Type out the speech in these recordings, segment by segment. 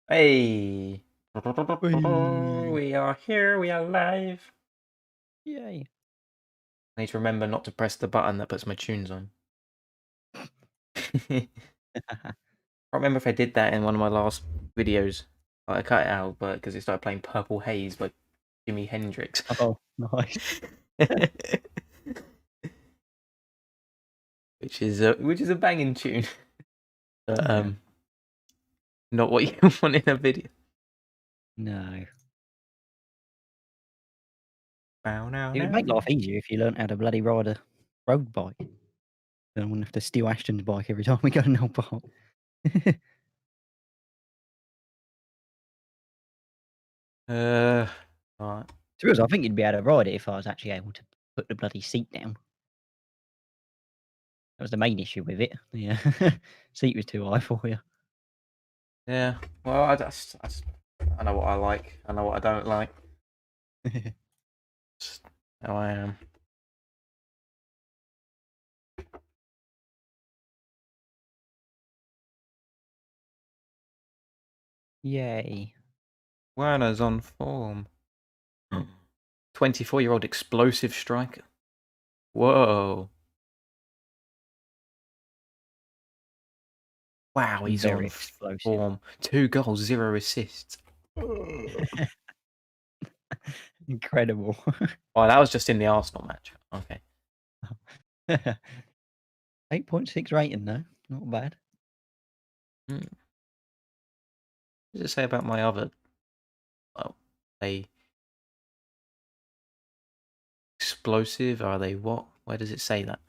Hey! Whee! We are here, we are live. Yay. I need to remember not to press the button that puts my tunes on. I can't remember if I did that in one of my last videos. I cut it out, but because it started playing Purple Haze by Jimi Hendrix. Oh, nice. which is a banging tune. But not what you want in a video. No. Bow now It would now. make life easier if you learnt how to bloody ride a road bike. Then I wouldn't have to steal Ashton's bike every time we go to Knoll Park. Right. To be honest, I think you'd be able to ride it if I was actually able to put the bloody seat down. That was the main issue with it. The seat was too high for you. Yeah. Well, I know what I like. I know what I don't like. Just how I am. Yay. Werner's on form. 24-year-old explosive striker. Whoa. Wow, he's Very on explosive. form. 2 goals, 0 assists. Incredible. Oh, that was just in the Arsenal match. Okay. 8.6 rating though. Not bad. What does it say about my other? Oh, they explosive? Are they what? Where does it say that?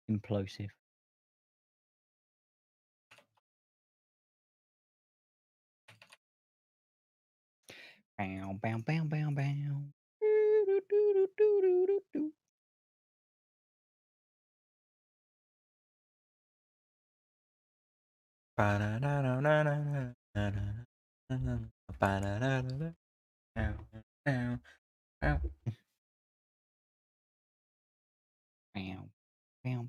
Implosive. Bow, bow, bow, bow, bow. Bow, bow, bow.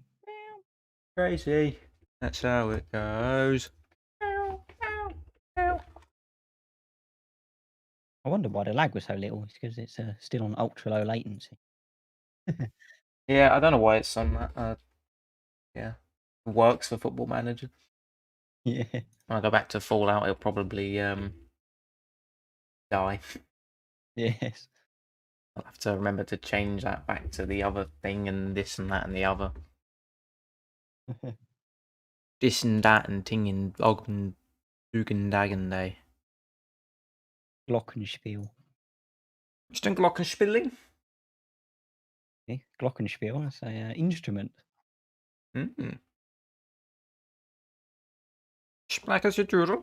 Crazy. That's how it goes. I wonder why the lag was so little. It's because it's still on ultra low latency. Yeah, I don't know why it's on that. Yeah, works for Football Manager. Yeah. When I go back to Fallout, it'll probably die. Yes. I'll have to remember to change that back to the other thing and this and that and the other. This and that and ting and og and dugan dagen day. Glockenspiel. Ist ein Glockenspiel? Yeah. Glockenspiel. That's a instrument. Mhm. Sprechen Sie durch?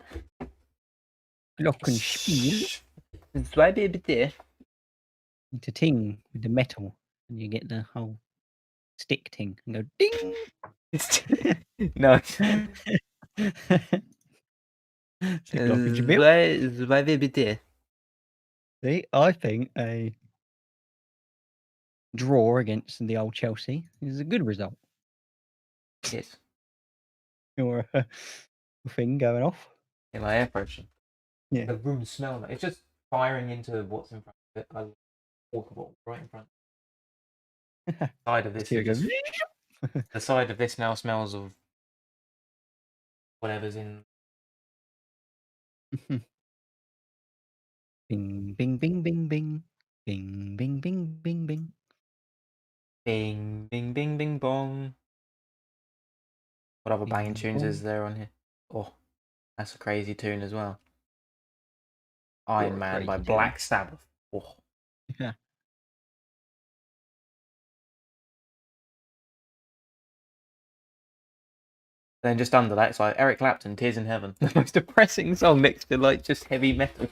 Glockenspiel. Zwei bitte. It's a ting with the metal, and you get the whole stick ting and go ding. No. It's a Glockenspiel. Zwei bitte. See, I think a draw against the old Chelsea is a good result. Yes. Your thing going off. In my air pressure. Yeah. The room smells like it's just firing into what's in front of it. I walkable right in front. Side of this Here is it goes. just the side of this now smells of whatever's in. Bing, bing, bing, bing, bing. Bing, bing, bing, bing, bing. Bing, bing, bing, bing, bong. What other banging Bing, tunes is bong. there on here? Oh, that's a crazy tune as well. You're Iron a Man by crazy tune. Black Sabbath. Oh. Yeah. Then just under that, it's like Eric Clapton, Tears in Heaven. The most depressing song next to like just heavy metal.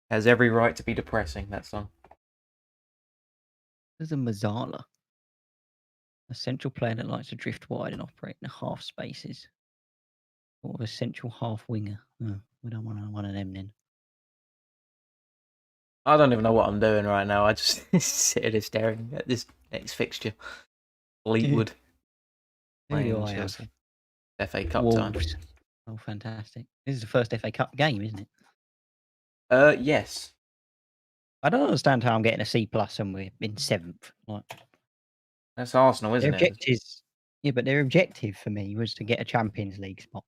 Has every right to be depressing, that song. There's a Mazzala. A central player that likes to drift wide and operate in half spaces. Sort of a central half winger. Oh, we don't want one of them then. I don't even know what I'm doing right now. I just sit here staring at this next fixture. Fleetwood Who do playing I have? Chelsea. FA Cup time. Wolves. Oh, fantastic. This is the first FA Cup game, isn't it? Yes. I don't understand how I'm getting a C+ and we're in 7th. Like, That's Arsenal, their isn't it? objectives, yeah, but their objective for me was to get a Champions League spot.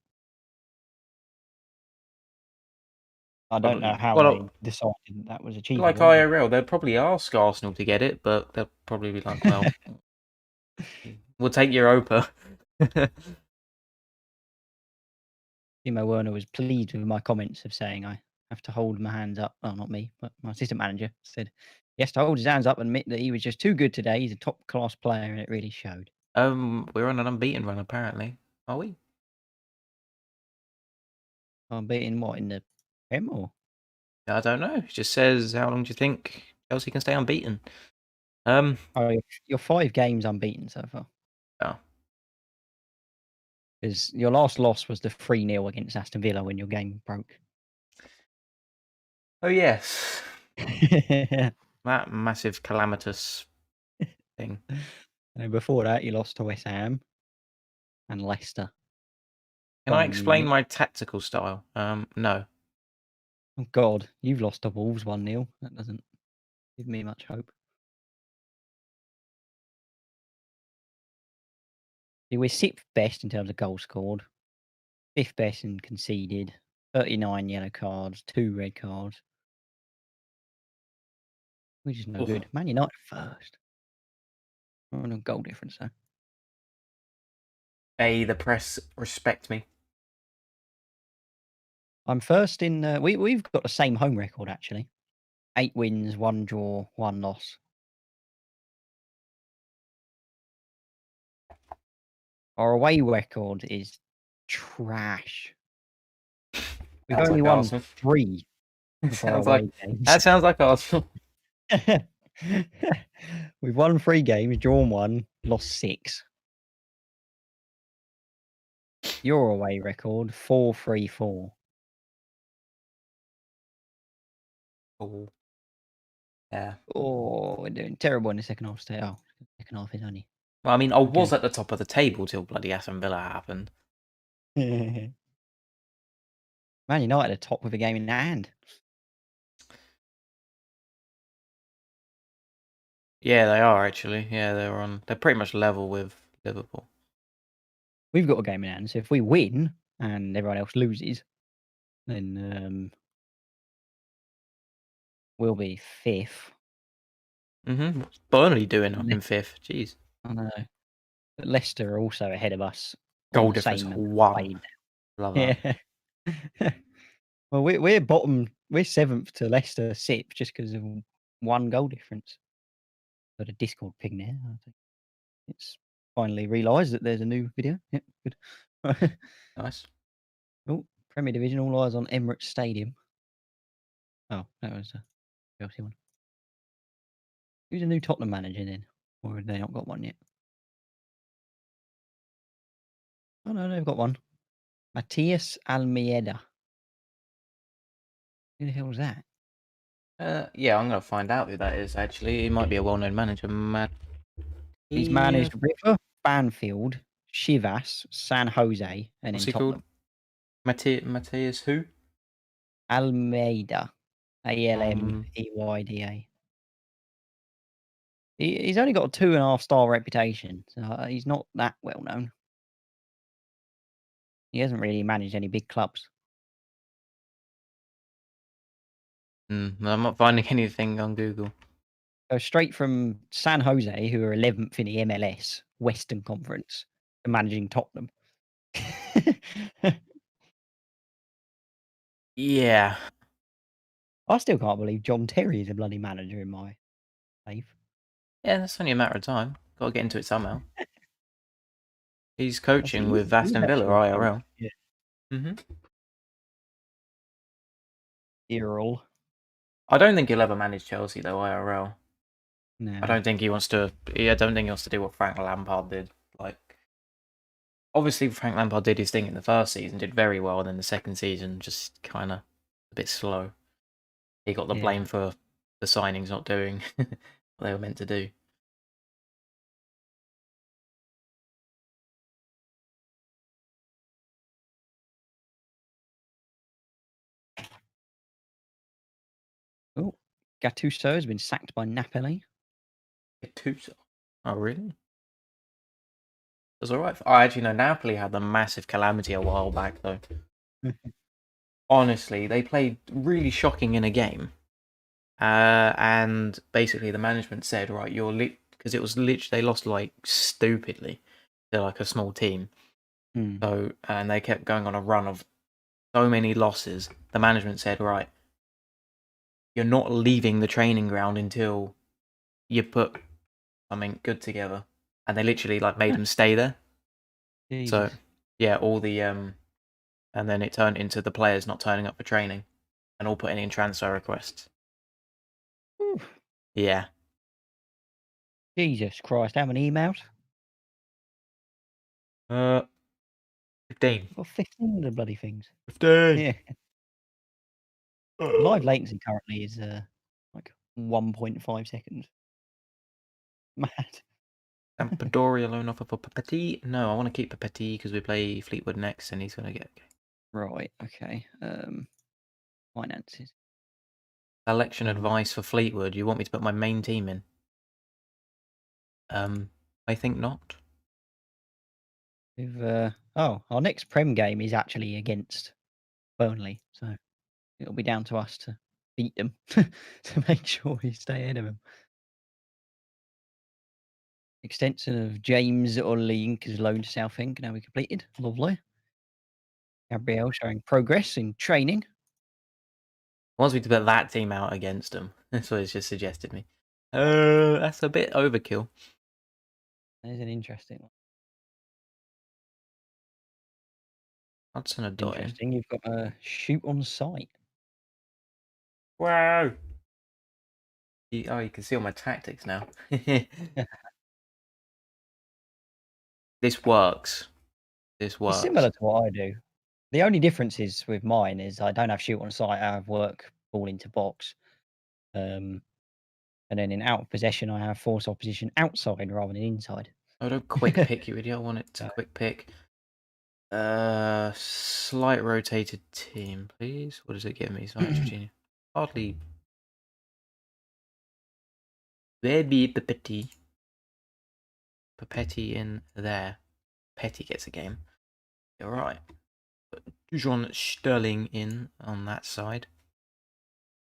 I don't know how they Well, decided that was like achievable. IRL, they'd probably ask Arsenal to get it, but they'll probably be like, well, we'll take Europa. Timo Werner was pleased with my comments of saying I have to hold my hands up. Well, not me, but my assistant manager said he has to hold his hands up and admit that he was just too good today. He's a top class player, and it really showed. We're on an unbeaten run, apparently. Are we? I'm beating what in the Prem or? I don't know. It just says, how long do you think Chelsea can stay unbeaten? Oh, you're 5 games unbeaten so far. Oh. Because your last loss was the 3-0 against Aston Villa when your game broke. Oh, yes. That massive calamitous thing. And before that, you lost to West Ham and Leicester. Can I Bayern explain Munich. my tactical style? No. Oh, God, you've lost to Wolves 1-0. That doesn't give me much hope. See, we're 6th best in terms of goals scored, 5th best in conceded, 39 yellow cards, 2 red cards. Which is no Ugh. good. Man United first. We're on a goal difference, though. The press respect me. I'm first in. We've got the same home record, actually. 8 wins, 1 draw, 1 loss. Our away record is trash. We've Sounds only like won Arsenal. 3 of our Sounds like away games. that sounds like Arsenal. We've won 3 games, drawn 1, lost 6. Your away record 4-3-4. Oh. Yeah. Oh, we're doing terrible in the second half. Second half is only. Well, I mean, I was Okay. at the top of the table till bloody Aston Villa happened. Man United are top with a game in hand. Yeah, they are actually. Yeah, they're pretty much level with Liverpool. We've got a game in hand, so if we win and everyone else loses, then we'll be 5th. What's Burnley doing up Le in 5th? Jeez. I know. But Leicester are also ahead of us on Goal the difference same amount 1. played. Love that. Yeah. Well, we're bottom. We're 7th to Leicester 6th just because of 1 goal difference. Got a Discord ping there. I think it's finally realised that there's a new video. Yep, good. Nice. Oh, Premier Division, all eyes on Emirates Stadium. Oh, that was a Chelsea one. Who's a new Tottenham manager then? Or have they not got one yet? Oh no, they've got one. Matthias Almeida. Who the hell was that? Yeah, I'm gonna find out who that is. Actually, he might be a well-known manager. He's managed River, Banfield, Chivas, San Jose, and What's then he called? Tottenham. Matthias who? Almeida. Almeida. He's only got a 2.5-star reputation, so he's not that well known. He hasn't really managed any big clubs. I'm not finding anything on Google. Go straight from San Jose, who are 11th in the MLS Western Conference, to managing Tottenham. Yeah. I still can't believe John Terry is a bloody manager in my life. Yeah, that's only a matter of time. Got to get into it somehow. He's coaching with Aston Villa IRL. Yeah. Mm-hmm. Earl. I don't think he'll ever manage Chelsea though IRL. No. I don't think he wants to. I don't think he wants to do what Frank Lampard did. Like, obviously Frank Lampard did his thing in the first season, did very well, and then the second season just kind of a bit slow. He got the blame for the signing's not doing what they were meant to do. Oh, Gattuso has been sacked by Napoli. Gattuso. Oh, really? It was alright. Oh, actually, no, Napoli had the massive calamity a while back, though. Honestly, they played really shocking in a game. And basically the management said, right, you're because it was literally, they lost like stupidly. They're like a small team. So, and they kept going on a run of so many losses. The management said, right, you're not leaving the training ground until you put something good together. And they literally like made them stay there. Jesus. So, yeah, all the, and then it turned into the players not turning up for training and all putting in transfer requests. Oof. Yeah. Jesus Christ, how many emails? 15. I've got 15 of the bloody things. 15. Yeah. Live latency currently is like 1.5 seconds. Mad. Sampdoria loan offer for Papetti. No, I want to keep Papetti because we play Fleetwood next, and he's gonna get Right, okay. Finances. selection advice for Fleetwood. You want me to put my main team in? I think not. We've our next Prem game is actually against Burnley, so it'll be down to us to beat them to make sure we stay ahead of them. Extension of James Orlean's loan to Southend can now be completed. Lovely. Gabriel showing progress in training. Wants me to put that team out against them. That's what it's just suggested me. That's a bit overkill. That is an interesting one. Hudson Odoi. Interesting. You've got a shoot on site. Wow. Oh, you can see all my tactics now. This works. This works. It's similar to what I do. The only difference is with mine is I don't have shoot on site. I have work ball into box. And then in out of possession, I have force opposition outside rather than inside. Oh, don't quick pick, you idiot. I want it to quick pick. Slight rotated team, please. What does it give me? Strategy. Hardly. Baby Papetti. Papetti in there. Petty gets a game. You're right. Jean Sterling in on that side.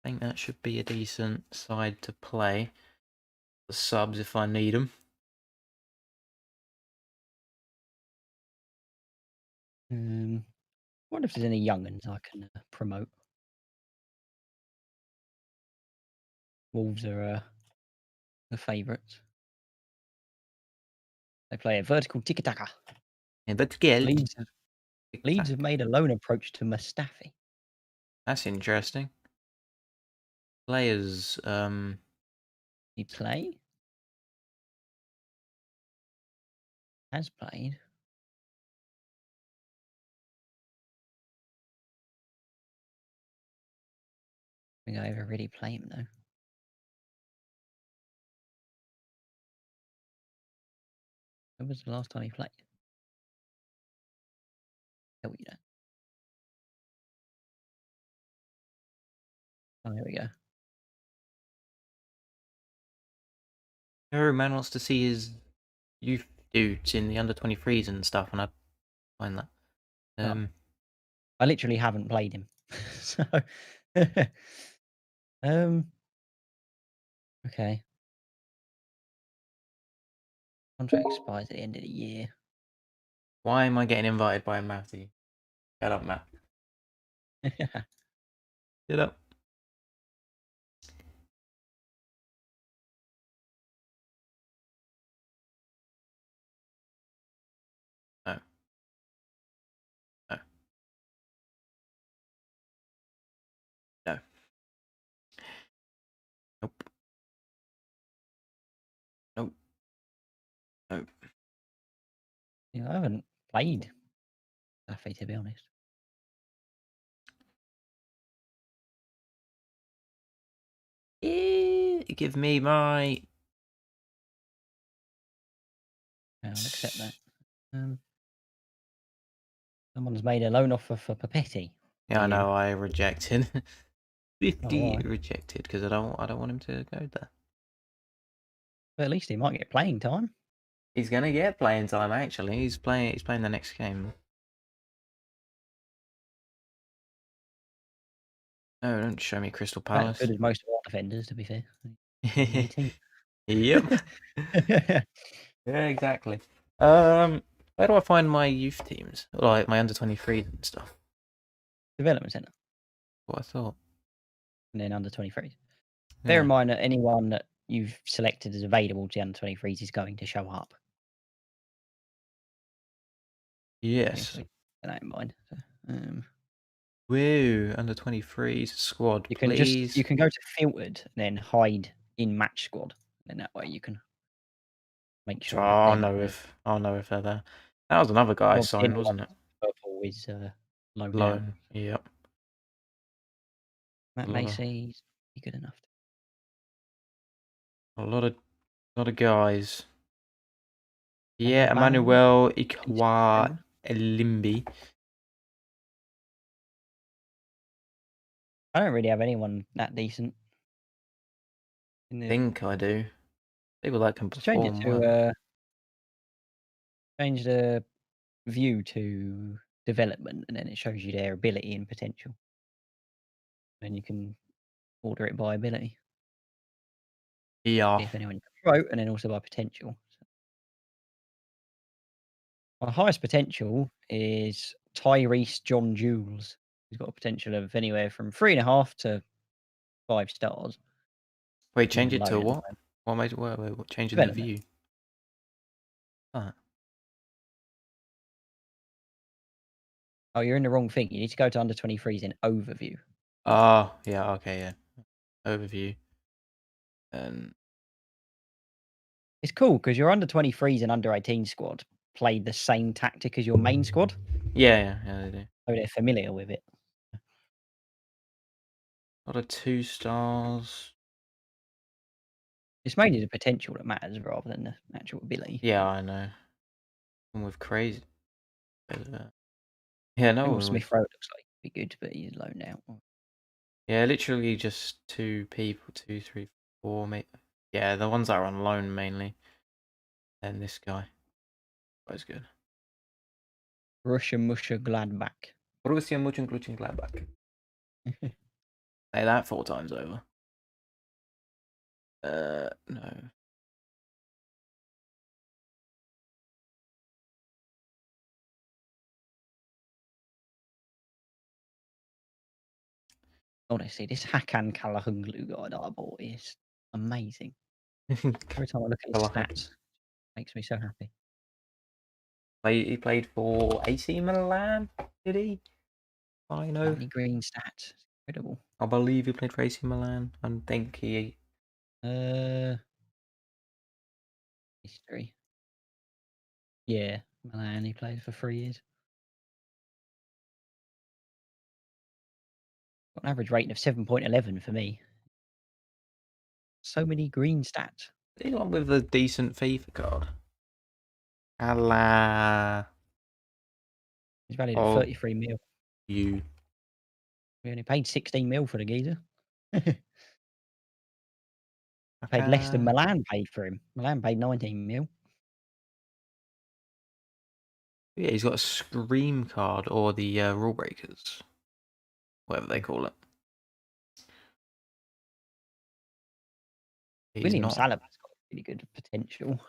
I think that should be a decent side to play. The subs if I need them. Wonder if there's any young'uns I can promote. Wolves are the favourites. They play a vertical tiki-taka. Yeah, but get Leeds have made a loan approach to Mustafi. That's interesting. Players, He play? Has played. I think I ever really play him though. When was the last time he played? Oh, you don't. Oh, there we go. every man wants to see his youth dudes in the under 23s and stuff, and I find that. I literally haven't played him. So okay. Contract expires at the end of the year. Why am I getting invited by Matty? Shut up, Matt. Shut up. No. No. No. Nope. Nope. Nope. Yeah, I haven't played Mustafi, to be honest. Give me my. I'll accept that. Someone's made a loan offer for Papetti. Yeah, I know. I rejected. 50 right. rejected because I don't want him to go there. But at least he might get playing time. He's gonna get playing time. Actually, he's playing the next game. Oh, don't show me Crystal About as Palace. good as most of our defenders, to be fair. Yep. Yeah, exactly. Where do I find my youth teams? Like my under-23 and stuff. Development centre. What I thought. And then under 23s. Yeah. Bear in mind that anyone that you've selected as available to the under 23s is going to show up. Yes. Bear that in mind. So, Woo, under-23s squad, you can please. you can go to filtered and then hide in match squad, and that way you can make sure. I'll know if they're there. That was another guy I signed, wasn't it? Purple is low down. Loan. Yep. That Macy's be good enough. A lot of guys. Yeah, Emmanuel Ikwa Elimbi. I don't really have anyone that decent. I think I do. People that can Change it perform well. to change the view to development, and then it shows you their ability and potential. Then you can order it by ability. Yeah. If anyone can vote, and then also by potential. Our highest potential is Tyrese John Jules. He's got a potential of anywhere from 3.5 to 5 stars. Wait, change it to what? What made it work? What changing the view? Oh, you're in the wrong thing. You need to go to under 23s in overview. Oh, yeah, okay, yeah. Overview. And it's cool because your under 23s and under 18 squad played the same tactic as your main squad. Yeah, they do. So they're familiar with it. A lot of 2 stars. It's mainly the potential that matters rather than the actual ability. Yeah, I know. And with crazy. Yeah, no. Smith Rowe looks like he'd be good, but he's loaned out. Yeah, literally just 2 people, 2, 3, 4, mate. Yeah, the ones that are on loan mainly. And this guy. That's good. Borussia Mönchengladbach. Borussia Mönchengladbach. Say that 4 times over. No. Honestly, this Hakan Kalahunglu guy that I bought is amazing. Every time I look at his stats, it makes me so happy. He played for AC Milan, did he? I know. Many green stats. Incredible. I believe he played for AC Milan. I think he. History. Yeah, Milan. He played for 3 years. Got an average rating of 7.11 for me. So many green stats. Anyone with a decent FIFA card? Allah. He's valued at 33 mil. You. We only paid 16 mil for the geezer. Paid less than Milan paid for him. Milan paid 19 mil. Yeah, he's got a Scream card or the Rule Breakers. Whatever they call it. William Saliba's got really good potential.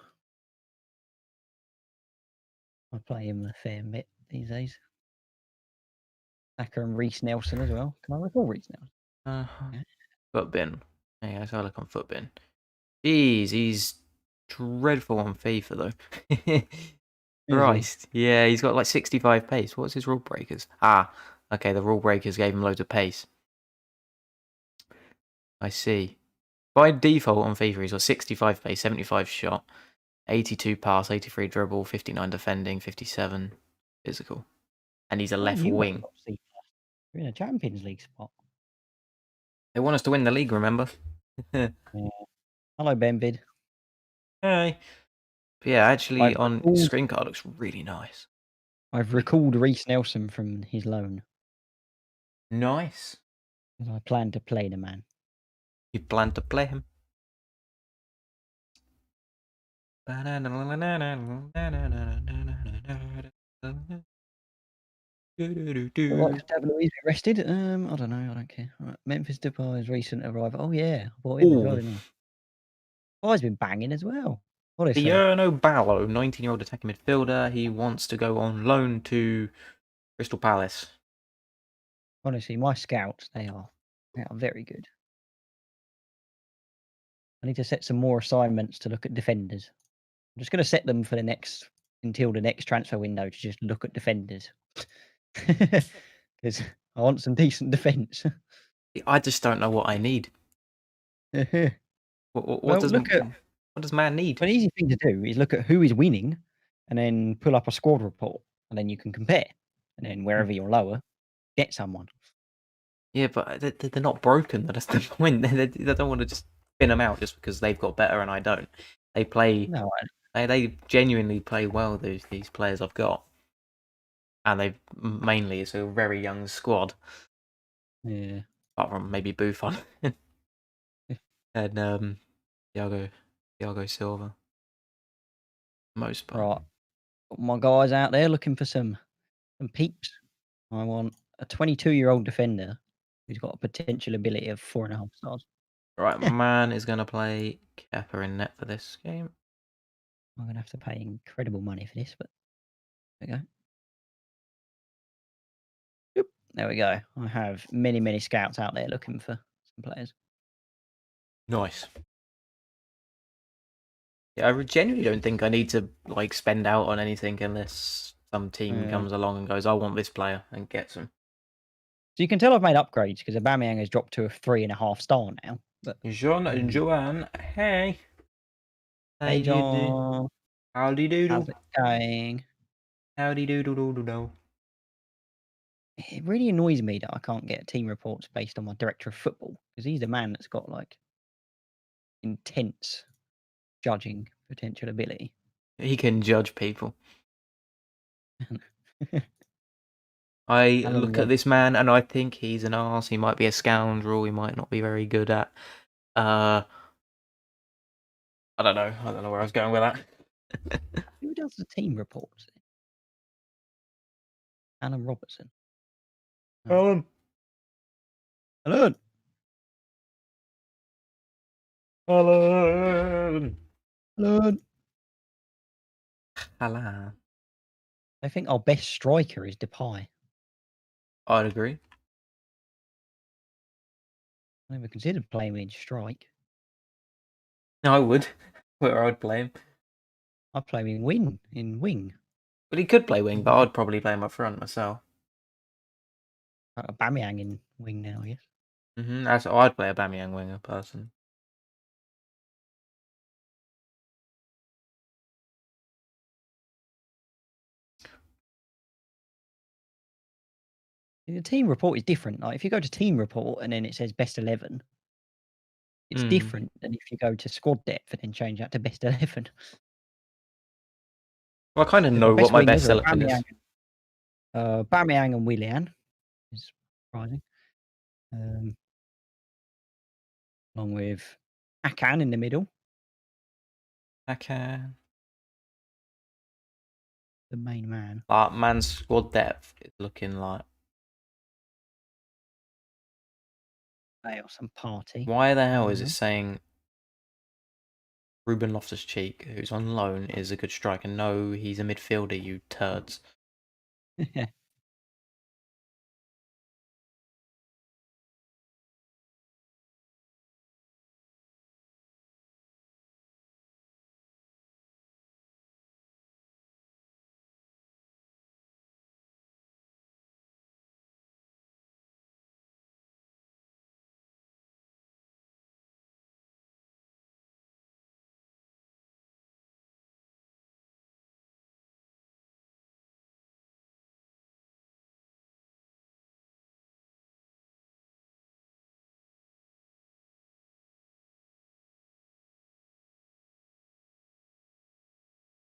I play him a fair bit these days. Acker and Reece Nelson as well. Can I recall Reece Nelson? Yeah. Footbin. Yeah, let's have a look on Footbin. Jeez, he's dreadful on FIFA though. Christ. Yeah, he's got like 65 pace. What's his Rule Breakers? Ah, okay, the Rule Breakers gave him loads of pace. I see. By default on FIFA, he's got 65 pace, 75 shot, 82 pass, 83 dribble, 59 defending, 57 physical. And he's a left wing. You're in a Champions League spot. They want us to win the league, remember? Yeah. Hello, Benvid. Hey. But yeah, actually, I've on recalled, screen card looks really nice. I've recalled Reece Nelson from his loan. Nice. I plan to play the man. You plan to play him? Like David Luiz arrested? I don't know. I don't care. Right. Memphis Depay's recent arrival. Oh yeah, I bought him as well, Oh, didn't I? Oh, he's been banging as well. Honestly, Diurno Ballo, 19-year-old attacking midfielder. He wants to go on loan to Crystal Palace. honestly, my scouts they are very good. I need to set some more assignments to look at defenders. I'm just going to set them for until the next transfer window to just look at defenders because I want some decent defence. I just don't know what I need. What Well, does look at what does man need? an easy thing to do is look at who is winning, and then pull up a squad report, and then you can compare, and then wherever you're lower, get someone. Yeah, but they're not broken. That's the point. They don't want to just spin them out just because they've got better and I don't. They play. No, They genuinely play well. These players I've got, and they mainly it's a very young squad. yeah. Apart from maybe Buffon and Thiago Silva. Most part. Right, got my guys out there looking for some peeps. I want a 22-year-old defender who's got a potential ability of 4.5 stars. Right, man is gonna play Kepa in net for this game. I'm gonna have to pay incredible money for this, but there we go. Yep. There we go. I have many scouts out there looking for some players. Nice. Yeah, I genuinely don't think I need to like spend out on anything unless some team Yeah. comes along and goes, "I want this player," and gets him. So you can tell I've made upgrades because Aubameyang has dropped to a 3.5 star now. But Joanne, hey, how hey, you do? John, Howdy how's doodle, it going? howdy doodle doodle do. It really annoys me that I can't get team reports based on my director of football because he's the man that's got like intense judging potential ability. He can judge people. I Alan look at Rob, this man and I think he's an arse. He might be a scoundrel. He might not be very good at. I don't know. I don't know where I was going with that. who does the team reports? Alan Robertson. Oh. Alan. Alan. Alan. Alan. Alan. I think our best striker is Depay. I'd agree. I never considered playing him in strike. I would. Where I'd play him. I'd play him in wing. But he could play wing, but I'd probably play him up front myself. Aubameyang in wing now, yes. I'd play a Aubameyang winger person. The team report is different. Like if you go to team report and then it says best 11, it's different than if you go to squad depth and then change that to best 11. Well, I kind of My know what best my wingers best are 11 is. Aubameyang and Willian. Is surprising. Along with Akan in the middle, Okay. the main man. Man's squad depth is looking like. They are some party. Why the hell is it saying Ruben Loftus-Cheek, who's on loan, is a good striker? No, he's a midfielder, you turds.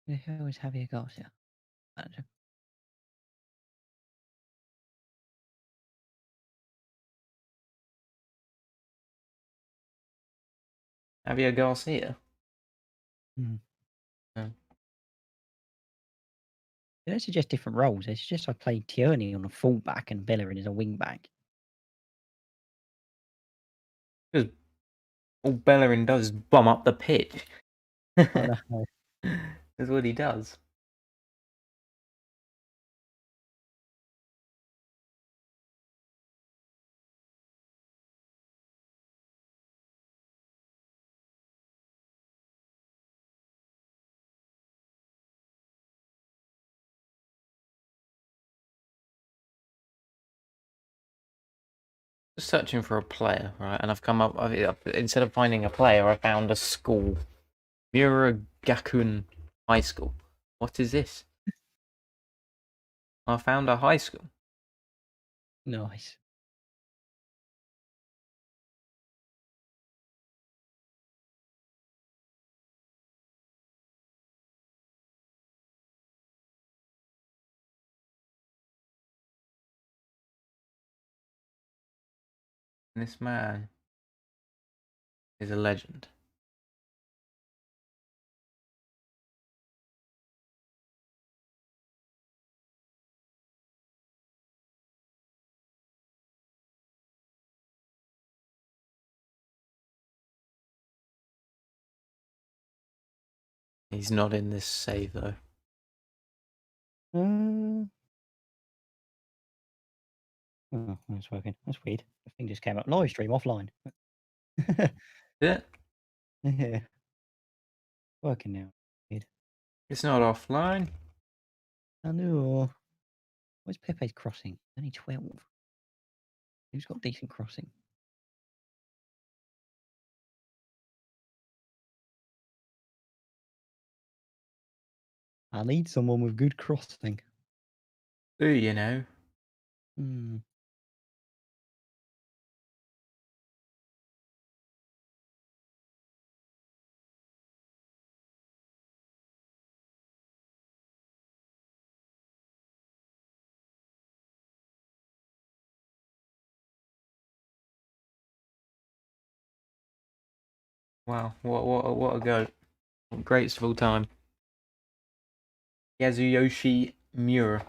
Who the hell is Javier Garcia? Manager. Javier Garcia. Hmm. Oh. They don't suggest different roles. They suggest I play Tierney on a fullback and Bellerin as a wing back. Because all Bellerin does is bum up the pitch. I know. That's what he does. Just searching for a player, right? And I've come up. Instead of finding a player, I found a school. Murugakuen High School. What is this? I found a high school. Nice. This man is a legend. He's not in this save though. Oh, it's working. That's weird. The thing just came up. Live stream offline. Yeah, Yeah. Working now. Weird. it's not offline. I know. Where's Pepe's crossing? Only 12. Who's got decent crossing? I need someone with good crossing. Do you know? Hmm. Wow, what a goat. Greatest of all time. Yazuyoshi Miura.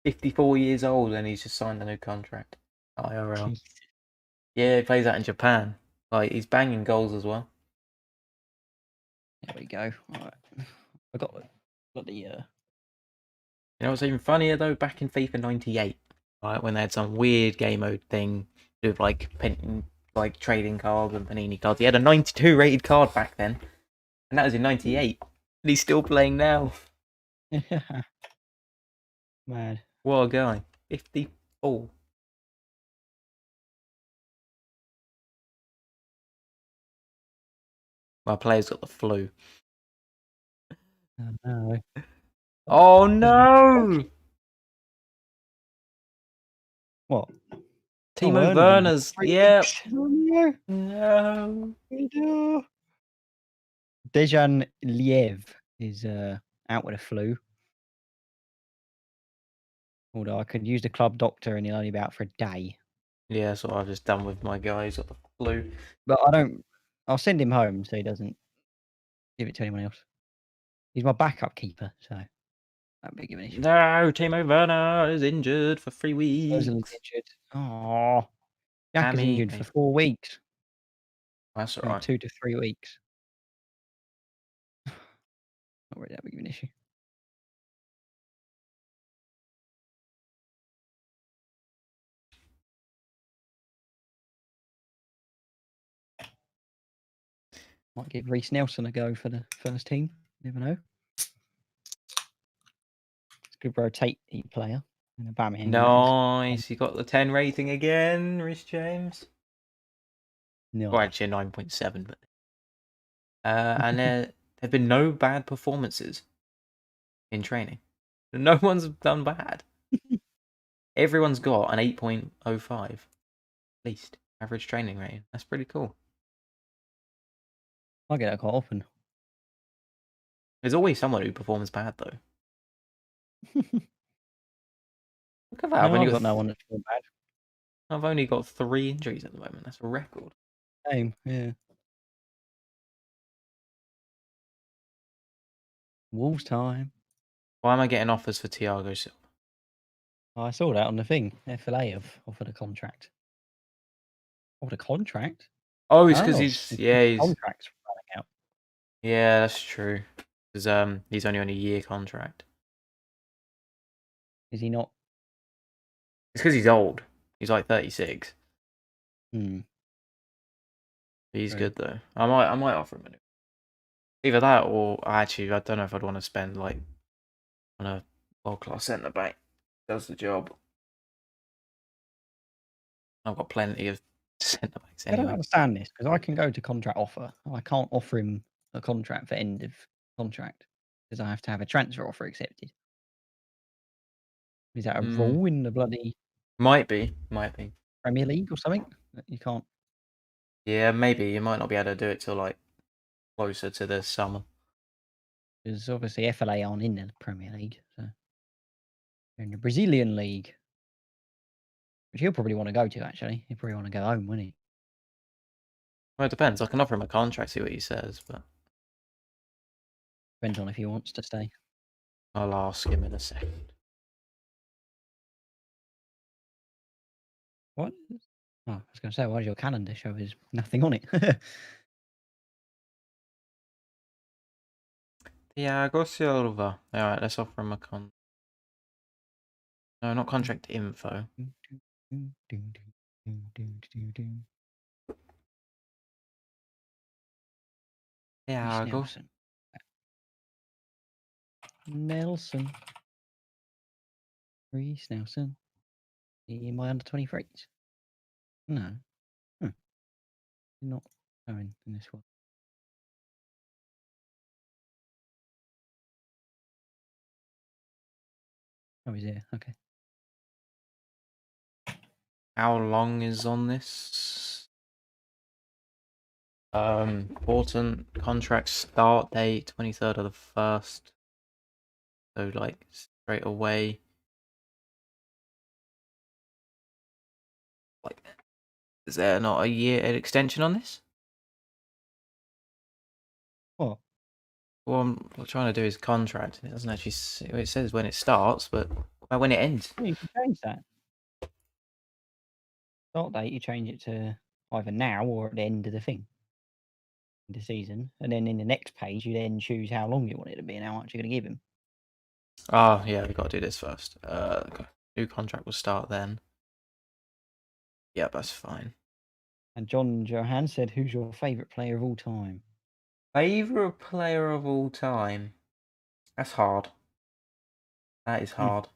54 years old and he's just signed a new contract. IRL. Jesus. Yeah, he plays out in Japan. Like, he's banging goals as well. There we go. All right. I got the You know what's even funnier though? Back in FIFA 98, right, when they had some weird game mode thing with like trading cards and panini cards. He had a 92 rated card back then, and that was in 98. And he's still playing now. Mad. What a guy. 54. My player's got the flu. No. Oh no! What? Timo Werner's been Werner's. 3 Yeah. weeks. Oh no. No. No. Dejan Liev is out with a flu. Although I could use the club doctor and he'll only be out for a day. Yeah, that's what I've just done with my guy. He's got the flu. But I'll send him home so he doesn't give it to anyone else. He's my backup keeper, so that'd be a given issue. No, Timo Werner is injured for 3 Ozil's weeks. injured. Oh, Jack is injured for 4 weeks. That's all Maybe right. 2 to 3 weeks. Not really that big of an issue. Might give Reece Nelson a go for the first team. Never know. It's a good rotate player. And Aubameyang. Nice. You got the 10 rating again, Rhys James. No. Well, actually, a 9.7. But and there have been no bad performances in training. No one's done bad. Everyone's got an 8.05 at least average training rating. That's pretty cool. I get that quite often. There's always someone who performs bad though. Look at that. No, I've got no one that's feel bad. I've only got 3 injuries at the moment. That's a record. Same, yeah. Wolves time. Why am I getting offers for Thiago Silva? Oh, I saw that on the thing. FLA have offered a contract. Offered a contract? Oh, it's because Oh, he's his he's contract's running out. yeah, that's true. Because he's only on a year contract. Is he not? It's because he's old. He's like 36. Hmm. He's True. good though. I might offer him a new. Either that or actually I don't know if I'd want to spend like on a world class centre back. Does the job. I've got plenty of centre backs I don't anyway. understand this because I can go to contract offer. I can't offer him a contract for end of contract because I have to have a transfer offer accepted. Is that a rule in the bloody Might be. Premier League or something? That you can't. Yeah, maybe you might not be able to do it till like closer to the summer. Because obviously FLA aren't in the Premier League, so they're in the Brazilian league, which he'll probably want to go to. Actually, he'll probably want to go home, wouldn't he? Well, it depends. I can offer him a contract, see what he says, but Depends on if he wants to stay. I'll ask him in a second. What? Oh, I was going to say, why does your calendar show there's nothing on it? Thiago Silva. Alright, let's offer him a No, not contract info. Thiago. Nelson. Reece Nelson. Am I under 23s? No. You're not going in this one. Oh, he's here. Okay. How long is on this? Important contract start date 23rd of the 1st. So like straight away. Like, is there not a year extension on this? What? Well, I'm trying to do his contract. It doesn't actually it says when it starts, but when it ends. Well, you can change that. Start date, you change it to either now or at the end of the thing. The season. And then in the next page, you then choose how long you want it to be and how much you're going to give him. Oh, yeah, we've got to do this first. New contract will start then. Yeah, that's fine. And John Johan said, who's your favourite player of all time? Favorite player of all time? That's hard. That is hard.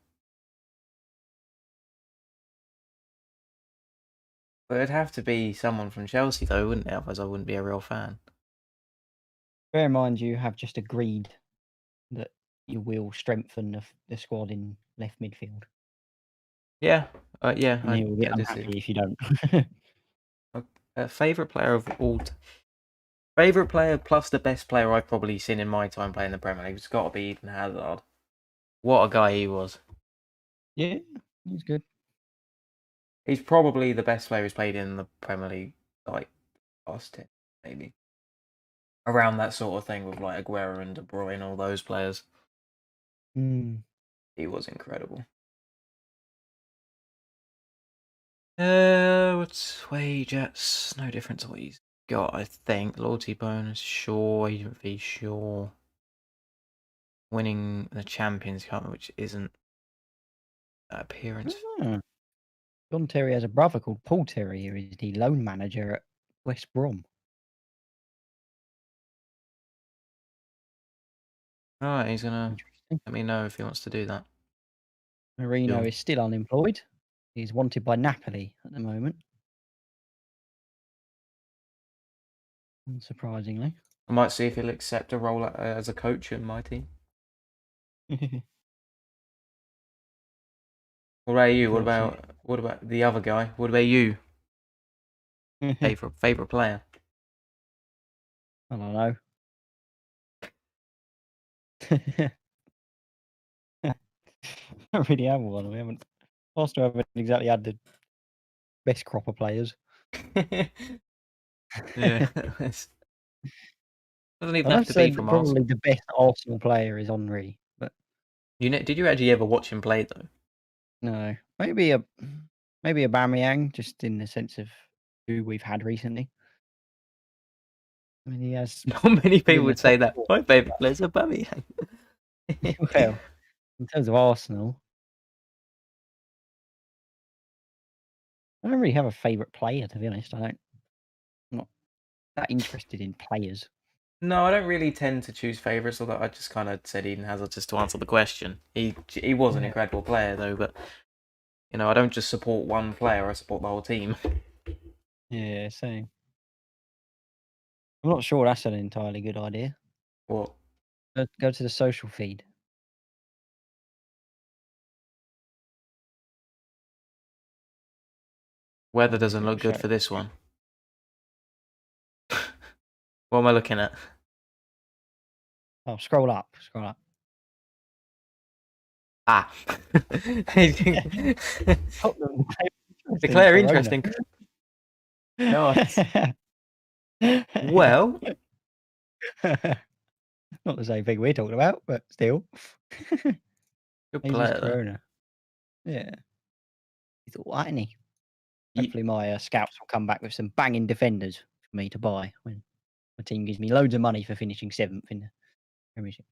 But it'd have to be someone from Chelsea, though, wouldn't it? Otherwise, I wouldn't be a real fan. Bear in mind, you have just agreed that you will strengthen the squad in left midfield. Yeah, yeah. And he will get I do see. unhappy if you don't. Favorite player of all favorite player plus the best player I've probably seen in my time playing the Premier League. It's got to be Eden Hazard. What a guy he was. Yeah, he's good. He's probably the best player who's played in the Premier League, like last 10, maybe. Around that sort of thing with like Aguero and De Bruyne, all those players. He was incredible. What's wages? No difference to what he's got, I think. Loyalty bonus, sure. Agent fee, sure. Winning the Champions Cup, which isn't appearance. John Terry has a brother called Paul Terry, who is the loan manager at West Brom. Alright, he's gonna let me know if he wants to do that. Marino Cool. is still unemployed. He's wanted by Napoli at the moment. Unsurprisingly. I might see if he'll accept a role as a coach in my team. What about you? What about the other guy? What about you? Favorite player? I don't know. I don't really have one. We haven't. Arsenal haven't exactly had the best crop of players. Yeah. Doesn't even I'd have have to to say be that from probably Arsenal. the best Arsenal player is Henry, but Did you actually ever watch him play though? no, maybe Aubameyang, just in the sense of who we've had recently. I mean, he has Not many been people in the would say top that. four. My favourite player's Aubameyang. Well, in terms of Arsenal, I don't really have a favourite player, to be honest. I'm not that interested in players. No, I don't really tend to choose favourites, although I just kind of said Eden Hazard just to answer the question. He was an Yeah. incredible player though, but I don't just support one player, I support the whole team. Yeah, same. I'm not sure that's an entirely good idea. What? Go to the social feed. Weather Oh, maybe doesn't it'll look good show. for this one. What am I looking at? Oh, scroll up. Scroll up. Ah. Tottenham Declare Corona. interesting. Nice. Well, Not the same thing we're talking about, but still. good Jesus player though. Corona. Yeah. He's all right, isn't he? You, Hopefully my scouts will come back with some banging defenders for me to buy when my team gives me loads of money for finishing 7th in the Premiership.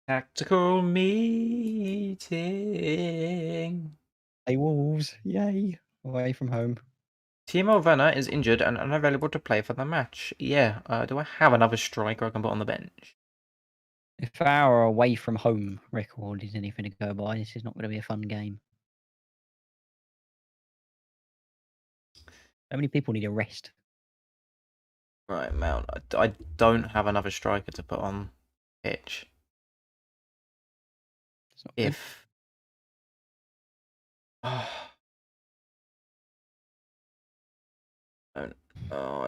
tactical meeting. Hey Wolves, yay! Away from home. Timo Werner is injured and unavailable to play for the match. Yeah, do I have another striker I can put on the bench? If our away from home record is anything to go by, this is not going to be a fun game. So many people need a rest. Right, Mount. I don't have another striker to put on pitch. It's not good. If I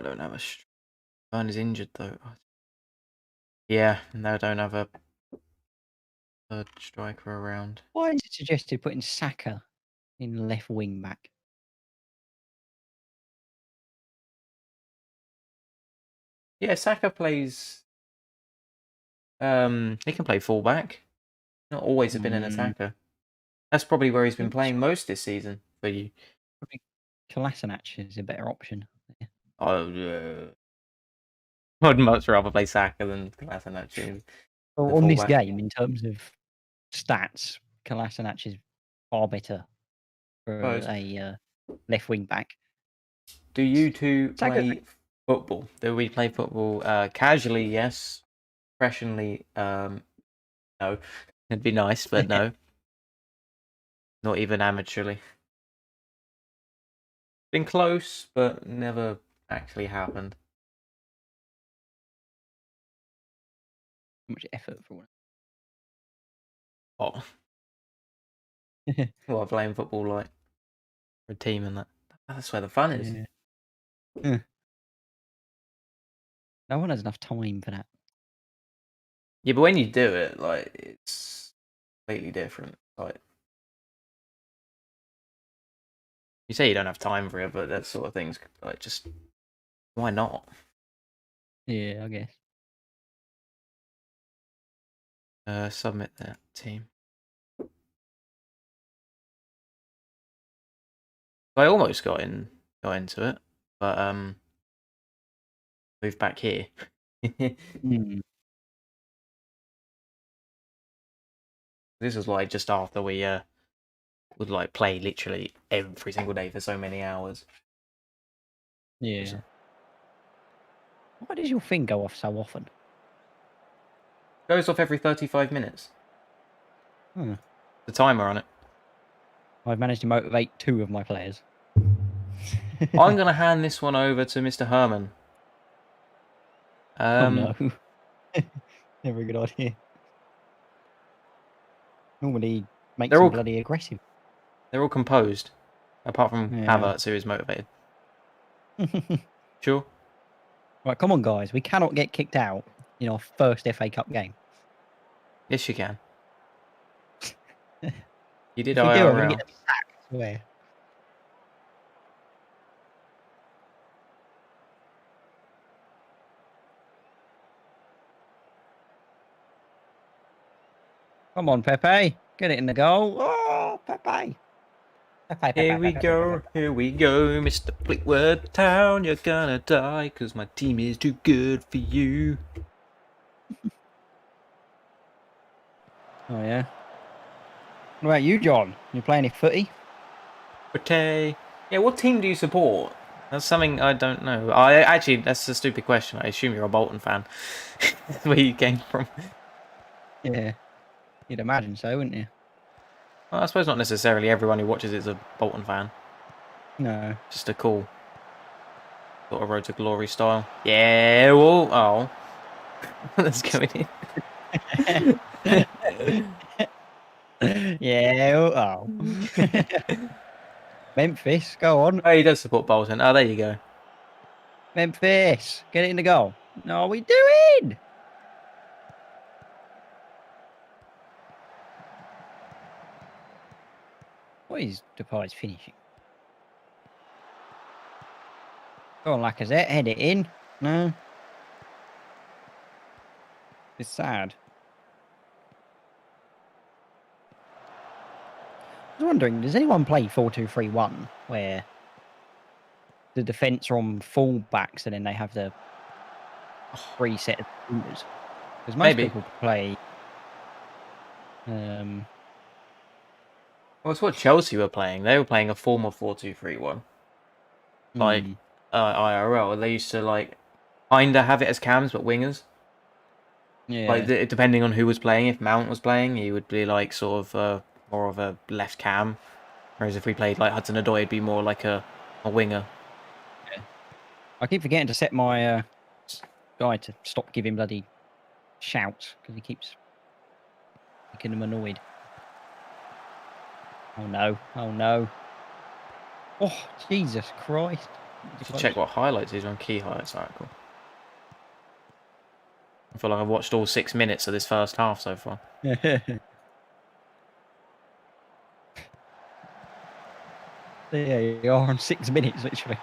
don't have a Burn is injured though. Yeah, no, I don't have a third striker around. Why is it suggested putting Saka in left wing back? Yeah, Saka plays. He can play fullback. Not always have been an attacker. That's probably where he's been playing most this season for you. Probably Kolasinac is a better option. I'd much rather play Saka than Kolasinac. Well, on this game, in terms of stats, Kolasinac is far better for a left wing back. Do you two Saka's play football? Do we play football casually? Yes. Professionally, no. It'd be nice, but no. Not even amateurly. Been close, but never actually happened. Too much effort for one. Oh. Well, playing football like for a team and that. That's where the fun is. Yeah. No one has enough time for that. Yeah, but when you do it, like it's completely different. Like you say you don't have time for it, but that sort of things like just why not? Yeah, I guess. Submit that team. I almost got into it, but moved back here. This was like just after we would like play literally every single day for so many hours. Yeah. Why does your thing go off so often? Goes off every 35 minutes. The timer on it. I've managed to motivate 2 of my players. I'm gonna hand this one over to Mr. Herman. Oh no. Never a good idea. Normally makes them bloody aggressive. They're all composed. Apart from Havertz, who is motivated. Sure? Right, come on, guys. We cannot get kicked out in our first FA Cup game. Yes, you can. You did If we do, I'm going to IRL. get a sack. I swear. Come on, Pepe. Get it in the goal. Oh, Pepe. Here we go, Mr. Blackwood Town. You're gonna die because my team is too good for you. Oh, yeah. What about you, John? You playing any footy? Okay. Yeah, what team do you support? That's something I don't know. Actually, that's a stupid question. I assume you're a Bolton fan. Where you came from. Yeah. You'd imagine so, wouldn't you? Well, I suppose not necessarily everyone who watches it is a Bolton fan. No. Just a cool sort of Road to Glory style. Yeah, well, oh. Let's go in. Yeah. Oh. Memphis, go on. Oh, he does support Bolton. Oh, there you go. Memphis, get it in the goal. No, we doing? What is Depay's finishing? Go on, Lacazette, head it in. No. It's sad. I was wondering, does anyone play 4-2-3-1 where the defence are on full backs and then they have the three set of defenders? Because most Maybe. people play. Well, it's what Chelsea were playing. They were playing a form of 4-2-3-1. Like IRL. They used to like kinda have it as cams but wingers. Yeah. Like depending on who was playing. If Mount was playing, he would be like sort of more of a left cam. Whereas if we played like Hudson-Odoi, it'd be more like a winger. Yeah. I keep forgetting to set my guy to stop giving bloody shouts because he keeps making them annoyed. Oh no! Oh no! Oh Jesus Christ! You should check what highlights he's on. Key highlights article. I feel like I've watched all 6 minutes of this first half so far. Yeah, you are on 6 minutes literally.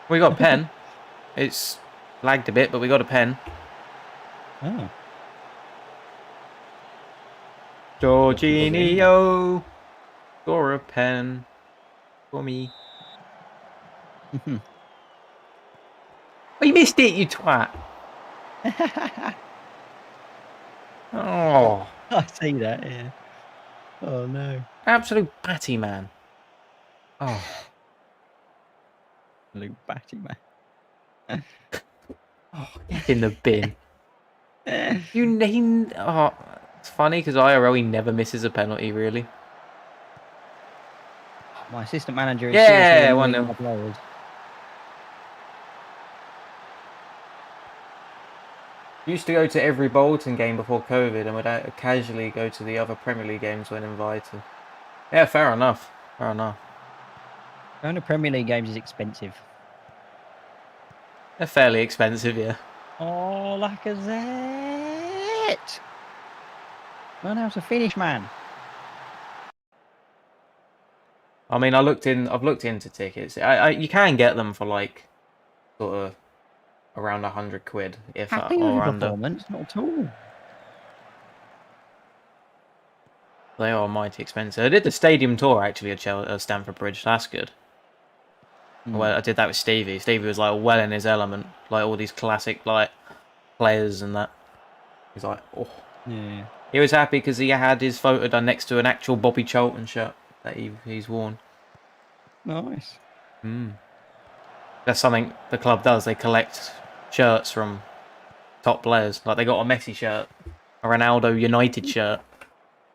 We got a pen. It's lagged a bit, but we got a pen. Oh. Jorginho, score a pen for me. Oh, you missed it, you twat. Oh. I see that, yeah. Oh no. Absolute batty, man. Oh. Luke Batty, man. Oh, it's in the bin. Oh, it's funny because IRL he never misses a penalty, really. My assistant manager is Yeah, seriously 1-0. my players. Used to go to every Bolton game before COVID and would casually go to the other Premier League games when invited. Yeah, fair enough. Fair enough. Going to Premier League games is expensive. They're fairly expensive, yeah. Oh, Lacazette! Learn how to finish, man. I mean, I've looked into tickets. You can get them for like sort of around £100, if Happy with or your under. performance? Not at all. They are mighty expensive. I did the stadium tour actually at Stamford Bridge. That's good. Well, I did that with Stevie. Stevie was like well in his element, like all these classic like players and that. He's like, oh, Yeah. he was happy because he had his photo done next to an actual Bobby Charlton shirt that he's worn. Nice. That's something the club does. They collect shirts from top players. Like they got a Messi shirt, a Ronaldo United shirt,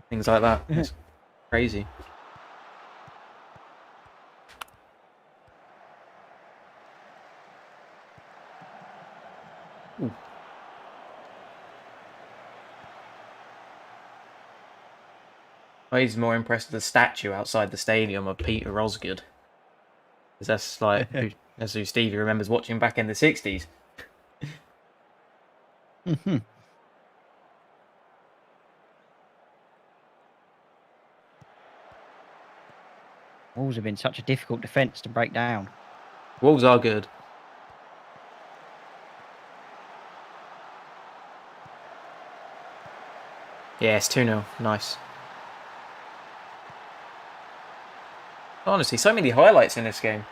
things like that. It's crazy. Ooh. Well, he's more impressed with the statue outside the stadium of Peter Osgood. Because that's like that's who Stevie remembers watching back in the 60s. Hmm. Wolves have been such a difficult defence to break down. Wolves are good. Yeah, it's 2-0. Nice. Honestly, so many highlights in this game.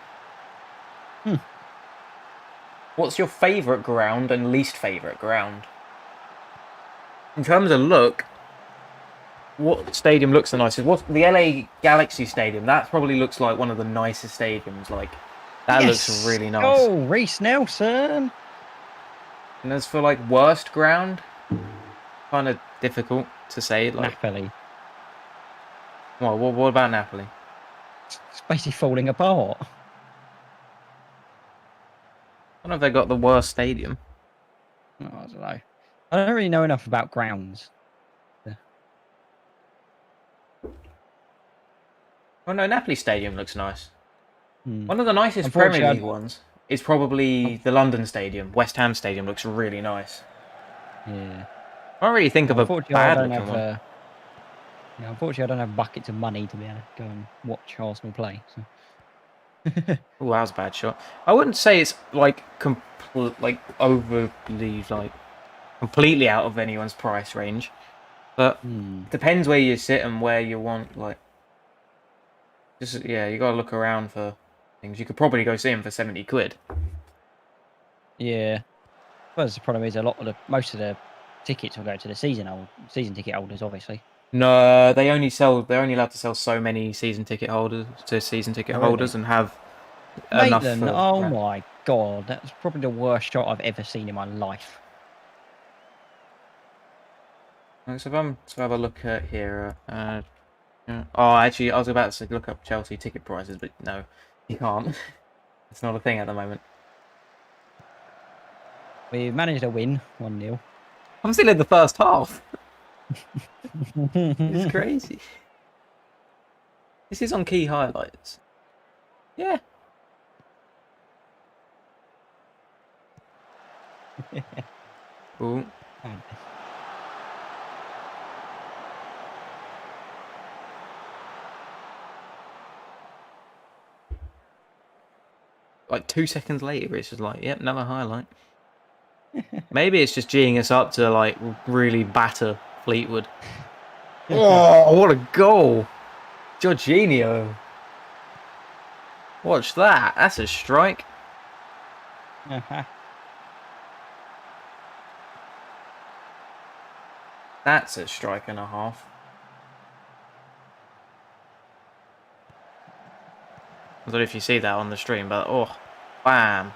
What's your favourite ground and least favourite ground? In terms of look, what stadium looks the nicest? What's the LA Galaxy Stadium? That probably looks like one of the nicest stadiums. Like, that looks really nice. Oh, Reece Nelson. And as for like worst ground, kind of difficult to say. Like, Napoli. Well, what about Napoli? It's basically falling apart. I don't know if they got the worst stadium. Oh, I don't know. I don't really know enough about grounds. Oh no, Napoli Stadium looks nice. One of the nicest Premier League ones is probably the London Stadium. West Ham Stadium looks really nice. Yeah. I don't really think of a bad looking one. Yeah, unfortunately, I don't have buckets of money to be able to go and watch Arsenal play. So. Oh, that was a bad shot. I wouldn't say it's like overly like completely out of anyone's price range, but depends where you sit and where you want. Like, just yeah, you gotta look around for things. You could probably go see them for 70 quid. Yeah. Well, the problem is most of the tickets will go to the season ticket holders, obviously. No, they're only allowed to sell so many season ticket holders and have enough. Oh my god, that's probably the worst shot I've ever seen in my life. So have a look at here. Oh, actually, I was about to look up Chelsea ticket prices, but no, you can't. It's not a thing at the moment. We've managed to win 1-0. I'm still in the first half. It's crazy. This is on key highlights. Yeah. Ooh. Like 2 seconds later, it's just like, yep, another highlight. Maybe it's just G'ing us up to like really batter Fleetwood. Oh, what a goal! Jorginho. Watch that. That's a strike. That's a strike and a half. I don't know if you see that on the stream, but oh, bam.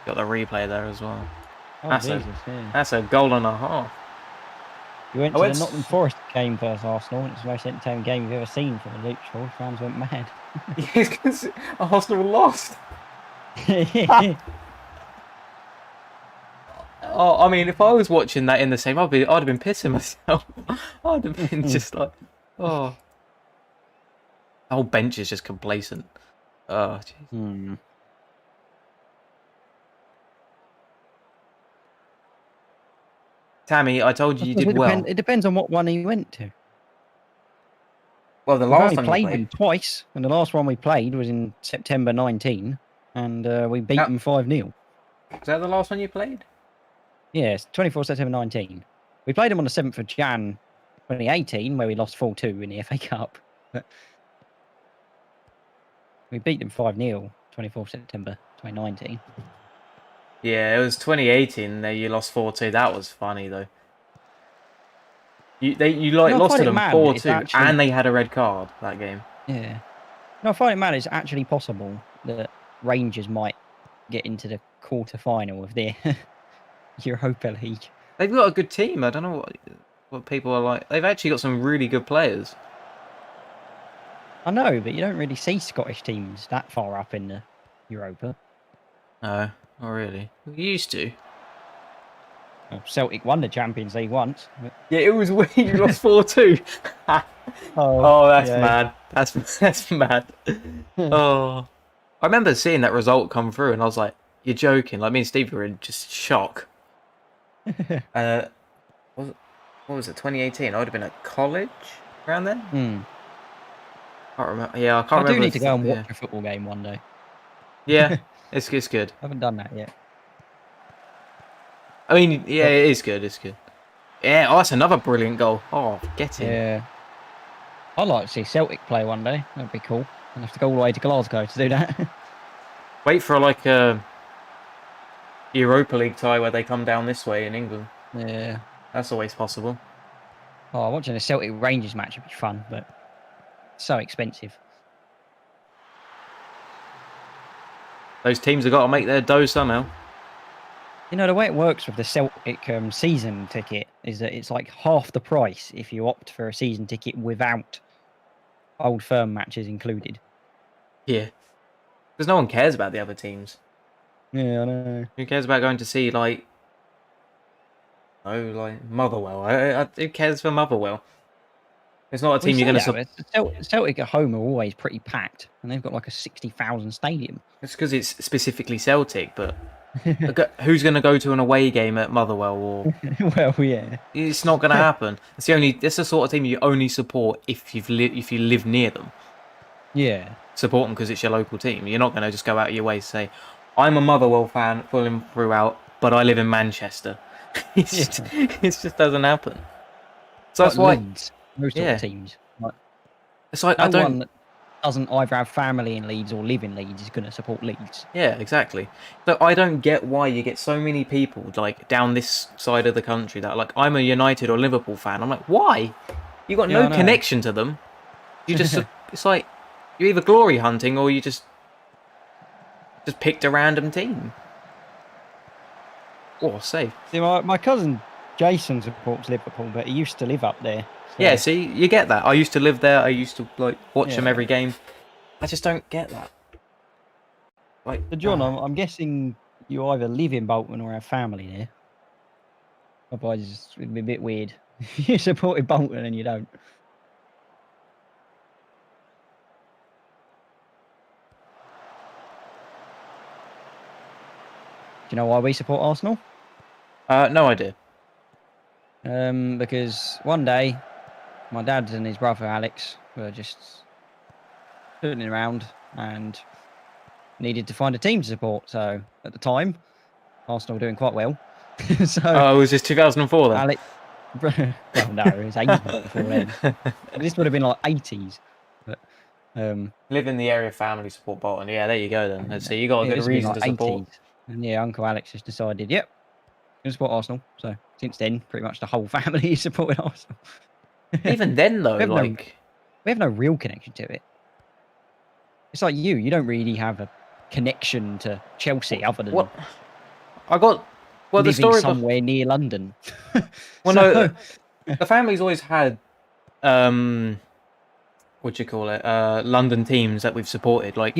Got the replay there as well. Oh, that's a goal and a half. You went to the Nottingham Forest game versus Arsenal, and it's the most entertaining game you've ever seen for the neutral. Fans went mad. Yes, because Arsenal lost. Oh, I mean, if I was watching that in the same, I'd have been pissing myself. I'd have been just like, oh. The whole bench is just complacent. Oh, jeez. Tammy, I told you did well. It depends on what one he went to. Well, the last one played him twice, and the last one we played was in September 19, and we beat them 5-0. Is that the last one you played? Yes, 24 September 19. We played them on the 7th of Jan 2018, where we lost 4-2 in the FA Cup. But we beat them 5-0, 24 September 2019. Yeah, it was 2018. There you lost 4-2. That was funny though. You lost to them 4-2, and they had a red card that game. Yeah. No, I find it mad. It's actually possible that Rangers might get into the quarter-final of the Europa League. They've got a good team. I don't know what people are like. They've actually got some really good players. I know, but you don't really see Scottish teams that far up in the Europa. No, not really. We used to. Well, Celtic won the Champions League once. But... Yeah, it was weird. You lost 4-2. Oh, that's mad. That's mad. Oh, I remember seeing that result come through, and I was like, you're joking. Like me and Steve were in just shock. What was it? 2018. I would have been at college around then. Can't remember. Yeah, I can't remember. I do need to go and watch a football game one day. Yeah, it's good. I haven't done that yet. I mean, yeah, it is good. It's good. Yeah, oh, that's another brilliant goal. Oh, get in. Yeah. I'd like to see Celtic play one day. That'd be cool. I'd have to go all the way to Glasgow to do that. Wait for like a Europa League tie where they come down this way in England. Yeah. That's always possible. Oh, watching a Celtic Rangers match would be fun, but it's so expensive. Those teams have got to make their dough somehow. You know, the way it works with the Celtic season ticket is that it's like half the price if you opt for a season ticket without Old Firm matches included. Yeah. Because no one cares about the other teams. Yeah, I know. Who cares about going to see, like... Motherwell? Who cares for Motherwell? It's not a team you're going to support. Celtic at home are always pretty packed, and they've got like a 60,000 stadium. It's because it's specifically Celtic, but who's going to go to an away game at Motherwell? Or well, yeah, it's not going to happen. It's the sort of team you only support if you live near them. Yeah, support them because it's your local team. You're not going to just go out of your way to say, "I'm a Motherwell fan, full and throughout, but I live in Manchester." It just doesn't happen. So that's why Leeds, most of the teams. Like, it's like no one that doesn't either have family in Leeds or live in Leeds is going to support Leeds. Yeah, exactly. So I don't get why you get so many people like down this side of the country that like I'm a United or Liverpool fan. I'm like, why? You got no connection to them. You just it's like you're either glory hunting or you just picked a random team. Oh, safe. See, my cousin Jason supports Liverpool, but he used to live up there. So. Yeah, see, you get that. I used to live there. I used to like watch them every game. I just don't get that. Like, so John, I'm guessing you either live in Bolton or have family there. Otherwise, it'd be a bit weird. You supported Bolton and you don't. Do you know why we support Arsenal? No idea. Because one day, my dad and his brother Alex were just turning around and needed to find a team to support. So at the time, Arsenal were doing quite well. So was this 2004 then? Alex, well, no, it was 80s before then. This would have been like 80s. But live in the area, family support Bolton. Yeah, there you go then. So you got a good reason to support. 80s. And yeah, Uncle Alex just decided, yep, going to support Arsenal. So since then, pretty much the whole family supported Arsenal. Even then, though, we have no real connection to it. It's like you don't really have a connection to Chelsea other than what I got. Well, living the story somewhere near London. Well, no, the family's always had what do you call it? London teams that we've supported. Like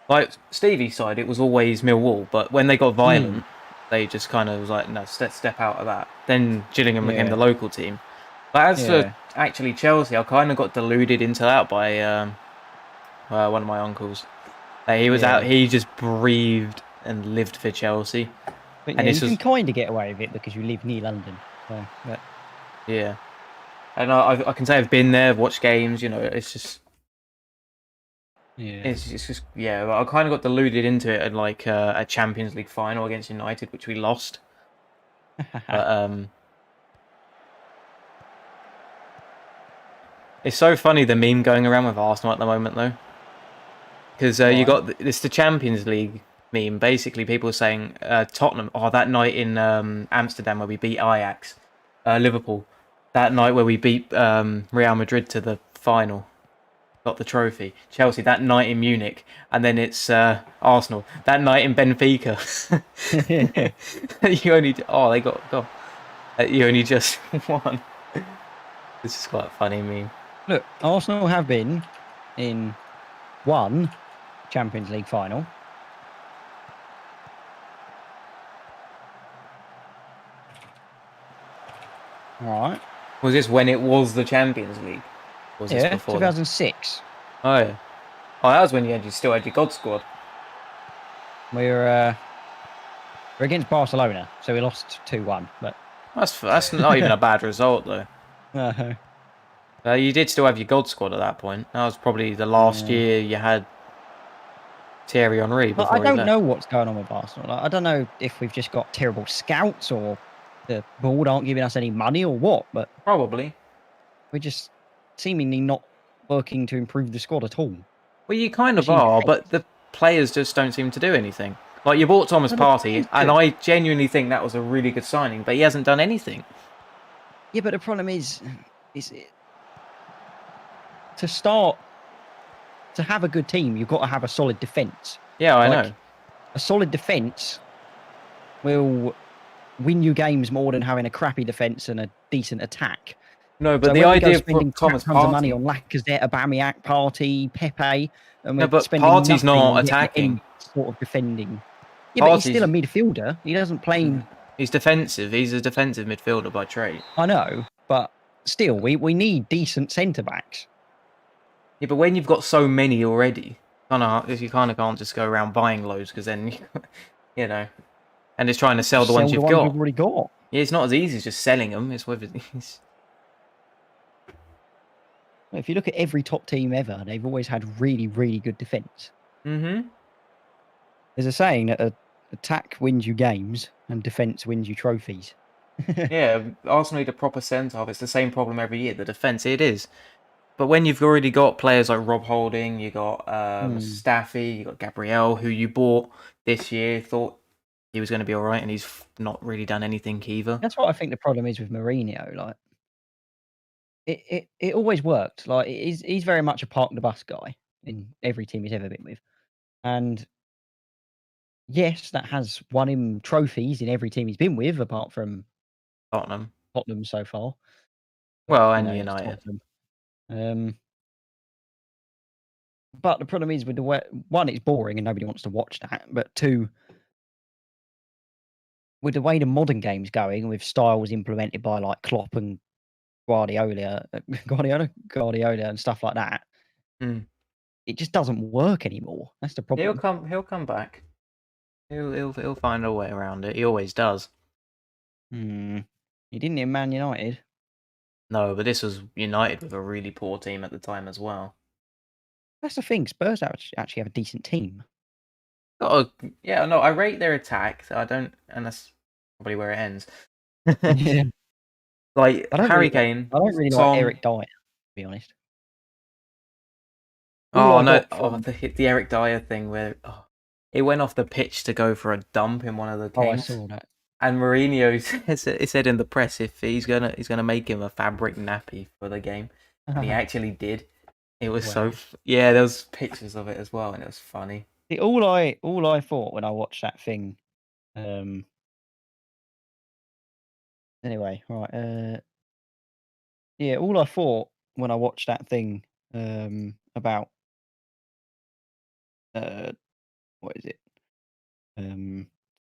like Stevie's side, it was always Millwall, but when they got violent, they just kind of was like, no, step out of that. Then Gillingham became the local team. But as for actually Chelsea, I kind of got deluded into that by one of my uncles. He was out. He just breathed and lived for Chelsea. But and you can kind of get away with it because you live near London. So, yeah, and I can say I've been there, watched games. You know, it's just. It's just I kind of got deluded into it at like a Champions League final against United, which we lost. But it's so funny the meme going around with Arsenal at the moment though, because you got it's the Champions League meme. Basically, people are saying Tottenham. Oh, that night in Amsterdam where we beat Ajax, Liverpool, that night where we beat Real Madrid to the final. Got the trophy. Chelsea that night in Munich, and then it's Arsenal that night in Benfica. You only they got you only just won. This is quite a funny meme. Look, Arsenal have been in one Champions League final. All right. Was this when it was the Champions League? Was this before 2006. Oh yeah. Oh, that was when you still had your God squad. We were We're against Barcelona, so we lost 2-1. But that's not even a bad result though. uh, You did still have your gold squad at that point. That was probably the last year you had Thierry Henry before I don't he left. know what's going on with Barcelona. Like, I don't know if we've just got terrible scouts or the board aren't giving us any money or what, but Probably. we're just seemingly not working to improve the squad at all. Well, you kind of are, but the players just don't seem to do anything. Like, you bought Thomas Partey, and I genuinely think that was a really good signing, but he hasn't done anything. Yeah, but the problem is to have a good team, you've got to have a solid defence. Yeah, I know. A solid defence will win you games more than having a crappy defence and a decent attack. No, but the idea of Thomas tons of money on Lacazette, Aubameyang, Partey, Pepe, and we're spending Partey's not getting attacking. Any sort of defending. Yeah, but he's still a midfielder. He doesn't play. He's defensive. He's a defensive midfielder by trade. I know, but still, we need decent centre backs. Yeah, but when you've got so many already, you kind of can't just go around buying loads because then, you know, and it's trying to sell the ones you've got. We've already got. Yeah, it's not as easy as just selling them. It's whether these. If you look at every top team ever, they've always had really, really good defence. Mm-hmm. There's a saying that attack wins you games and defence wins you trophies. Yeah, Arsenal need a proper centre-half. It's the same problem every year. The defence, it is. But when you've already got players like Rob Holding, you got Staffy, you got Gabriel, who you bought this year, thought he was going to be all right, and he's not really done anything either. That's what I think the problem is with Mourinho. Like, it always worked. Like, he's very much a park the bus guy in every team he's ever been with, and yes, that has won him trophies in every team he's been with, apart from Tottenham so far. Well, and United. But the problem is with the way, one, it's boring and nobody wants to watch that. But two, with the way the modern game's going, with styles implemented by like Klopp and Guardiola and stuff like that, it just doesn't work anymore. That's the problem. He'll come back. He'll find a way around it. He always does. He didn't in Man United. No, but this was United with a really poor team at the time as well. That's the thing. Spurs actually have a decent team. Yeah, no, I rate their attack. So I don't, and that's probably where it ends. Yeah. Like Harry Kane. I don't really like Eric Dyer, to be honest. Oh no! The Eric Dyer thing where it went off the pitch to go for a dump in one of the games. I saw that. And Mourinho said in the press if he's gonna make him a fabric nappy for the game, and he actually did. It was there was pictures of it as well, and it was funny. All I thought when I watched that thing, anyway, right, yeah, all I thought when I watched that thing, about, what is it,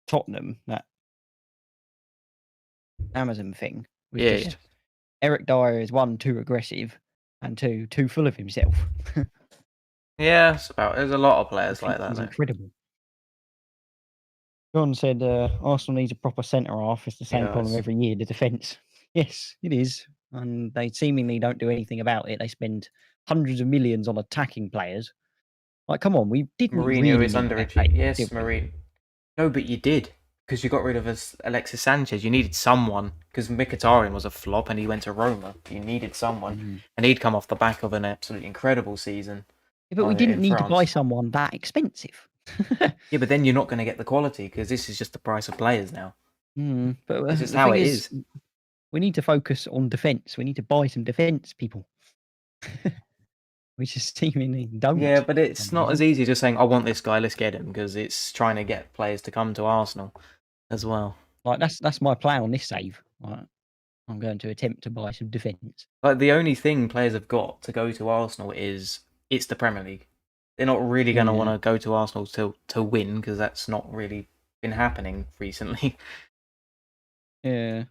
Tottenham, that Amazon thing, was just Eric Dyer is one, too aggressive, and two, too full of himself. Yeah, there's a lot of players like that. He's incredible. John said Arsenal needs a proper centre half. It's the same problem every year. The defence. Yes, it is, and they seemingly don't do anything about it. They spend hundreds of millions on attacking players. Like, come on, we didn't. Mourinho is underachieving. Yes, Mourinho. No, but you did because you got rid of Alexis Sanchez. You needed someone because Mkhitaryan was a flop and he went to Roma. You needed someone, and he'd come off the back of an absolutely incredible season. Yeah, but we didn't need to buy someone that expensive. Yeah, but then you're not going to get the quality because this is just the price of players now. But this is how it is. We need to focus on defence. We need to buy some defence people. We just seemingly don't. Yeah, but it's not as easy just saying, I want this guy, let's get him, because it's trying to get players to come to Arsenal as well. Like, that's my plan on this save. Like, I'm going to attempt to buy some defence. Like, the only thing players have got to go to Arsenal is it's the Premier League. They're not really going to want to go to Arsenal to win, because that's not really been happening recently. Yeah.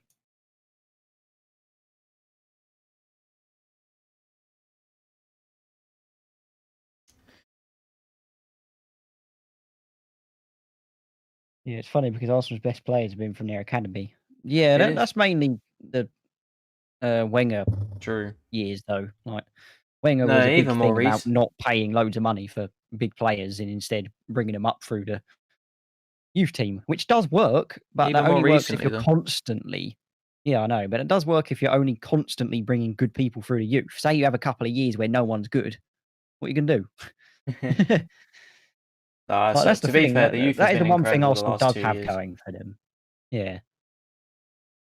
Yeah, it's funny because Arsenal's best players have been from their academy. Yeah, It is that's mainly the Wenger true. years, though. Like Wenger was No, a big even more thing about recent. not paying loads of money for big players and instead bringing them up through the youth team, which does work, but that Even more only works if recently, you're though. constantly. Yeah, I know, but it does work if you're only constantly bringing good people through the youth. Say you have a couple of years where no one's good, what are you gonna do? Like, So that's the to be thing. fair, the youth has That is been the one thing incredible the Arsenal last does 2 have years. going for them. Yeah.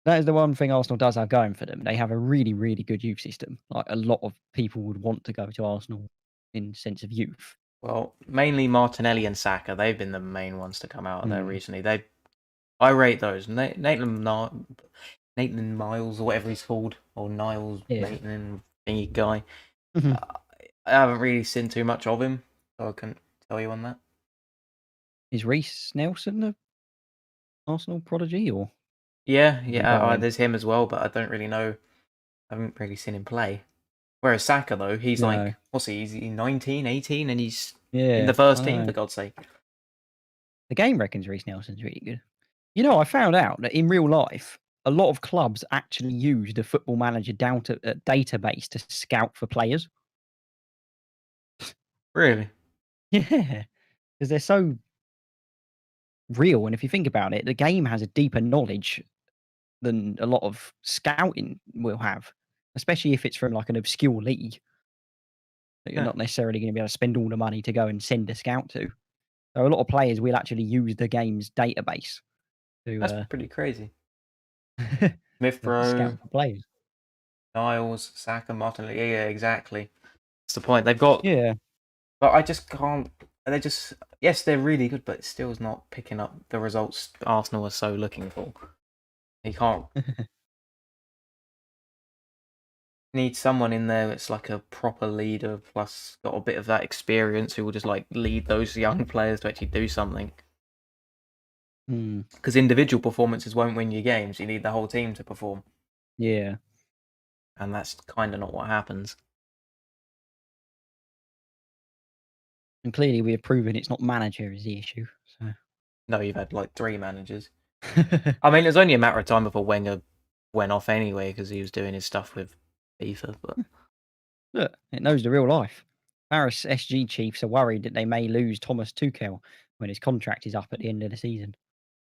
That is the one thing Arsenal does have going for them. They have a really, really good youth system. Like, a lot of people would want to go to Arsenal in sense of youth. Well, mainly Martinelli and Saka. They've been the main ones to come out of there Mm. recently. I rate those. Nathan Miles or whatever he's called, or Niles Yeah. Nathan thingy guy. Mhm. I haven't really seen too much of him, so I couldn't tell you on that. Is Reece Nelson a Arsenal prodigy, or Yeah, have we got him? there's him as well, but I don't really know. I haven't really seen him play. Whereas Saka, though, he's No. like, what's he? He's 19, 18, and he's in the Yeah, I first team, for know. God's sake. The game reckons Reece Nelson's really good. You know, I found out that in real life, a lot of clubs actually use the Football Manager database to scout for players. Really? Yeah, because they're so real. And if you think about it, the game has a deeper knowledge than a lot of scouting will have, especially if it's from like an obscure league that you're Yeah, not necessarily going to be able to spend all the money to go and send a scout to. So a lot of players will actually use the game's database that's to pretty crazy. to scout Smith-Rowe, for players. Niles, Saka, Martinelli. Yeah, exactly. That's the point. They've got, Yeah. but I just can't. They just, yes, they're really good, but it still is not picking up the results Arsenal are so looking for. You can't need someone in there that's like a proper leader, plus got a bit of that experience who will just like lead those young players to actually do something. Hmm. Because individual performances won't win you games. You need the whole team to perform, Yeah. and that's kind of not what happens. And clearly we have proven it's not manager is the issue. So No, you've had like 3 managers. I mean, it was only a matter of time before Wenger went off anyway because he was doing his stuff with FIFA. But look, it knows the real life. Paris SG Chiefs are worried that they may lose Thomas Tuchel when his contract is up at the end of the season.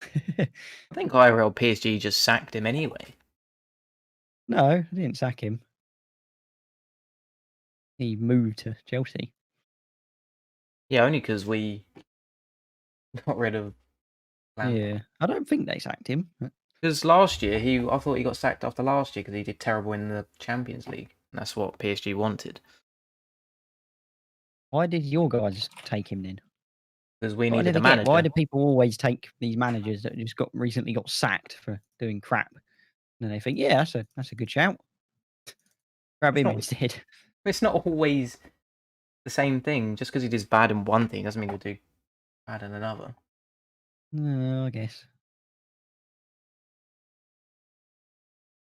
I think IRL PSG just sacked him anyway. No, they didn't sack him. He moved to Chelsea. Yeah, only because we got rid of Lampard. Yeah, I don't think they sacked him. Because last year, I thought he got sacked after last year because he did terrible in the Champions League. And that's what PSG wanted. Why did your guys take him then? Because we What I needed never a get. Why manager. do people always take these managers that just recently got sacked for doing crap? And they think, yeah, that's a good shout. Grab It's him not, instead. it's not always the same thing. Just because he does bad in one thing doesn't mean he'll do bad in another. No, I guess.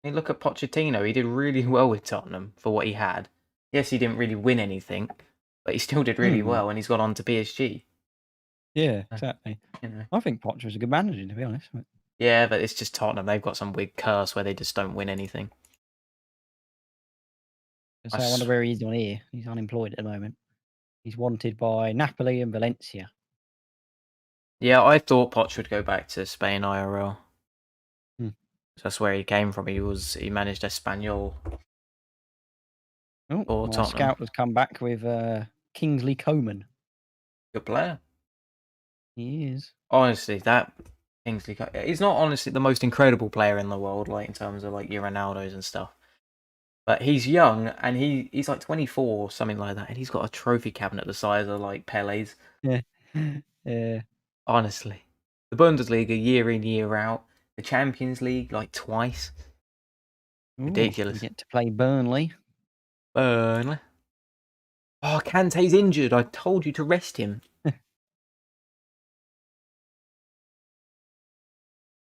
I mean, look at Pochettino. He did really well with Tottenham for what he had. Yes, he didn't really win anything, but he still did really Hmm. well, and he's gone on to PSG. Yeah, exactly. You know. I think Poch was a good manager, to be honest. But Yeah, but it's just Tottenham. They've got some weird curse where they just don't win anything. so I wonder where he's on here. He's unemployed at the moment. He's wanted by Napoli and Valencia. Yeah, I thought Poch would go back to Spain IRL. Hmm. That's where he came from. He managed Espanyol Oh, for my Tottenham. scout has come back with Kingsley Coman. Good player. He is. Honestly, that he's not honestly the most incredible player in the world, like in terms of like your Ronaldos and stuff. But he's young and he's like 24 or something like that, and he's got a trophy cabinet the size of like Pele's. Yeah. Yeah. Honestly, the Bundesliga year in year out, the Champions League like twice. Ooh, we Ridiculous. get to play Burnley. Burnley. Oh, Kante's injured. I told you to rest him.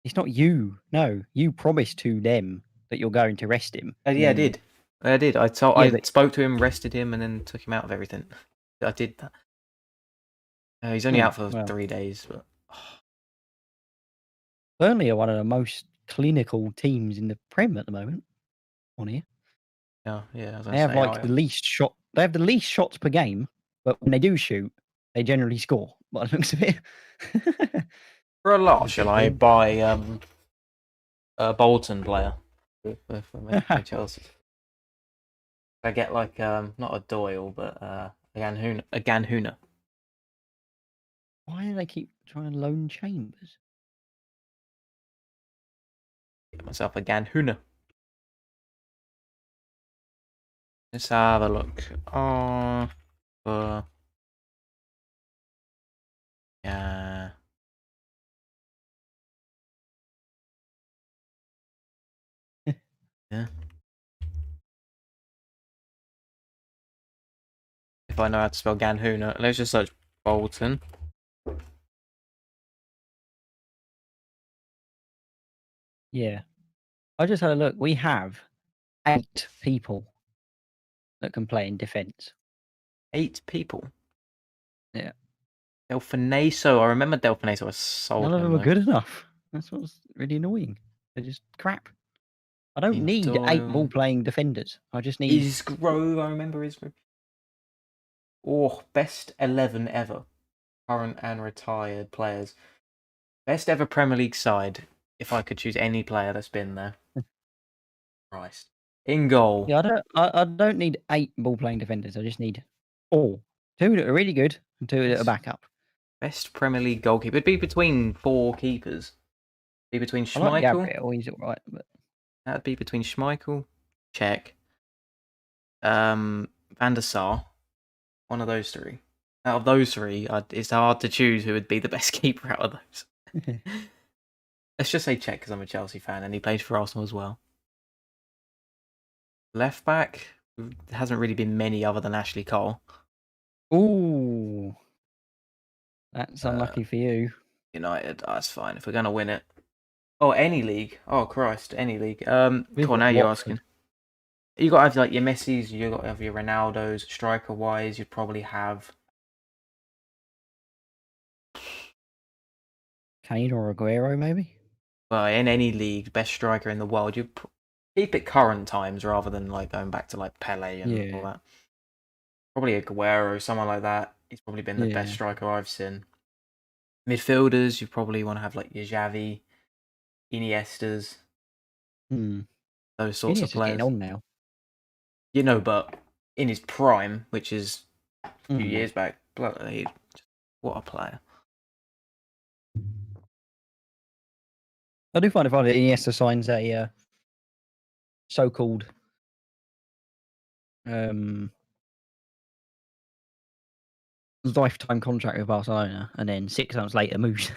It's not you. No, you promised to them that you're going to rest him. Yeah, I did. I did. Yeah, I but spoke to him, rested him, and then took him out of everything. I did that. He's only out for well, 3 days, but Burnley are one of the most clinical teams in the Prem at the moment. On here, Yeah, I was they gonna have say, like the least shot. They have the least shots per game, but when they do shoot, they generally score. By the looks of it. for a lot, Just shall get I in. buy a Bolton player for Chelsea? I get like not a Doyle, but a Ganhuna. Why do they keep trying to loan Chambers? Get myself a Ganhuna. Let's have a look. Oh, yeah. Yeah. If I know how to spell Ganhuna, let's just search Bolton. Yeah, I just had a look. We have 8 people that can play in defence. 8 people. Yeah, Delfinaso. I remember Delfinaso. I sold none of him them are though. good enough. That's what's really annoying. They're just crap. I don't need 8 Doyle. ball-playing defenders. I just need. Isgrove. I remember Isgrove. Oh, best 11 ever. Current and retired players. Best ever Premier League side. If I could choose any player that's been there. Christ. In goal. Yeah, I don't need 8 ball-playing defenders. I just need 4. 2 that are really good and 2 that are backup. Best Premier League goalkeeper. It'd be between 4 keepers. Be between I like Schmeichel. Gabriel. He's all right, but That'd be between Schmeichel, Czech, Van der Sar. One of those 3. Out of those 3, it's hard to choose who would be the best keeper out of those. Let's just say Czech because I'm a Chelsea fan and he plays for Arsenal as well. Left back, there hasn't really been many other than Ashley Cole. Ooh, that's unlucky for you. United, that's fine if we're gonna win it. Oh, any league. Oh Christ, any league. We've Cool. got Now you're Watford. asking. You got to have like your Messis. You got to have your Ronaldos. Striker wise, you'd probably have Kane or Aguero, maybe. well in any league, best striker in the world. You keep it current times rather than like going back to like Pele and all that. Probably Aguero, someone like that. He's probably been the best striker I've seen. Midfielders, you probably want to have like your Xavi, Iniestas, those sorts of Iniesta's players. getting on now. But in his prime, which is a few years back, bloody, what a player. I do find it funny that Iniesta signs a so-called lifetime contract with Barcelona, and then 6 months later moves.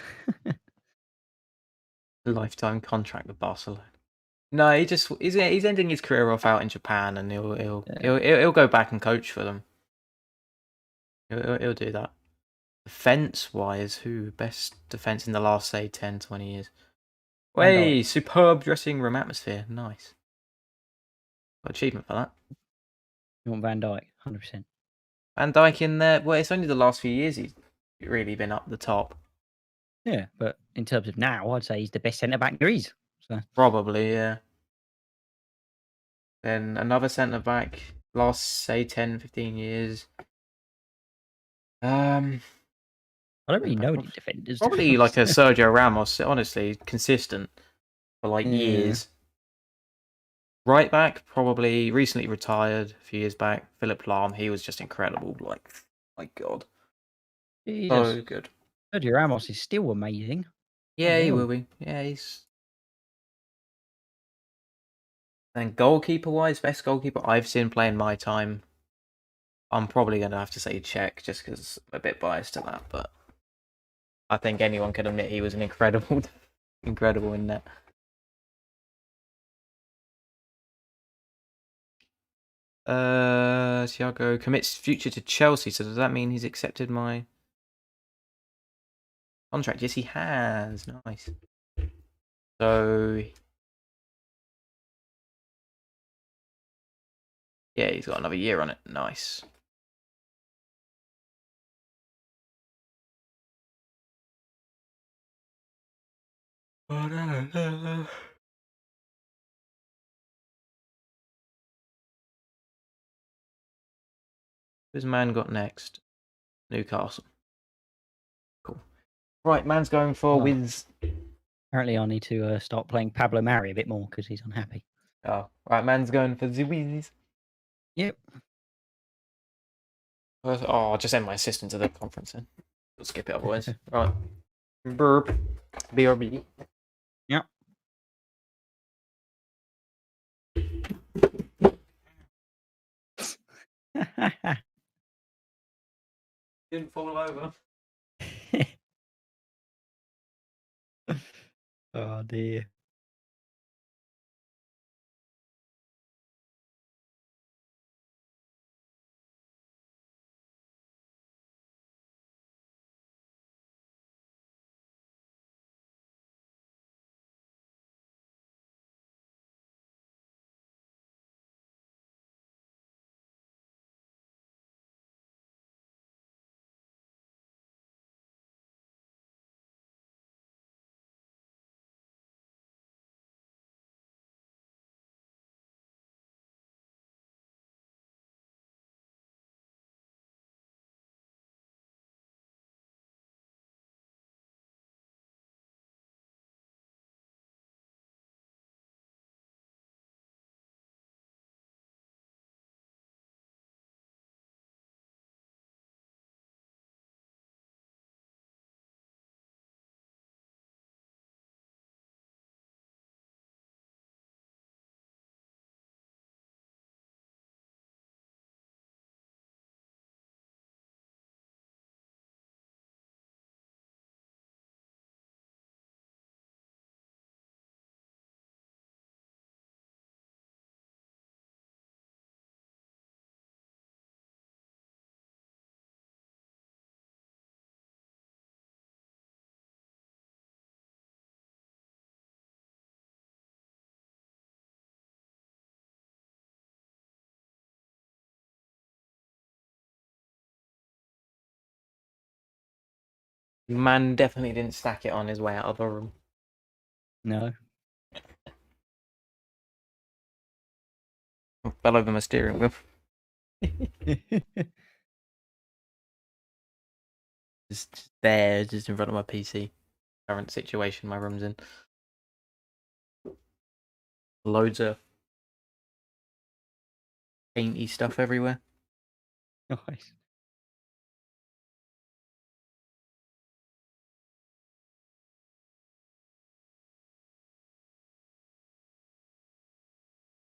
Lifetime contract with Barcelona. No, he's ending his career off out in Japan, and he'll go back and coach for them. He'll do that. Defense wise, who best defense in the last say 10, 20 years? Way superb dressing room atmosphere. Nice. Got achievement for that. You want Van Dijk, 100%. Van Dijk in there. Well, it's only the last few years he's really been up the top. Yeah, but in terms of now, I'd say he's the best centre back there is. So. Probably, yeah. Then another centre back, last say 10, 15 years. I don't really know any defenders. Probably like a Sergio Ramos, honestly, consistent for like years. Right back, probably recently retired a few years back. Philip Lahm, he was just incredible. Like, my God. So good. Sergio Ramos is still amazing. Yeah, he will be. Yeah, he's. And goalkeeper wise, best goalkeeper I've seen play in my time. I'm probably going to have to say Czech just because I'm a bit biased to that, but I think anyone can admit he was an incredible in net. Thiago commits future to Chelsea, so does that mean he's accepted my contract? Yes, he has. Nice. So yeah, he's got another year on it. Nice. Who's man got next? Newcastle. Cool. Right, man's going for Wiz. Apparently, I need to start playing Pablo Mari a bit more because he's unhappy. Oh, right, man's going for the Wiz. Yep. Oh, I'll just send my assistant to the conference then. We'll skip it otherwise. Right. Burp. BRB. Yep. Didn't fall over. Oh dear. Man definitely didn't stack it on his way out of the room. No. Fell over my steering wheel. Just there, just in front of my PC. Current situation my room's in. Loads of painty stuff everywhere. Nice.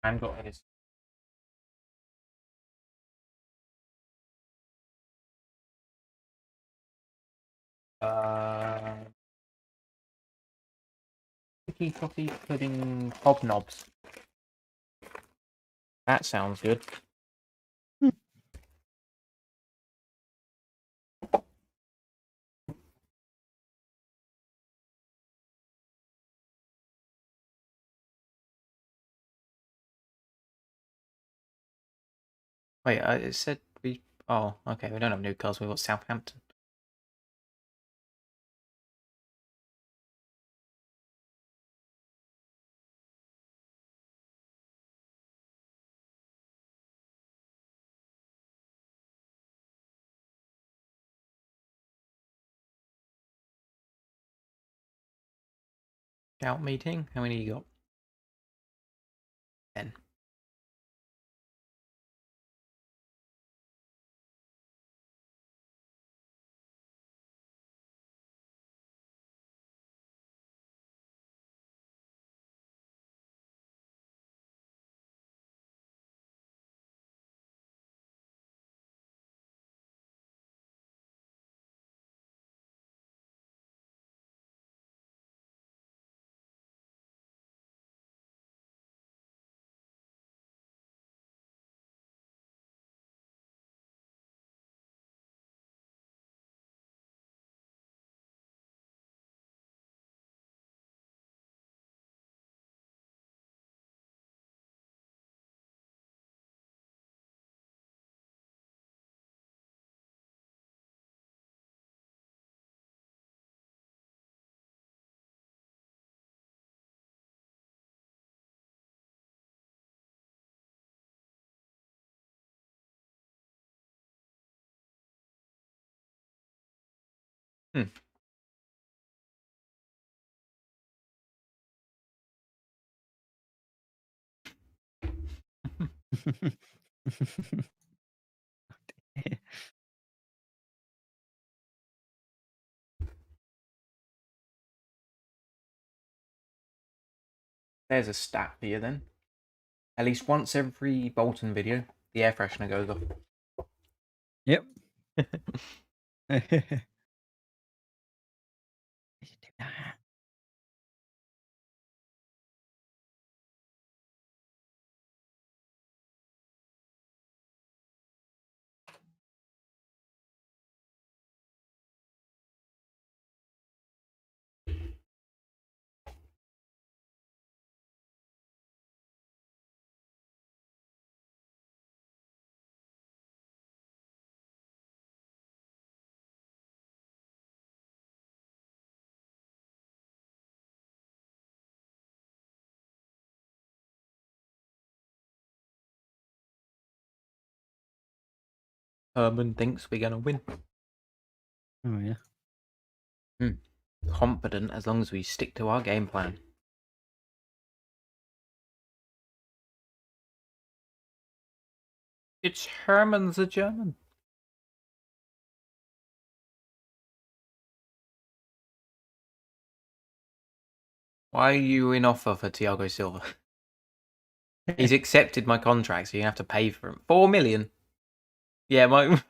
Man got his. Sticky coffee pudding hobnobs. That sounds good. Wait, it said we. Oh, okay. We don't have Newcastle. We've got Southampton. Scout meeting. How many you got? 10. Hmm. There's a stat for you then. At least once every Bolton video, the air freshener goes off. Yep. Herman thinks we're gonna win. Oh yeah. Confident as long as we stick to our game plan. It's Herman the German. Why are you in offer for Thiago Silva? He's accepted my contract, so you have to pay for him. 4 million. Yeah, my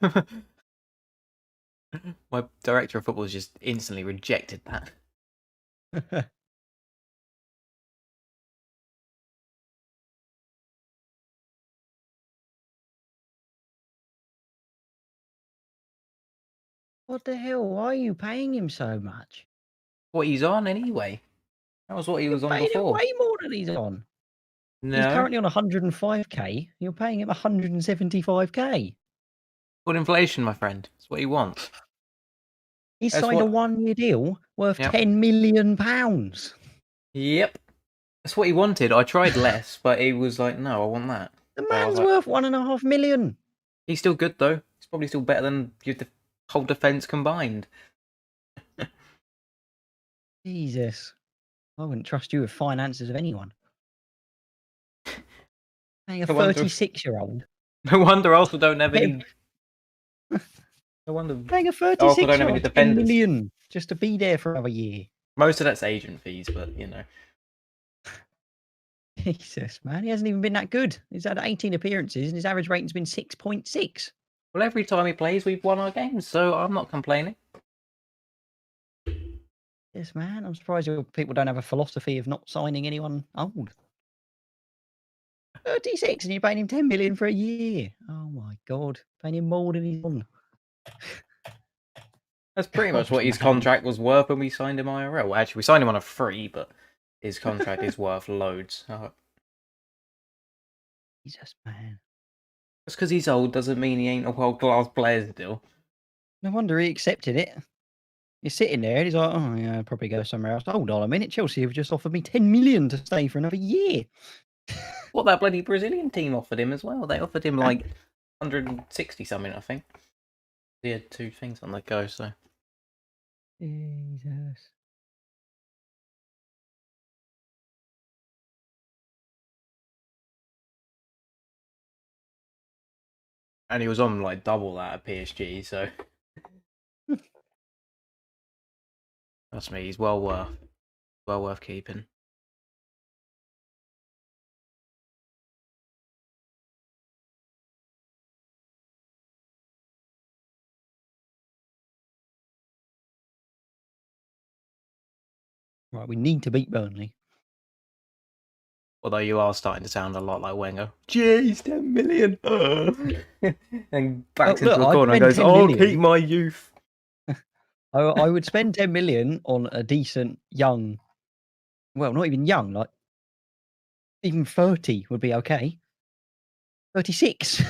my director of football has just instantly rejected that. What the hell? Why are you paying him so much? What he's on anyway. That was what he You're was on paying him before. way more than he's on. He's No. currently on 105k. You're paying him 175k. Called inflation, my friend. That's what he wants. He's That's signed a what- 1-year deal worth Yep. £10 million. The Yep. That's what he wanted. I tried less, but he was like, no, I want that. man's like- worth £1.5 million. He's still good, though. He's probably still better than your whole defence combined. Jesus. I wouldn't trust you with finances of anyone. Paying a No wonder- 36-year-old. No wonder Arsenal don't have any... Hey. No wonder Paying a Arsenal don't have any 36-year-old 10 defenders. million just to be there for another year. Most of that's agent fees, but, you know. Jesus, man. He hasn't even been that good. He's had 18 appearances and his average rating's been 6.6. Well, every time he plays, we've won our games, so I'm not complaining. Yes, man. I'm surprised people don't have a philosophy of not signing anyone old. 36 and you're paying him 10 million for a year. Oh my God. Paying him more than he's on. That's pretty much God, what his man. contract was worth when we signed him IRL. Well, actually, we signed him on a free, but his contract is worth loads. Jesus, man. Just because he's old doesn't mean he ain't a world-class player still. No wonder he accepted it. He's sitting there and he's like, oh, yeah, I'd probably go somewhere else. Hold on a minute. Chelsea have just offered me 10 million to stay for another year. What that bloody Brazilian team offered him as well. They offered him like 160 something, I think. He had 2 things on the go, so. Jesus. And he was on like double that at PSG, so. Trust me, he's well worth keeping. Right, we need to beat Burnley. Although you are starting to sound a lot like Wenger. Jeez, 10 million! And backs into look, a I'd corner and spend goes, 10 oh, million. keep my youth. I would spend 10 million on a decent young, well, not even young, like even 30 would be okay. 36.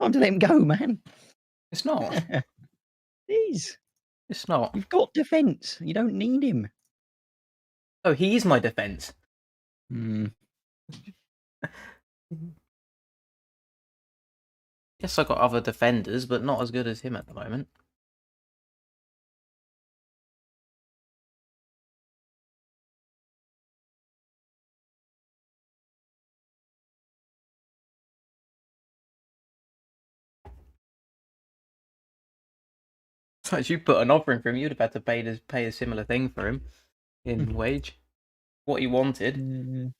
Time to let him go, man. It's not. Jeez. It's not. You've got defence. You don't need him. Oh, he is my defence. Yes, I got other defenders, but not as good as him at the moment. As you put an offer in for him, you'd have had to pay a similar thing for him in wage. What he wanted.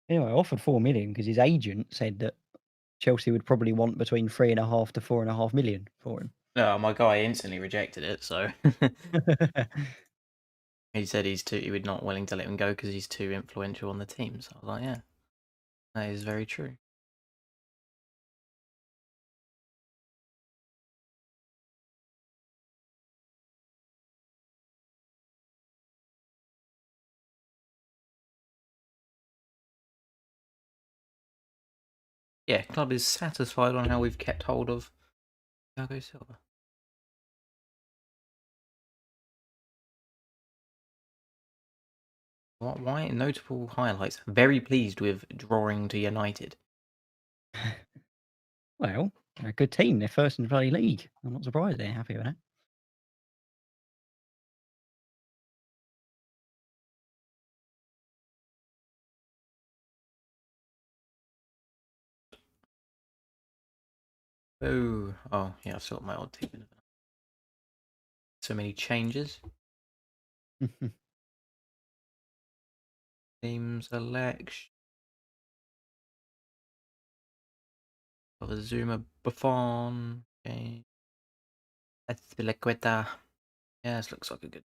Anyway, I offered 4 million because his agent said that Chelsea would probably want between 3.5 to 4.5 million for him. No, my guy instantly rejected it. So he said he would not willing to let him go because he's too influential on the team. So I was like, yeah, that is very true. Yeah, club is satisfied on how we've kept hold of Thiago Silva. Why notable highlights? Very pleased with drawing to United. Well, a good team. They're first in the bloody league. I'm not surprised they're happy with that. Oh yeah, I've sorted my old team. So many changes. Team selection. Got a Zuma Buffon. Okay. That's Blackwidow. Yeah, this looks like a good.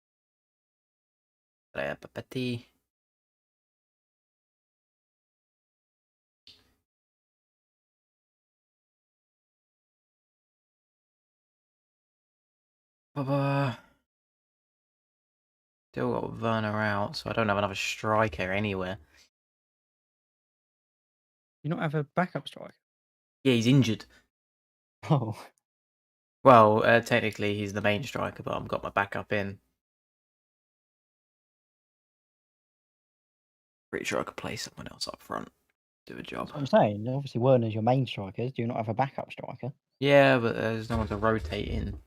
Papati. Still got Werner out, so I don't have another striker anywhere. You not have a backup striker? Yeah, he's injured. Oh. Well, technically he's the main striker, but I've got my backup in. Pretty sure I could play someone else up front, do a job. That's what I'm saying. Obviously, Werner's your main striker. Do you not have a backup striker? Yeah, but there's no one to rotate in.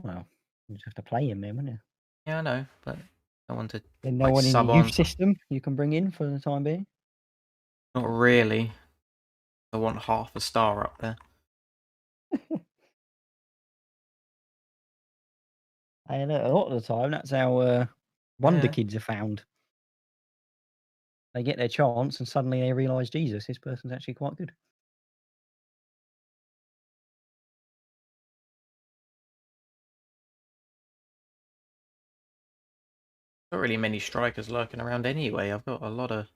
Well, you just have to play him then, wouldn't you? Yeah, I know, but I want to Then no like one in sub your on. youth system you can bring in for the time being? Not really. I want half a star up there. And a lot of the time, that's how wonder Yeah. kids are found. They get their chance and suddenly they realise, Jesus, this person's actually quite good. Not really many strikers lurking around anyway. I've got a lot of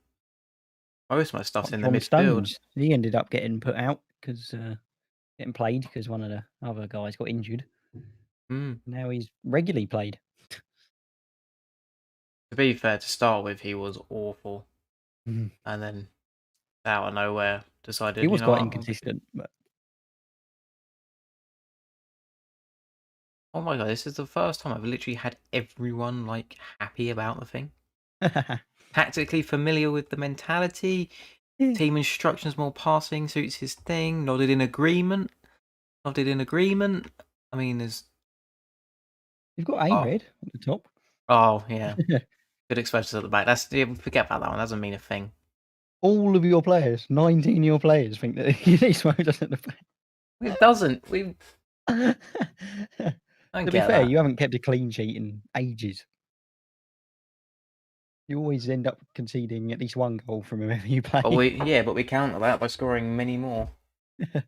most of my stuff's in the John midfield. Stones, he ended up getting put out because getting played because one of the other guys got injured. Now he's regularly played. To be fair, to start with, he was awful, Mhm. and then out of nowhere decided He was you know quite what, inconsistent, but oh my god, this is the first time I've literally had everyone like happy about the thing. Tactically familiar with the mentality, team instructions, more passing suits his thing. Nodded in agreement. I mean, there's you've got A red at the top. oh yeah, good exposures at the back. That's forget about that one. That doesn't mean a thing. All of your players, 19 of your players, think that he's smoked us at the back. It doesn't. We To don't be get fair, that. you haven't kept a clean sheet in ages. You always end up conceding at least one goal from whoever you play. But we counter that by scoring many more. Do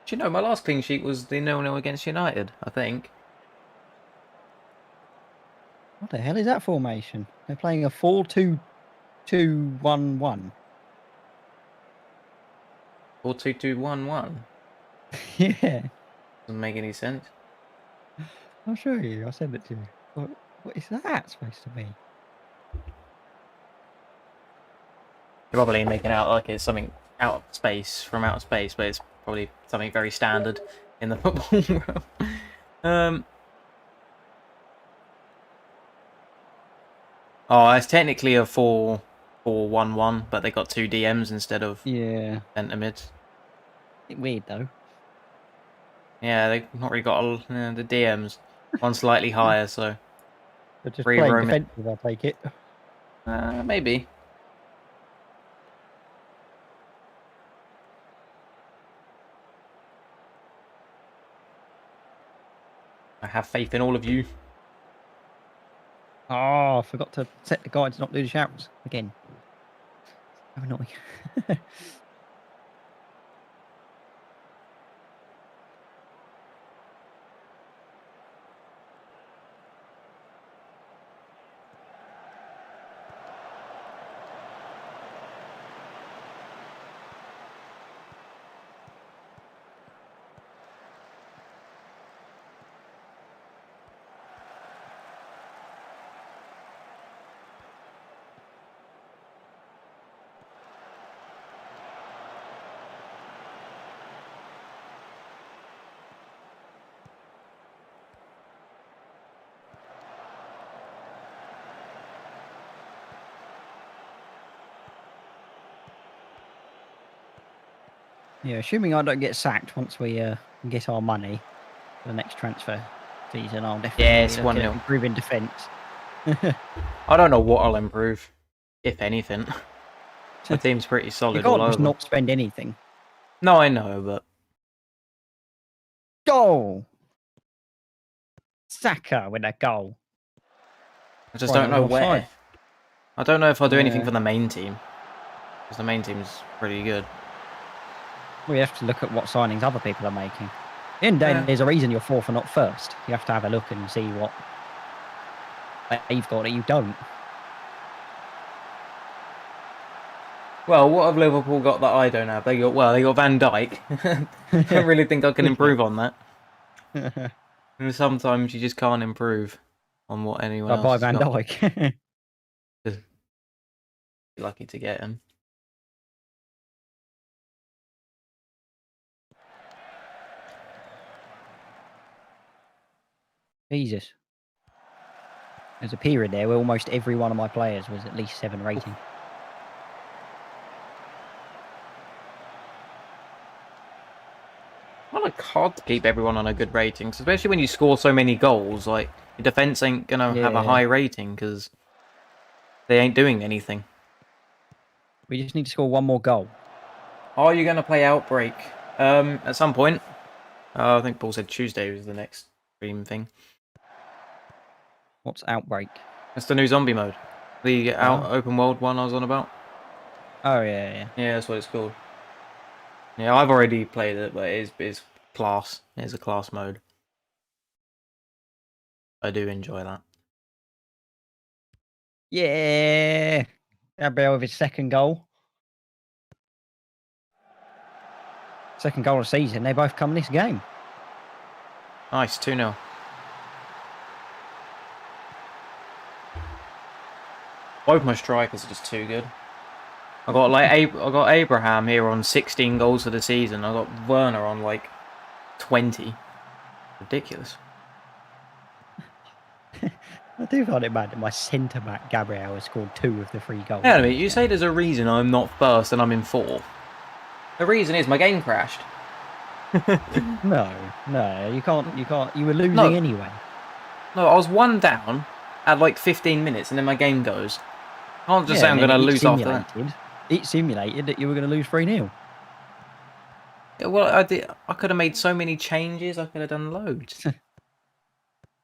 you know my last clean sheet was the 0-0 against United? I think. What the hell is that formation? They're playing a 4-2-2-1-1. 4-2-2-1-1. Yeah, Doesn't make any sense. I'll show you. I'll send it to you. What is that supposed to be? You're probably making out like it's something out of space from outer space, but it's probably something very standard in the football world. Oh, it's technically a 4-4-1-1, but they got two DMs instead of Yeah. centre mids. Weird though. Yeah, they've not really got the DMs. One slightly higher, so They're just free playing roaming. defensive, I take it. Maybe. I have faith in all of you. Oh, I forgot to set the guide to not do the shouts again. How annoying. Yeah, assuming I don't get sacked once we get our money for the next transfer season, I'll definitely look at 1-0. improving defence. I don't know what I'll improve, if anything. My team's pretty You solid all can't just over. not spend anything. No, I know, but Goal! Saka with a goal. I just Right, don't that was know offside. where. I don't know if I'll do anything Yeah. for the main team, because the main team's pretty good. We have to look at what signings other people are making. In the end, there's a reason you're fourth and not first. You have to have a look and see what they've got that you don't. Well, what have Liverpool got that I don't have? They got Van Dijk. Don't really think I can improve on that. And sometimes you just can't improve on what anyone I else buy has Van got. Dijk. Just lucky to get him. Jesus. There's a period there where almost every one of my players was at least 7 rating. Well, it's hard to keep everyone on a good rating, especially when you score so many goals. Like, your defense ain't gonna have a high rating because they ain't doing anything. We just need to score one more goal. Are you gonna play Outbreak? At some point. I think Paul said Tuesday was the next stream thing. What's Outbreak? That's the new zombie mode. The open world one I was on about. Oh, yeah. Yeah, that's what it's called. Yeah, I've already played it, but it's class. It's a class mode. I do enjoy that. Yeah! Gabriel with his second goal. Second goal of the season. They both come this game. Nice, 2-0. Both my strikers are just too good. I got Abraham here on 16 goals for the season. I got Werner on like 20. Ridiculous. I do find it mad that my centre-back, Gabriel, has scored 2 of the 3 goals. Yeah, I mean, you say there's a reason I'm not first and I'm in 4th. The reason is my game crashed. No, you can't. You were losing anyway. No, I was 1 down at like 15 minutes and then my game goes. I can't just say I'm going to lose after that. It simulated that you were going to lose 3-0. Yeah, well, I could have made so many changes. I could have done loads.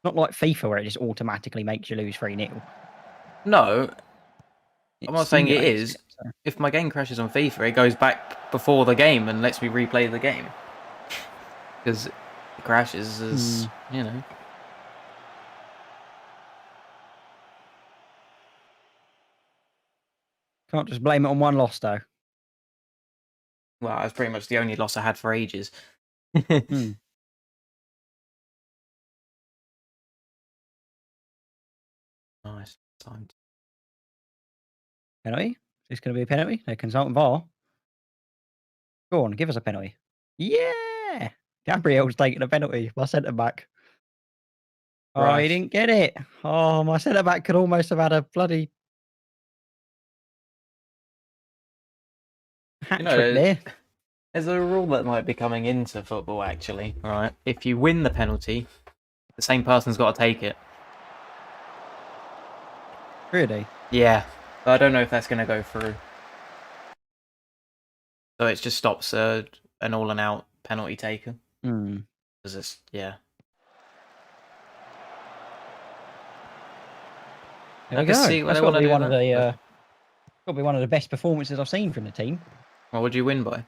Not like FIFA where it just automatically makes you lose 3-0. No, I'm not saying it is. So. If my game crashes on FIFA, it goes back before the game and lets me replay the game. Because it crashes as, you know. Can't just blame it on one loss, though. Well, that's pretty much the only loss I had for ages. Nice. Timed. Penalty? Is this going to be a penalty? No, consultant VAR. Go on, give us a penalty. Yeah! Gabriel's taking a penalty. My centre back. Oh, he didn't get it. Oh, my centre back could almost have had a bloody hat trick there. There's a rule that might be coming into football, actually, right? If you win the penalty, the same person's got to take it. Really? Yeah. But I don't know if that's going to go through. So it just stops an all and out penalty taker. Hmm. Because it's, yeah. There I we can go. see what That's they got want to to be do one of that, the but- got to be one of the best performances I've seen from the team. What would you win by?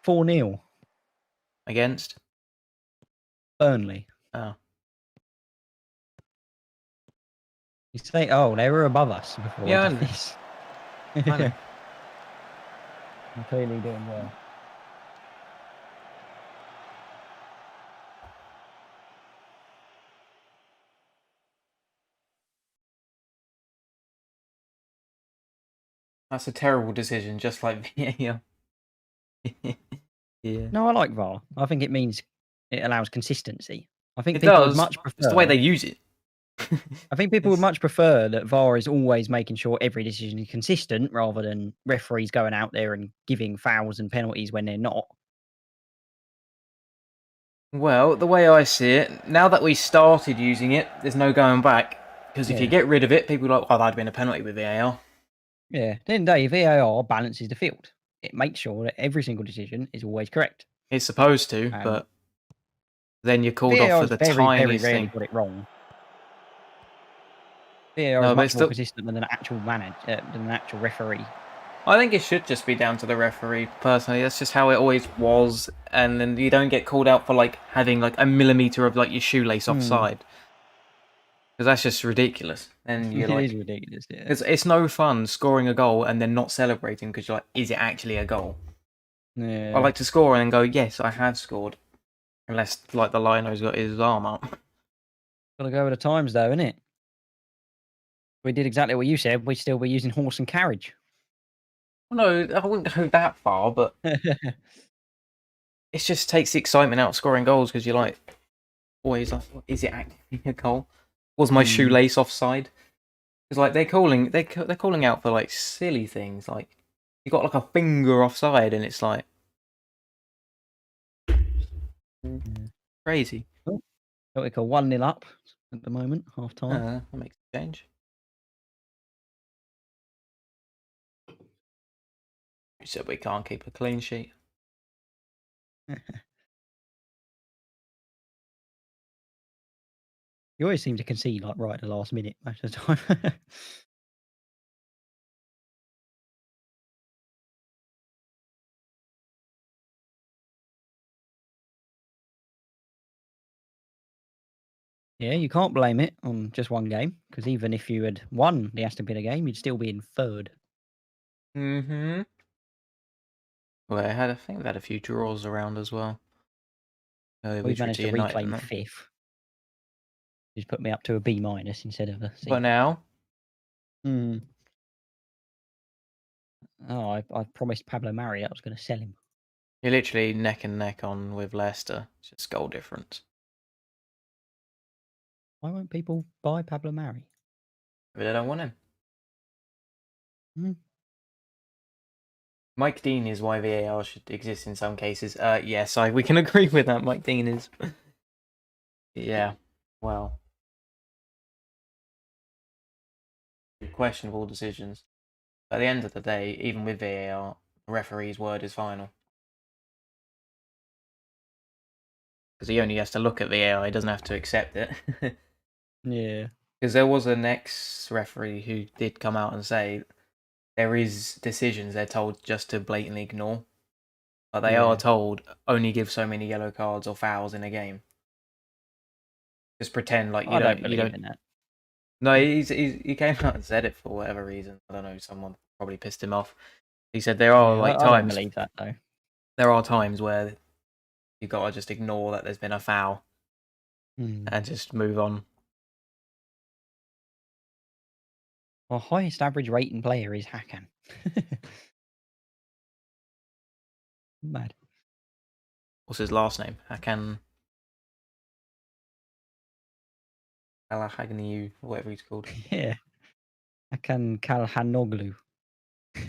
4-0 Against? Burnley. Oh. You say, oh, they were above us before Yeah, I we know. did this. I know. I'm clearly doing well. That's a terrible decision, just like VAR. Yeah. No, I like VAR. I think it means it allows consistency. I think It people would does. much It's the way they prefer. use it. I think people would It's- much prefer that VAR is always making sure every decision is consistent rather than referees going out there and giving fouls and penalties when they're not. Well, the way I see it, now that we started using it, there's no going back. Because if you Yeah. get rid of it, people are like, oh, that'd been a penalty with VAR. Yeah. At the end of the day, VAR balances the field. It makes sure that every single decision is always correct. It's supposed to, but then you're called off VAR for is the very, very tiniest rarely thing. got it wrong. VAR No, is but much it's more still- consistent than an actual manager, than an actual referee. I think it should just be down to the referee, personally. That's just how it always was. And then you don't get called out for like having like a millimeter of like your shoelace offside. Because that's just ridiculous. And you're It like, is ridiculous. Yeah. it's no fun scoring a goal and then not celebrating because you're like, is it actually a goal? Yeah. I like to score and then go, yes, I have scored. Unless like the lino's got his arm up. Gotta go with the times, though, innit? We did exactly what you said. We'd still be using horse and carriage. No, I wouldn't go that far, but it just takes the excitement out of scoring goals because you're like, always like, is it actually a goal? Was my shoelace offside? Because like they're calling out for like silly things, like you got like a finger offside, and it's like crazy. Oh, what we call 1-0 up at the moment, half time. That makes a change. You said we can't keep a clean sheet. You always seem to concede like right at the last minute most of the time. Yeah, you can't blame it on just one game because even if you had won the Aston Villa game, you'd still be in third. Mm-hmm. Well, I think they've had a few draws around as well. We've Which managed to United reclaim and that. fifth. Just put me up to a B- instead of a C. But now, Oh, I promised Pablo Mari I was going to sell him. you're literally neck and neck on with Leicester. It's just goal difference. Why won't people buy Pablo Mari? But they don't want him. Hmm. Mike Dean is why VAR should exist in some cases. Yes, we can agree with that. Mike Dean is. Yeah, well, questionable decisions. At the end of the day, even with VAR, the referee's word is final. Because he only has to look at VAR, he doesn't have to accept it. Yeah. Because there was an ex-referee who did come out and say there is decisions they're told just to blatantly ignore. But they are told only give so many yellow cards or fouls in a game. Just pretend like you I don't. don't believe in that. No, he came out and said it for whatever reason. I don't know. Someone probably pissed him off. He said there are I don't times. believe that though. There are times where you gotta just ignore that there's been a foul and just move on. Our highest average rating player is Hakan. Mad. What's his last name? Hakan Alahagniu, whatever he's called. Yeah. Hakan Kalhanoglu.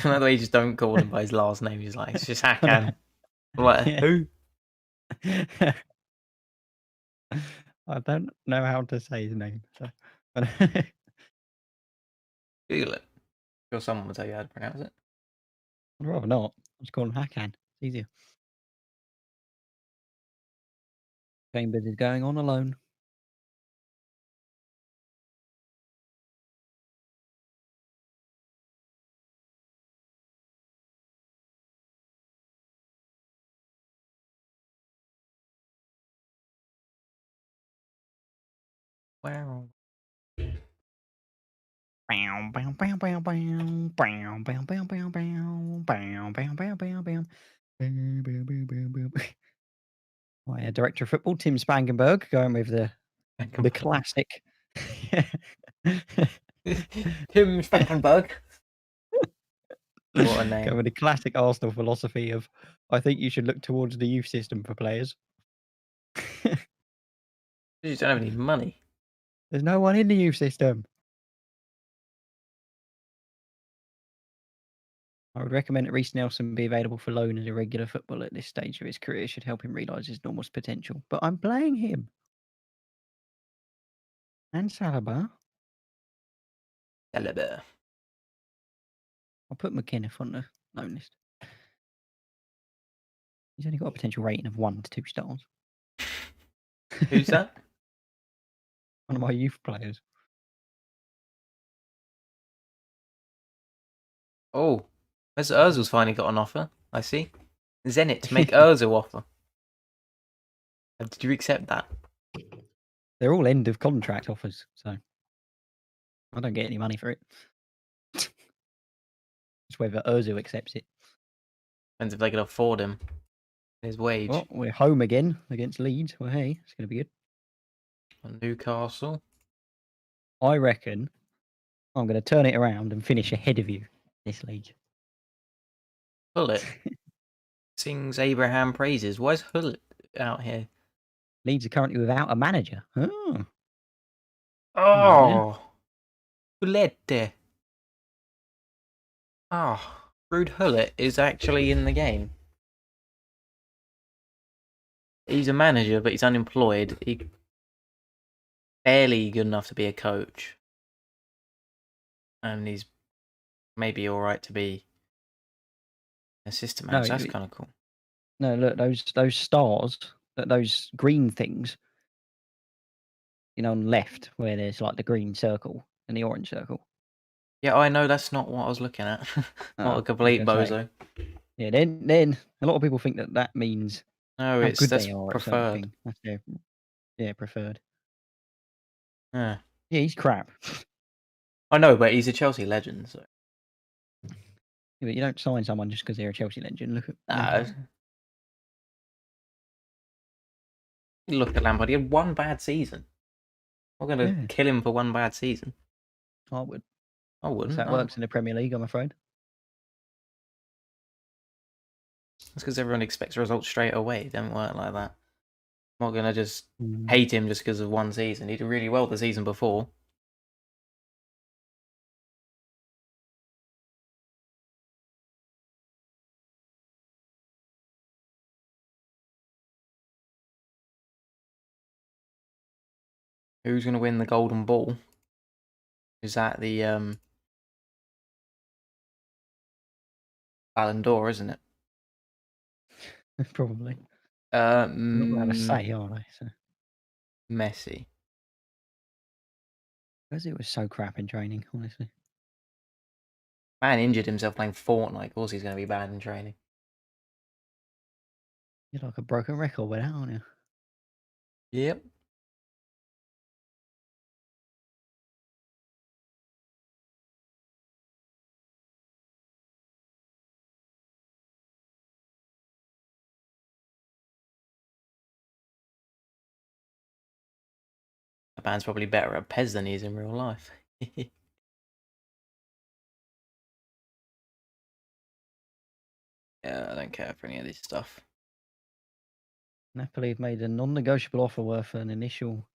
That way you just don't call him by his last name. He's like, it's just Hakan. Like Yeah. who? I don't know how to say his name. So. Google it. Sure, someone will tell you how to pronounce it. I'd rather not. I'll just call him Hakan. It's easier. Chambers is going on alone. Where? Are... Bow, bow, bow, bow, bow, bow, bow, bow, bow, bow, bow, bow, bow, bow, bow. Oh, yeah, director of football Tim Spangenberg going with the classic. Tim Spangenberg. What a name. Going with the classic Arsenal philosophy of, I think you should look towards the youth system for players. You just don't have any money. There's no one in the youth system. I would recommend that Reece Nelson be available for loan as a regular footballer at this stage of his career. Should help him realise his enormous potential. But I'm playing him. And Saliba. Caliber. I'll put McKinnon on the loan list. He's only got a potential rating of 1 to 2 stars. Who's that? One of my youth players. Oh, Ozil's finally got an offer. I see. Zenit to make Ozil offer. Did you accept that? They're all end of contract offers, so I don't get any money for it. It's whether Ozil accepts it. Depends if they can afford him. His wage. Well, we're home again against Leeds. Well, hey, it's going to be good. Newcastle. I reckon I'm going to turn it around and finish ahead of you this league. Hullet sings Abraham praises. Why is Hullet out here? Leeds are currently without a manager. Oh. Oh. Hullet. Oh. Rude Hullet is actually in the game. He's a manager, but he's unemployed. He's barely good enough to be a coach. And he's maybe alright to be an assistant manager. That's kind of cool. No, look, those stars, those green things, on the left where there's like the green circle and the orange circle. Yeah, I know that's not what I was looking at. Not a complete bozo. Yeah, then a lot of people think that means no, how it's good that's they are preferred. That's their preferred. Yeah, he's crap. I know, but he's a Chelsea legend. So. Yeah, but you don't sign someone just because they're a Chelsea legend. Look at Lampard. Look at Lampard. He had one bad season. I'm going to kill him for one bad season. I would. I wouldn't. That works in the Premier League, I'm afraid. That's because everyone expects results straight away. It don't work like that. I'm not going to just hate him just because of one season. He did really well the season before. Who's going to win the Golden Ball? Is that the Ballon d'Or, isn't it? Probably. Not allowed to say, are they? So. Messi. Because it was so crap in training, honestly. Man injured himself playing Fortnite. Of course he's going to be bad in training. You're like a broken record with that, aren't you? Yep. That man's probably better at PES than he is in real life. Yeah, I don't care for any of this stuff. Napoli have made a non-negotiable offer worth an initial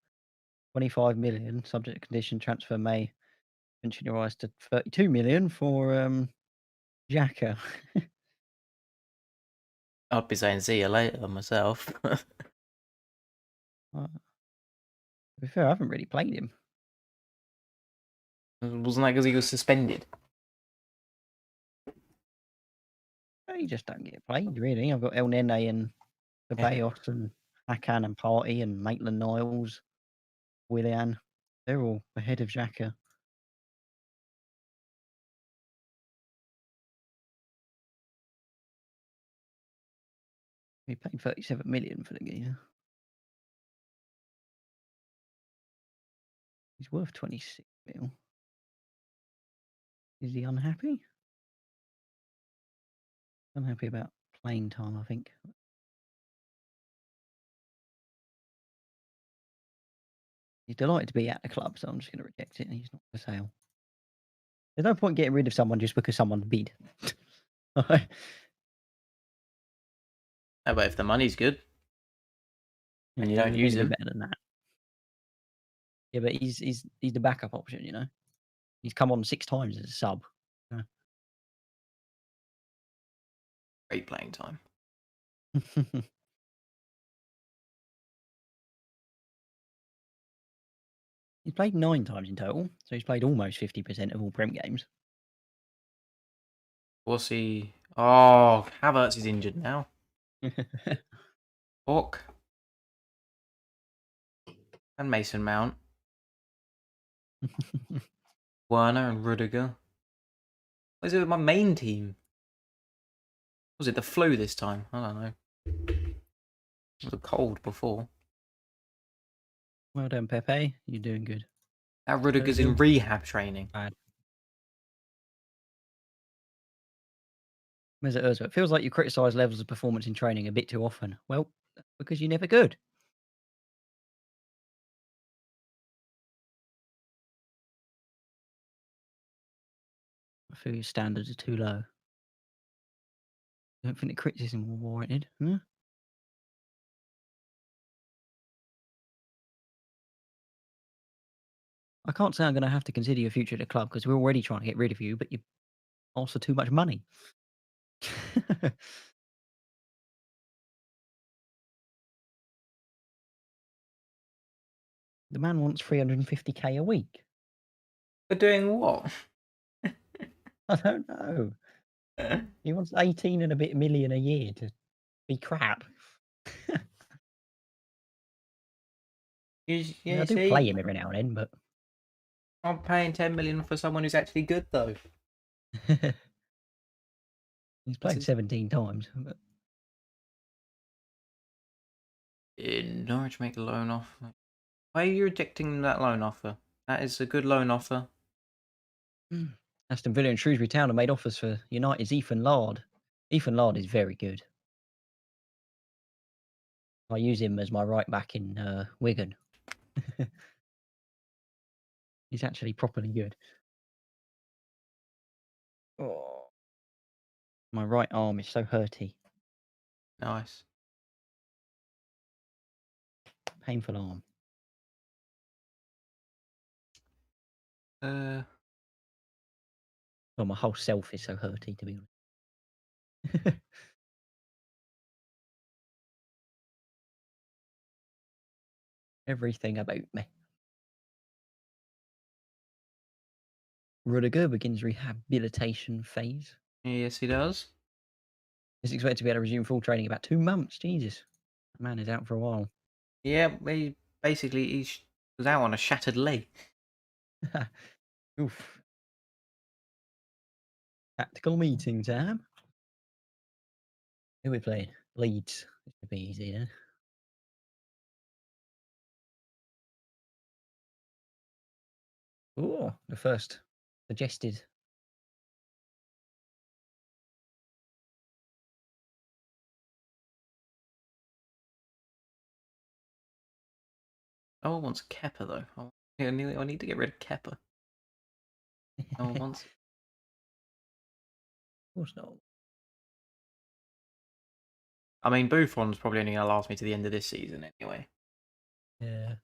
25 million, subject to condition transfer may eventually rise to 32 million for Xhaka. I'd be saying see you later myself. To be fair, I haven't really played him. Wasn't that because he was suspended? He just don't get played, really. I've got El Nene and Ceballos and Hakan and Party and Maitland-Niles, Willian. They're all ahead of Xhaka. He paid 37 million for the geezer. He's worth 26 mil. Is he unhappy? Unhappy about playing time, I think. He's delighted to be at the club, so I'm just going to reject it. And he's not for sale. There's no point getting rid of someone just because someone's bid. How about if the money's good and you don't use him? Better than that. Yeah, but he's the backup option, you know. He's come on 6 times as a sub. Great playing time. He's played 9 times in total, so he's played almost 50% of all Prem games. What's he? Oh, Havertz is injured now. Hawk and Mason Mount, Werner and Rudiger. What is it with my main team? Was it the flu this time? I don't know. It was a cold before. Well done, Pepe. You're doing good. Now Rudiger's in rehab training. Bad. Mesut Ozil, it feels like you criticise levels of performance in training a bit too often. Well, because you're never good. I feel your standards are too low. I don't think the criticism was warranted. Huh? I can't say I'm going to have to consider your future at the club because we're already trying to get rid of you, but you ask for too much money. The man wants 350k a week. For doing what? I don't know. He wants 18 and a bit million a year to be crap. I do play him every now and then, but I'm paying 10 million for someone who's actually good though. he's played 17 times. But Norwich make a loan offer. Why are you rejecting that loan offer? That is a good loan offer. Aston Villa and Shrewsbury Town have made offers for United's Ethan Lard. Ethan Lard is very good. I use him as my right back in Wigan. He's actually properly good. Oh. My right arm is so hurty. Nice. Painful arm. Well, my whole self is so hurty, to be honest. Everything about me. Rudiger begins rehabilitation phase. Yes, he does. He's expected to be able to resume full training in about 2 months. Jesus. That man is out for a while. Yeah, he was out on a shattered leg. Oof. Tactical meeting time. Who are we playing? Leeds. This should be easy, then. Oh, the first suggested. No one wants Kepper though. I need to get rid of Kepper. No one wants. Of course not. I mean, Buffon's probably only going to last me to the end of this season anyway. Yeah.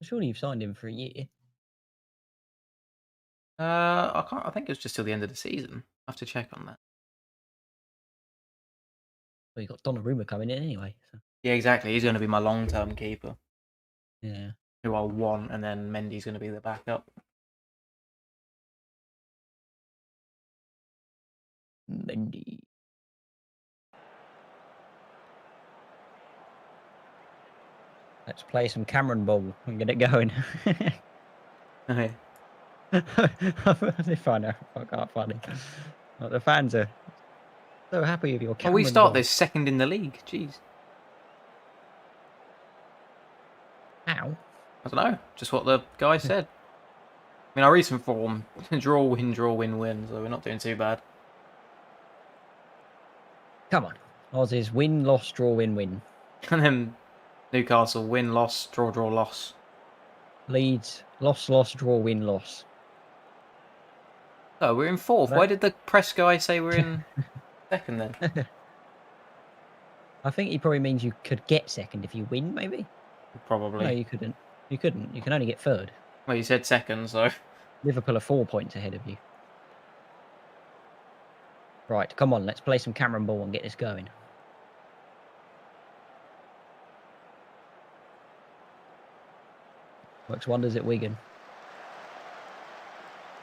Surely you've signed him for a year. I can't. I think it was just till the end of the season. I have to check on that. Well, you got Donnarumma coming in anyway. So. Yeah, exactly. He's going to be my long-term keeper. Yeah. Who I'll want, and then Mendy's going to be the backup. Mendy. Let's play some Cameron Ball and get it going. Okay. They find out I can't find it. Like, the fans are so happy with your Well, Cameron we start Ball. this second in the league. Jeez. Ow. I don't know. Just what the guy said. I mean, our recent form, draw, win, so we're not doing too bad. Come on. Aussies win, loss, draw, win, win. And then Newcastle, win, loss, draw, loss. Leeds, loss, loss, draw, win, loss. Oh, we're in fourth. Why did the press guy say we're in second then? I think he probably means you could get second if you win, maybe? Probably. No, you couldn't. You couldn't. You can only get third. Well, you said second, so... Liverpool are 4 points ahead of you. Right, come on, let's play some Cameron Ball and get this going. Works wonders at Wigan.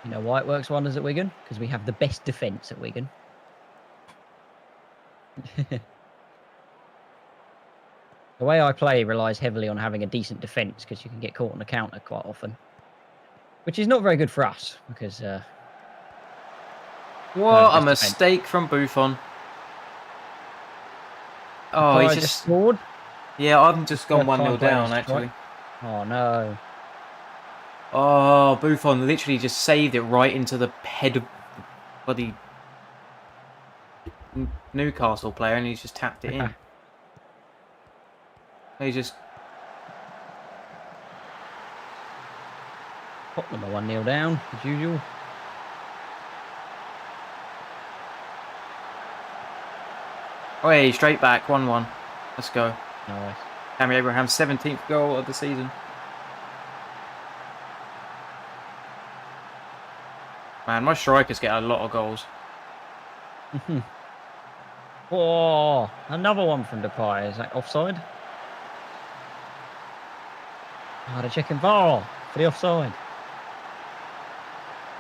You know why it works wonders at Wigan? Because we have the best defence at Wigan. The way I play relies heavily on having a decent defence because you can get caught on the counter quite often. Which is not very good for us because... what a mistake from Buffon. Oh, he just scored. Yeah, I've just gone 1-0 down, actually. Oh, no. Oh, Buffon literally just saved it right into the head of the bloody Newcastle player, and he's just tapped it in. He just... Tottenham are 1-0 down, as usual. Oh, hey, straight back, 1-1. Let's go. Nice. Tammy Abraham's 17th goal of the season. Man, my strikers get a lot of goals. Oh, another one from Depay. Is that offside? Oh, they're checking VAR for the offside.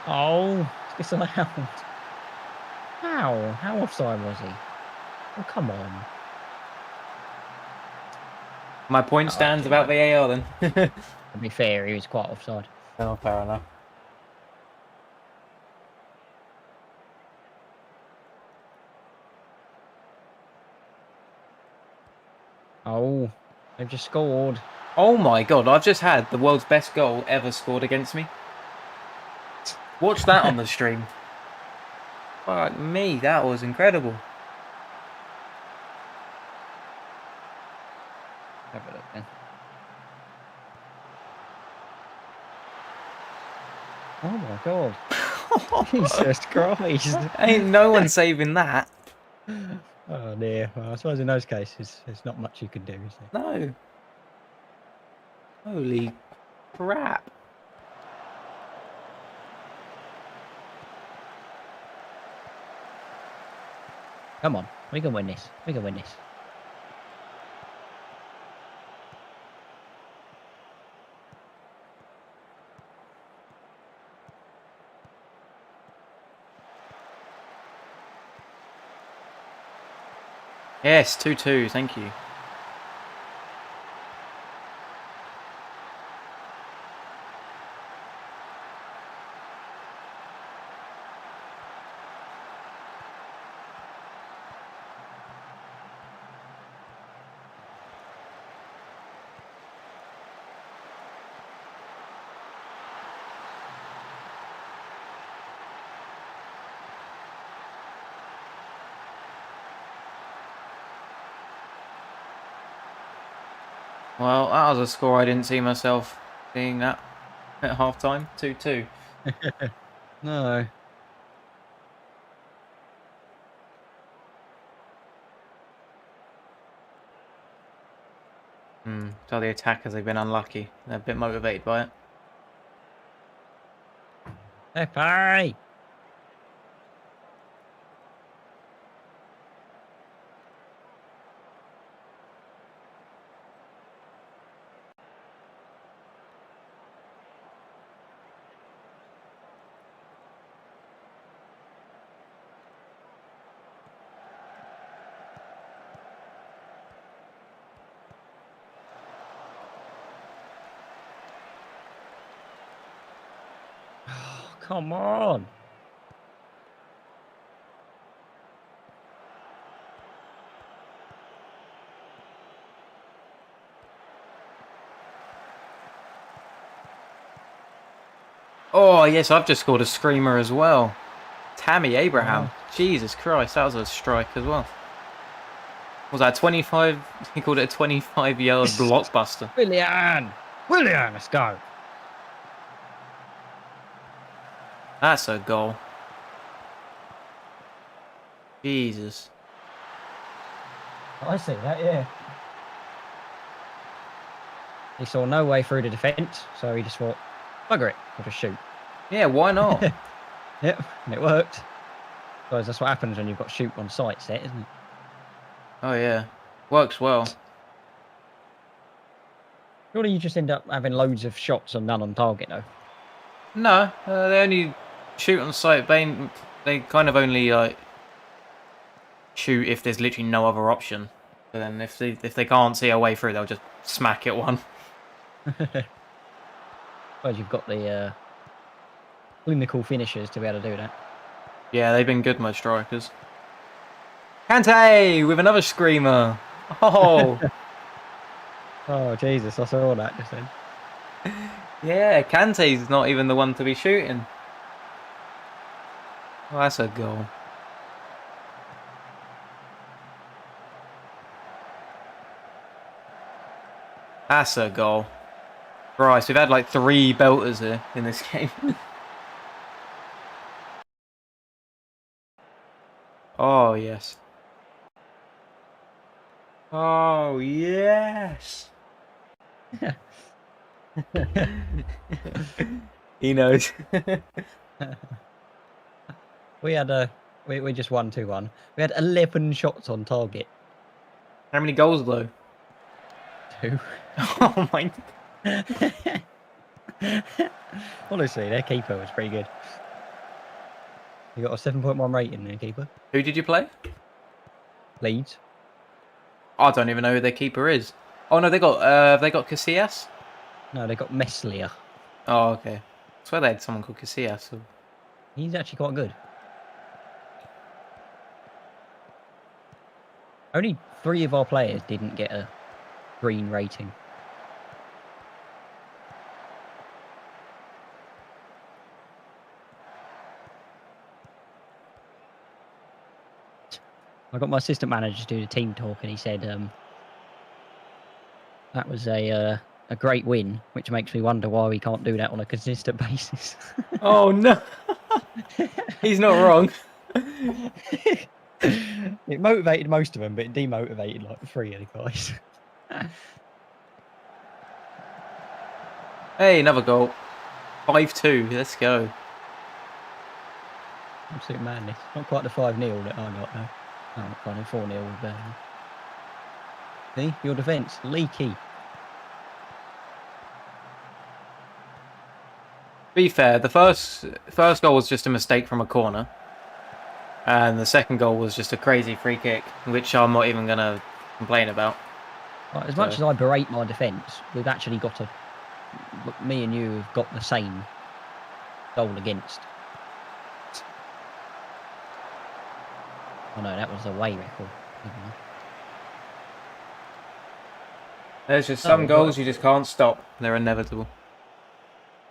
Oh, it's allowed. How? How offside was he? Oh, come on. My point stands about VAR then. To be fair, he was quite offside. Oh, fair enough. Oh, they've just scored. Oh my god, I've just had the world's best goal ever scored against me. Watch that on the stream. Fuck me, that was incredible. Have a look then. Oh my god. Jesus Christ. Ain't no one saving that. Oh dear. Well, I suppose in those cases, there's not much you can do, is there? No. Holy crap. Come on. We can win this. We can win this. Yes, 2-2, thank you. Well, that was a score I didn't see myself seeing that at half time. 2-2. No. So the attackers, they've been unlucky. They're a bit motivated by it. Pepe! come on. Oh, yes, I've just scored a screamer as well. Tammy Abraham. Oh. Jesus Christ, that was a strike as well. Was that 25? He called it a 25-yard blockbuster. Willian, let's go. That's a goal. Jesus. I see that, yeah. He saw no way through the defence, so he just thought, bugger it, I'll just shoot. Yeah, why not? Yep, and it worked. Because that's what happens when you've got shoot on site set, isn't it? Oh, yeah. Works well. Surely you just end up having loads of shots and none on target, though. No, they only shoot on sight. They kind of only shoot if there's literally no other option. But then if they can't see a way through, they'll just smack it one. Suppose you've got the clinical finishers to be able to do that. Yeah, they've been good, my strikers. Kante with another screamer. Oh. Oh, Jesus, I saw that just then. Yeah, Kante's not even the one to be shooting. Oh, that's a goal. That's a goal. Christ, we've had like 3 belters here in this game. Oh, yes. Oh, yes. He knows. We had we just won 2-1. We had 11 shots on target. How many goals, though? 2. Oh, my. Honestly, their keeper was pretty good. You got a 7.1 rating, their keeper. Who did you play? Leeds. I don't even know who their keeper is. Oh, no, they got Casillas? No, they got Meslier. Oh, okay. I swear they had someone called Casillas. So. He's actually quite good. Only 3 of our players didn't get a green rating. I got my assistant manager to do the team talk, and he said that was a great win, which makes me wonder why we can't do that on a consistent basis. Oh, no. He's not wrong. It motivated most of them, but it demotivated like 3 of the guys. Hey, another goal. 5-2. Let's go. Absolute madness. Not quite the 5-0 that I got, though. Oh, not quite 4-0 with Burnley. See, your defence, leaky. To be fair, the first goal was just a mistake from a corner. And the second goal was just a crazy free kick, which I'm not even going to complain about. Right, as much as I berate my defence, we've actually got me and you have got the same goal against. Oh no, that was a away record. There's just some goals you just can't stop. They're inevitable.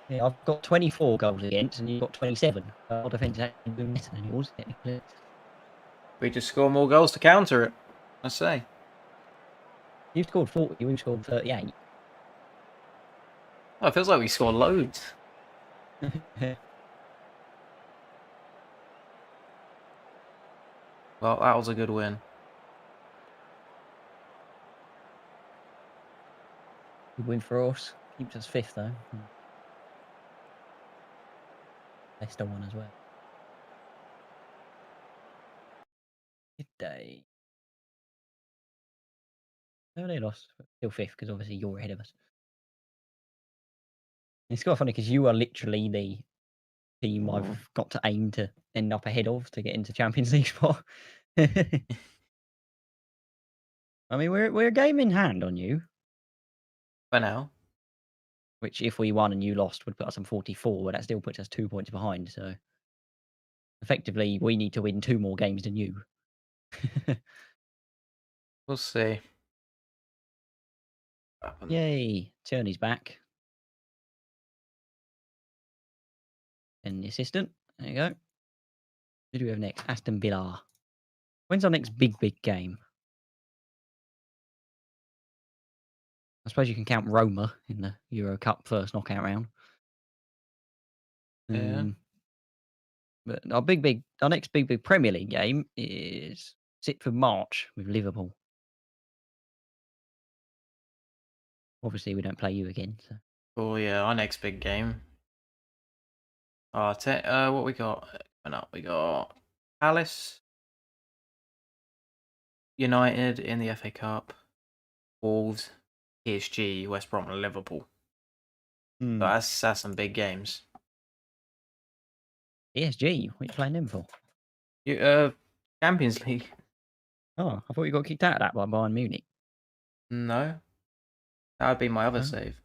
Yeah, I've got 24 goals against, and you've got 27. Our defence is actually doing better than yours, technically. We just score more goals to counter it, I say. You've scored 40, we've scored 38. Oh, it feels like we scored loads. Well, that was a good win. Good win for us. Keeps us 5th, though. Leicester won as well. Good day. No, they lost. Still 5th, because obviously you're ahead of us. It's quite funny, because you are literally the team I've got to aim to end up ahead of to get into Champions League spot. I mean, we're a game in hand on you. For now. which if we won and you lost would put us on 44, but that still puts us 2 points behind. So effectively, we need to win 2 more games than you. We'll see. Yay! Turney's back. And the assistant. There you go. Who do we have next? Aston Villa. When's our next big game? I suppose you can count Roma in the Euro Cup first knockout round. Yeah. But our next big Premier League game is 6th of March with Liverpool. Obviously, we don't play you again. So. Oh yeah, our next big game. What we got coming up? We got Palace, United in the FA Cup, Wolves, PSG, West Brom, and Liverpool. So that's some big games. PSG, what are you playing them for? Champions League. Oh, I thought you got kicked out of that by Bayern Munich. No, that would be my other save.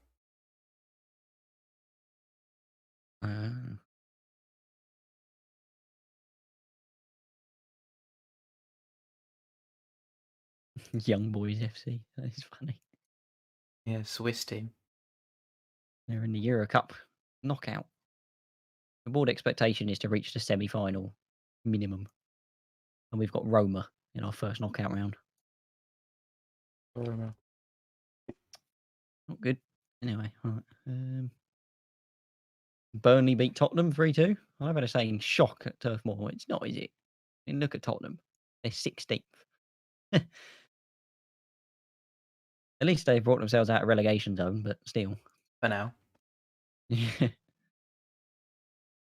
Young Boys FC. That is funny. Yeah, Swiss team. They're in the Euro Cup knockout. The board expectation is to reach the semi-final minimum. And we've got Roma in our first knockout round. Roma. Not good. Anyway, right. Burnley beat Tottenham 3-2. I've had a saying shock at Turf Moor. It's not, is it? I mean, look at Tottenham. They're 16th. At least they've brought themselves out of relegation zone, but still. For now.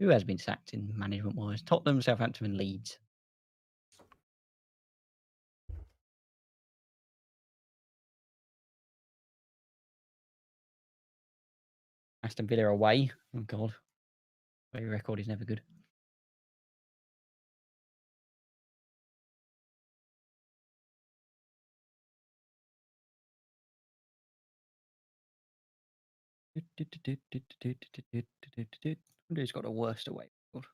Who has been sacked in management-wise? Tottenham, Southampton, and Leeds. Aston Villa away. Oh, God. Away record is never good. Who's got the worst away record?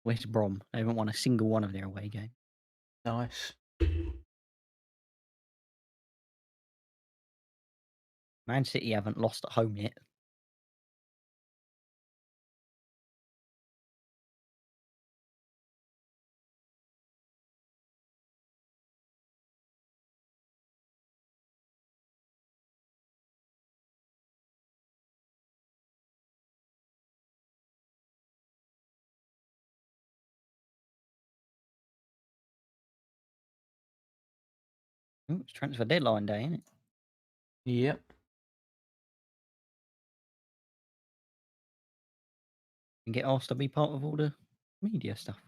West Brom. They haven't won a single one of their away games. Nice. Man City haven't lost at home yet. Oh, it's transfer deadline day, isn't it? Yep. And get asked to be part of all the media stuff.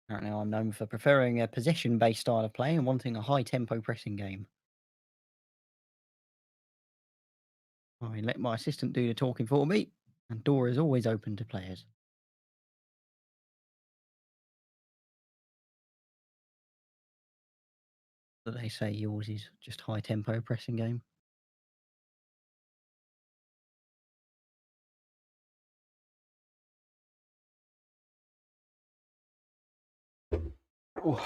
Apparently, I'm known for preferring a possession-based style of play and wanting a high-tempo pressing game. I let my assistant do the talking for me, and door is always open to players. But they say yours is just high-tempo pressing game. Ooh.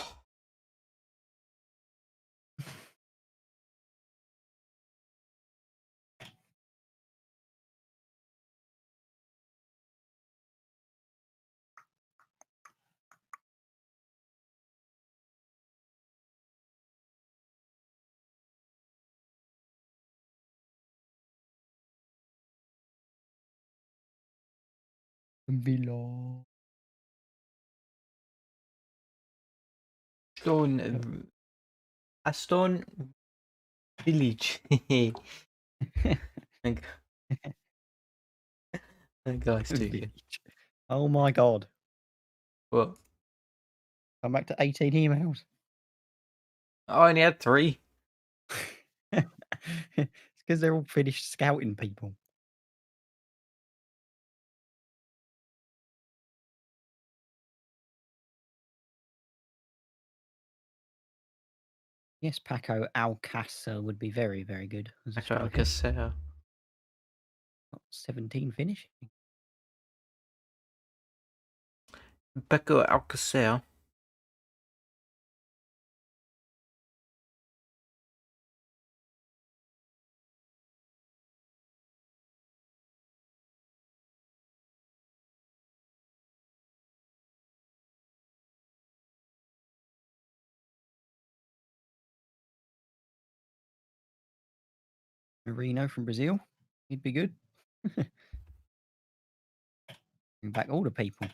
Villa. Aston Village. That guy's too good. Oh my God. What? I'm back to 18 emails. I only had 3. It's because they're all finished scouting people. Yes, Paco Alcácer would be very, very good as a Paco striker. Alcacer. Got 17 finishing. Paco Alcacer. Marino from Brazil. He'd be good. Bring back all the people.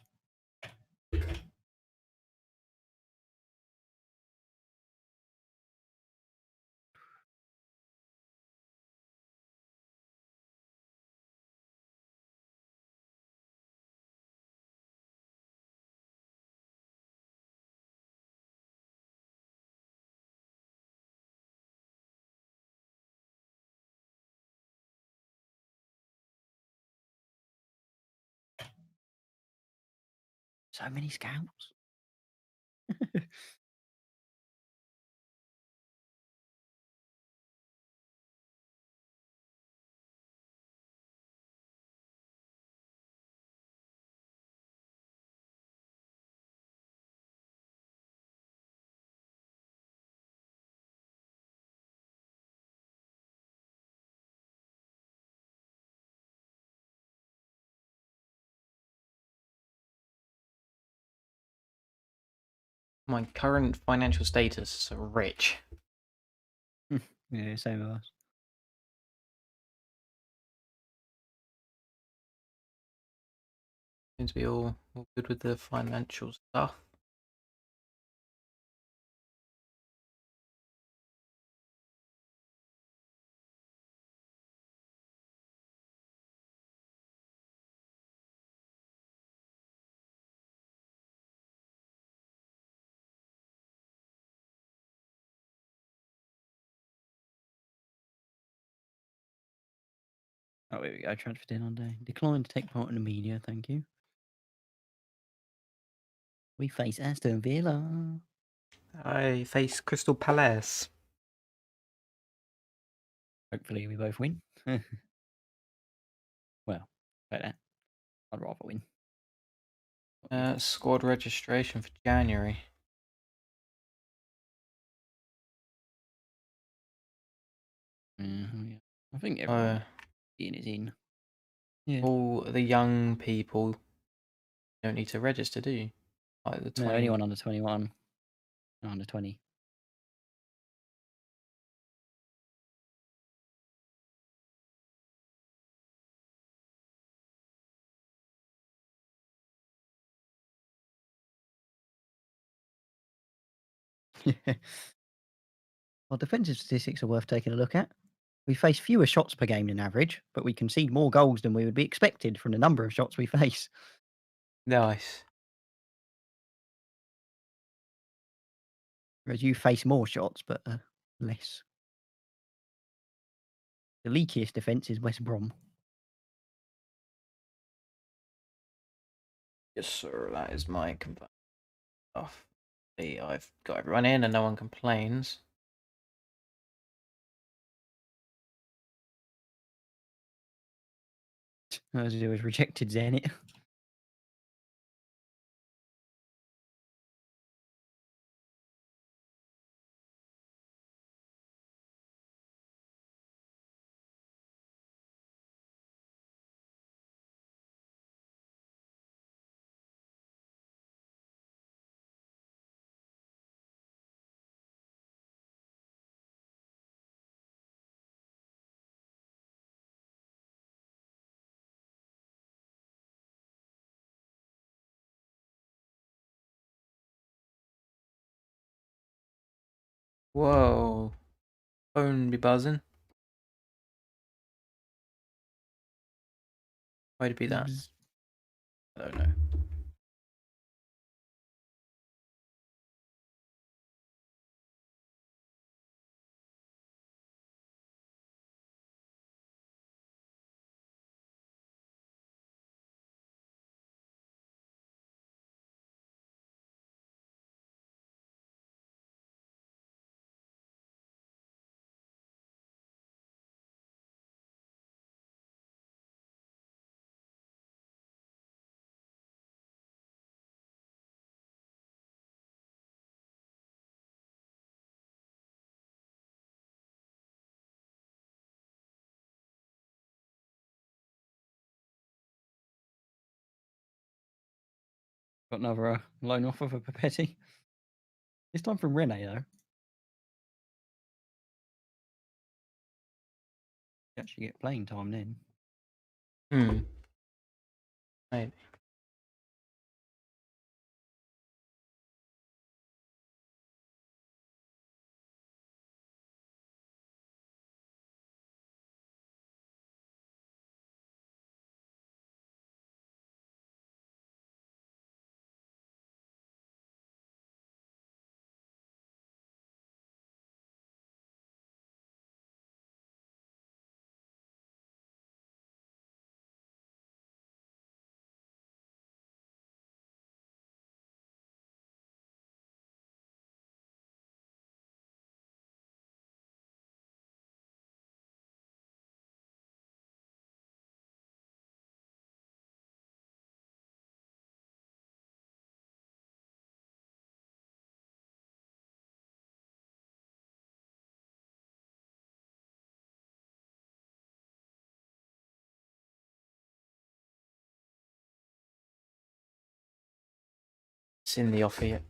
So many scouts. My current financial status is rich. Yeah, same as us. Seems to be all good with the financial stuff. Oh, here we go. Transferred in on day. Declined to take part in the media. Thank you. We face Aston Villa. I face Crystal Palace. Hopefully, we both win. Well, like that. I'd rather win. Squad registration for January. Yeah. I think everyone in is in. Yeah. All the young people don't need to register, do you? Like the 20. No, anyone under 21. Under 20. Our defensive statistics are worth taking a look at. We face fewer shots per game than average, but we concede more goals than we would be expected from the number of shots we face. Nice. Whereas you face more shots, but less. The leakiest defence is West Brom. Yes, sir. That is my complaint. I've got everyone in and no one complains. As it was rejected Zenit. Whoa. Phone be buzzing. Why'd it be that? I don't know. Got another loan offer for Papetti. This time from Rene, though. You actually get playing time then. Maybe. It's in the offer yet.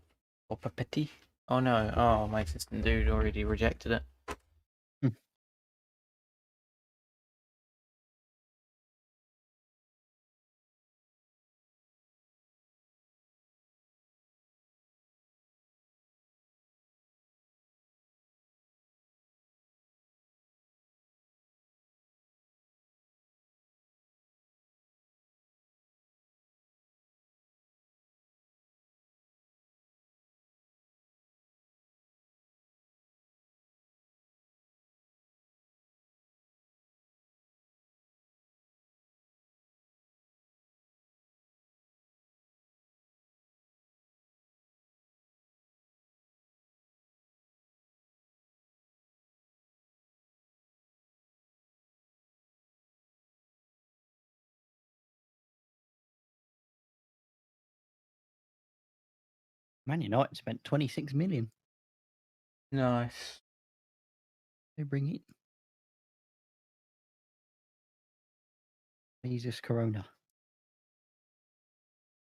Or Papetti? Oh no. Oh, my assistant dude already rejected it. Man United spent 26 million. Nice. They bring it. Jesus Corona.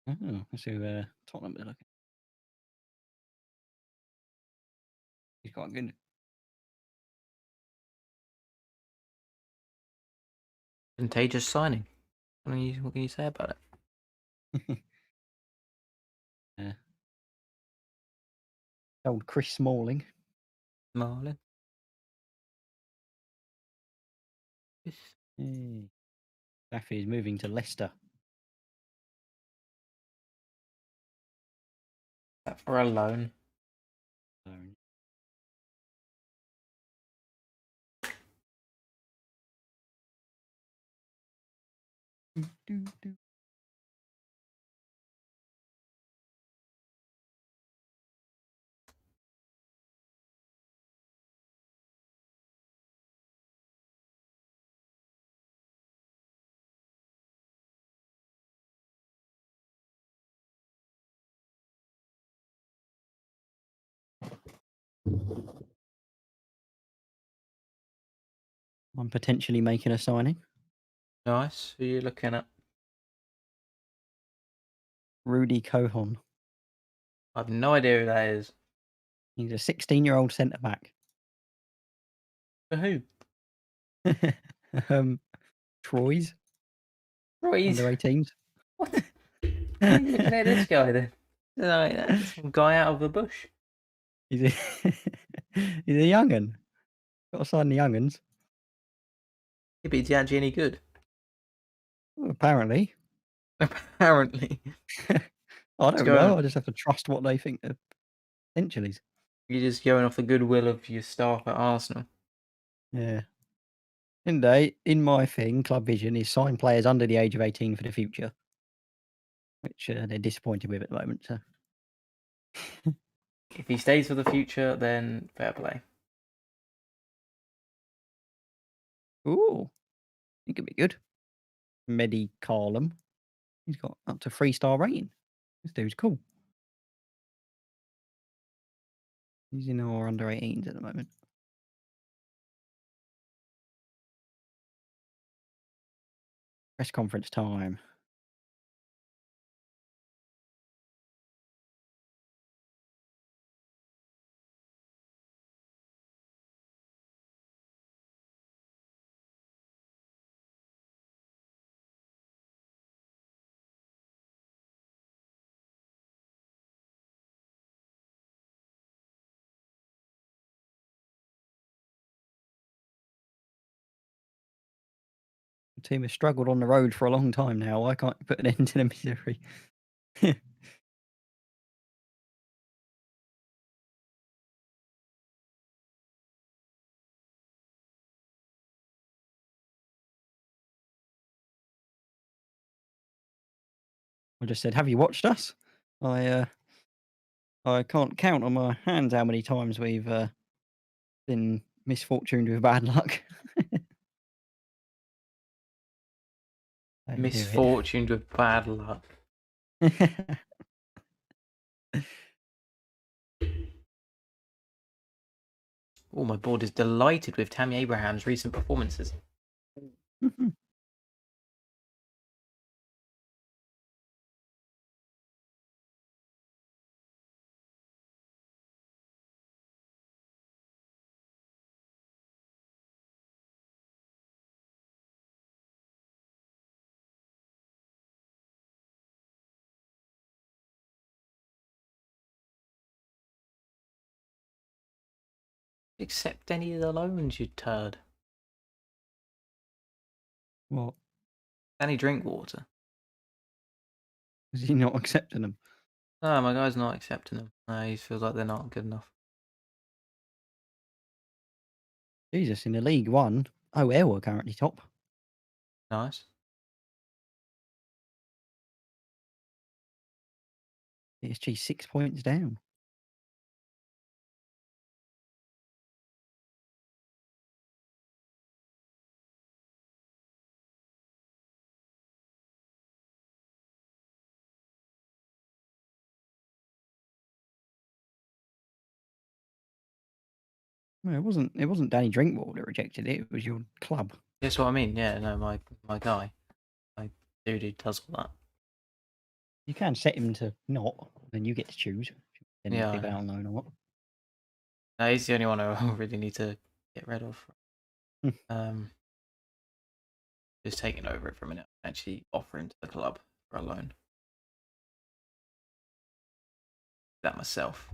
Oh, let's see who Tottenham are looking. He's quite good. Contagious signing. What can you say about it? Yeah. Old Chris Smalling. Marlin. Hey. Daffy is moving to Leicester. That for a loan. So, do. I'm potentially making a signing. Nice. Who are you looking at? Rudy Cohon. I have no idea who that is. He's a 16-year-old centre back. For who? Troy's Right. under 18s. What? Why are you looking at this guy then? No, that's some guy out of the bush. He's a he's a young'un. Got to sign the young'uns. Yeah, but is he actually any good? Well, apparently. Apparently. I It's don't know. I just have to trust what they think of potentialities. You're just going off the goodwill of your staff at Arsenal. Yeah. In my thing, Club Vision is sign players under the age of 18 for the future, which they're disappointed with at the moment. So. If he stays for the future, then fair play. Ooh, he could be good. Medi Carlum. He's got up to 3-star rating. This dude's cool. He's in our under 18s at the moment. Press conference time. team has struggled on the road for a long time now. Why can't you put an end to the misery? I just said, "Have you watched us?" I can't count on my hands how many times we've been misfortuned with bad luck. Don't do it. Misfortuned with bad luck. Oh, my board is delighted with Tammy Abraham's recent performances. Accept any of the loans, you turd. What? Danny Drinkwater. Is he not accepting them? No, my guy's not accepting them. No, he feels like they're not good enough. Jesus, in the League One, OL are currently top. Nice. PSG 6 points down. No, it wasn't Danny Drinkwater that rejected it. It was your club. That's what I mean. Yeah, no, my guy, my dude who does all that. You can set him to not, then you get to choose. If you Yeah, be on loan or what. no, he's the only one I really need to get rid of. Just taking over it for a minute. Actually, offer him to the club for a loan. That myself.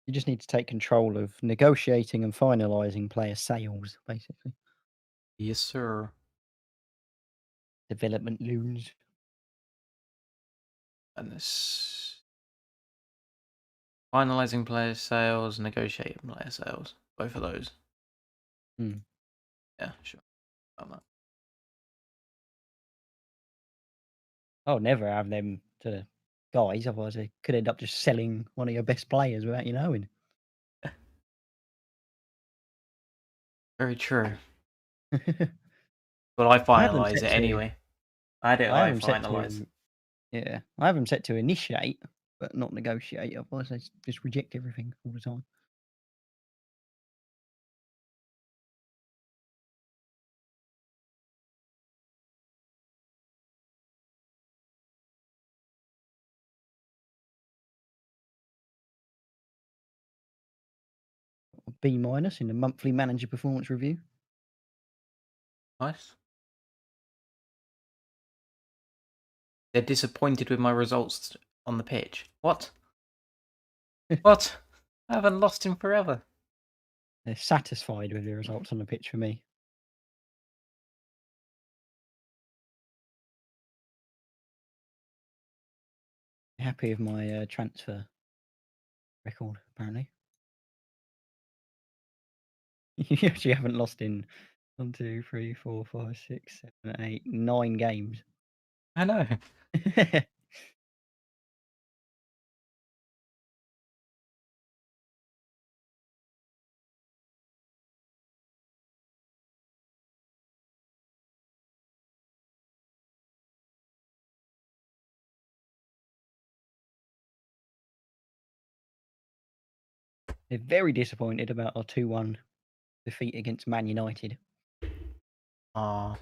You just need to take control of negotiating and finalising player sales, basically. Yes, sir. Development loans. And this finalizing player sales, negotiating player sales. Both of those. Yeah, sure. About that. I'll never have them to guys, otherwise they could end up just selling one of your best players without you knowing. Very true. Well, I finalize it anyway. I had it I have them finalize. set to, yeah, I have them set to initiate, but not negotiate. Otherwise, they just reject everything all the time. B- in the monthly manager performance review. Nice. They're disappointed with my results on the pitch. What? What? I haven't lost him forever. They're satisfied with the results on the pitch for me. Happy with my transfer record, apparently. You actually haven't lost in 1, 2, 3, 4, 5, 6, 7, 8, 9 games. I know. They're very disappointed about our 2-1 defeat against Man United. Ah.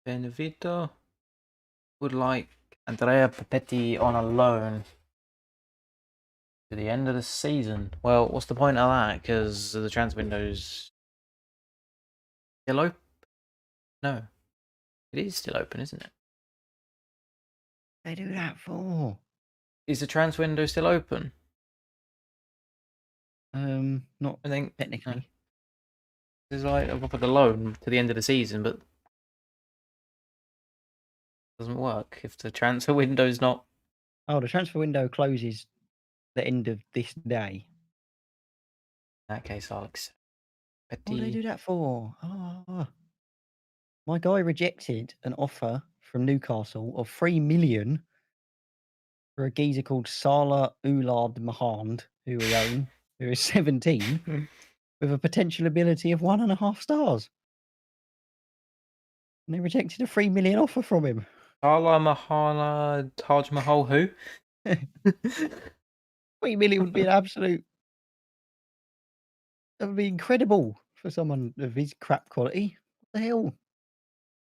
Benevito would like Andrea Papetti on a loan to the end of the season. Well, what's the point of that? Because the transfer window's Still open? No. It is still open, isn't it? They do that for? Is the transfer window still open? Not I think technically. It's like I've offered the loan to the end of the season, but it doesn't work if the transfer window's not. Oh, the transfer window closes the end of this day. In that case, I'll accept. What do they do that for? Oh. My guy rejected an offer from Newcastle of 3 million for a geezer called Salah Oulad Mahand, who we own, who is 17, with a potential ability of 1.5 stars. And they rejected a 3 million offer from him. Salah Mahala Taj Mahal who? 3 million would be an absolute. That would be incredible for someone of his crap quality. What the hell? What have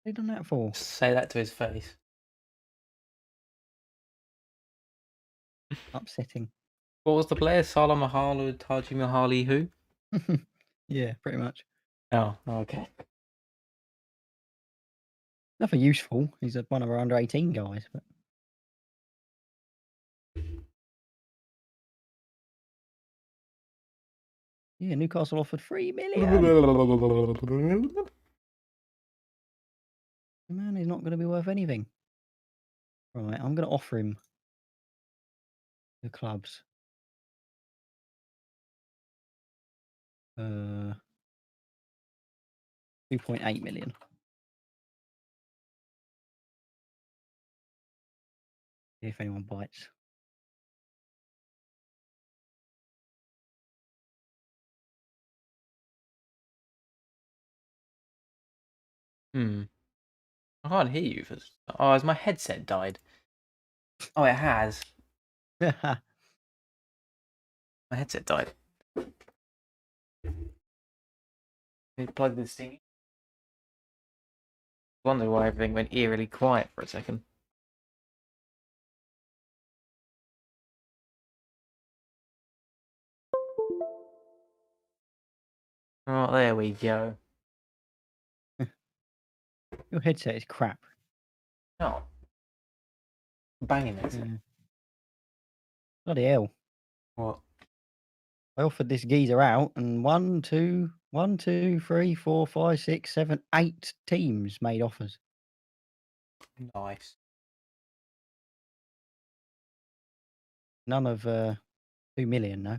they done that for? Say that to his face. Upsetting. What was the player? Salah Mahal Taj Mahali who? Yeah, pretty much. Oh, okay. Nothing useful. He's one of our under 18 guys, but yeah, Newcastle offered 3 million. Man, he's not going to be worth anything. Right, I'm going to offer him the clubs. 2.8 million. See if anyone bites. I can't hear you. Oh, has my headset died? Oh, it has. My headset died. Let me plug this thing in. I wonder why everything went eerily quiet for a second. Oh, there we go. Your headset is crap. Oh. Banging it. Bloody hell. What? I offered this geezer out, and 1, 2, 3, 4, 5, 6, 7, 8 teams made offers. Nice. None of 2 million, no.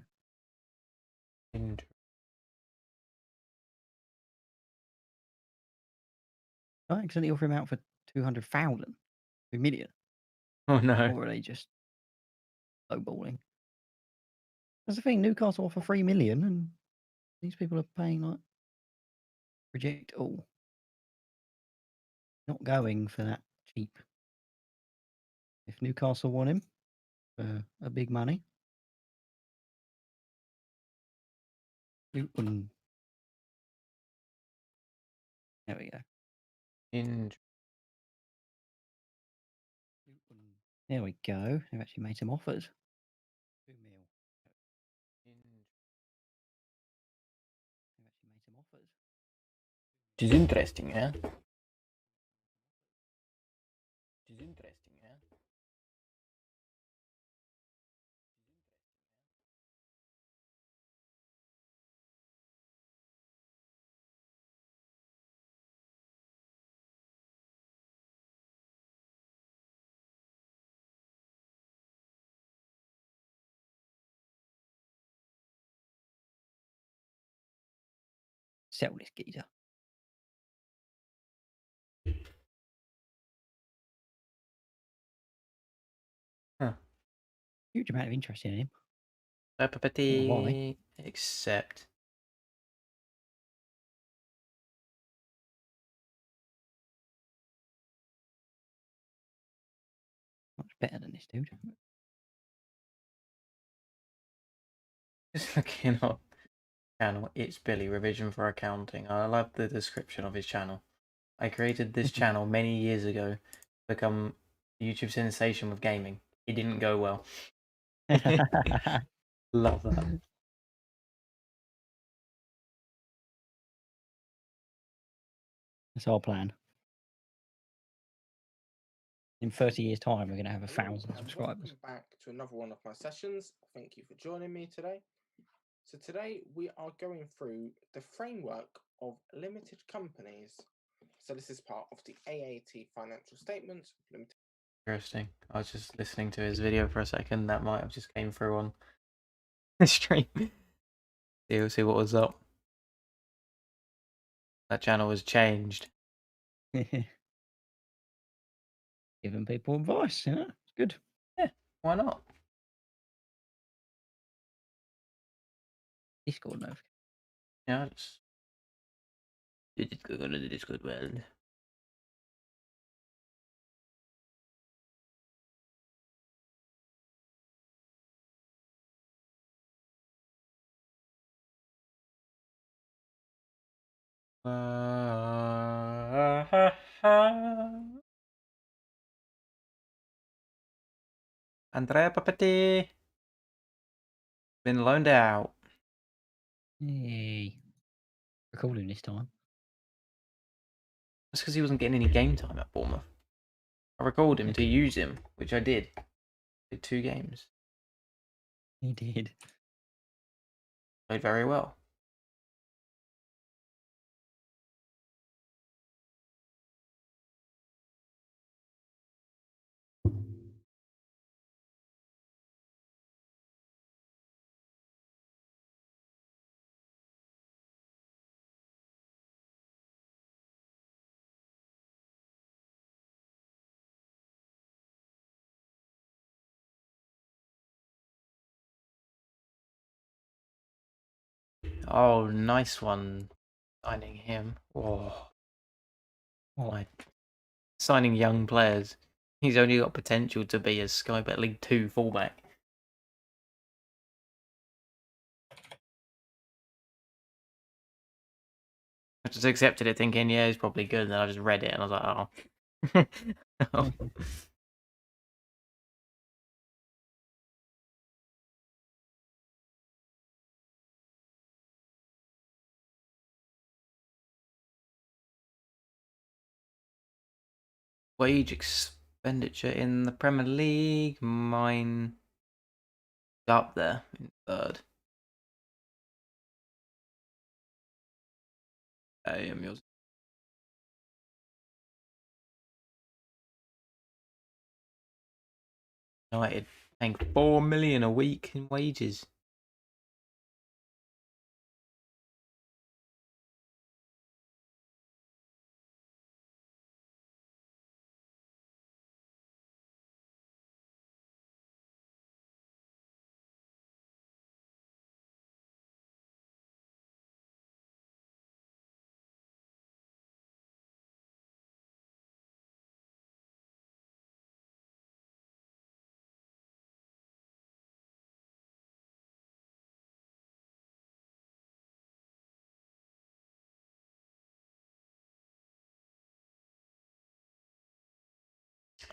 I accidentally offered him out for 200,000. 2 million. Oh no. Or are they just lowballing? That's the thing. Newcastle offer 3 million, and these people are paying like reject all. Not going for that cheap. If Newcastle want him for a big money, Luton. There we go. There we go. They've actually made some offers. 2 mil. They've actually made some offers. It is interesting, yeah? It is interesting, yeah? Sell this geezer. Huh. Huge amount of interest in him. Why? Except. Much better than this dude. Just looking up channel. It's Billy Revision for Accounting. I love the description of his channel. I created this channel many years ago to become a YouTube sensation with gaming. It didn't go well. Love that. That's our plan. In 30 years' time, we're going to have 1,000 And subscribers. welcome back to another one of my sessions. Thank you for joining me today. So today we are going through the framework of limited companies. So this is part of the AAT financial statements. Interesting. I was just listening to his video for a second. That might have just came through on the stream. See what was up. That channel has changed. Giving people advice, you know? It's good. Yeah, why not? Discord notification. Yeah, just go to the Discord world. Andrea Papetti been loaned out. Hey. Recording this time. That's because he wasn't getting any game time at Bournemouth. I recalled him to use him, which I did. Did 2 games. He did. Played very well. Oh, nice one. Signing him. Oh, like signing young players. He's only got potential to be a Sky Bet League 2 fullback. I just accepted it thinking, yeah, he's probably good. And then I just read it and I was like, oh. Oh. Wage expenditure in the Premier League. Mine up there in 3rd. I am yours. United paying 4 million a week in wages.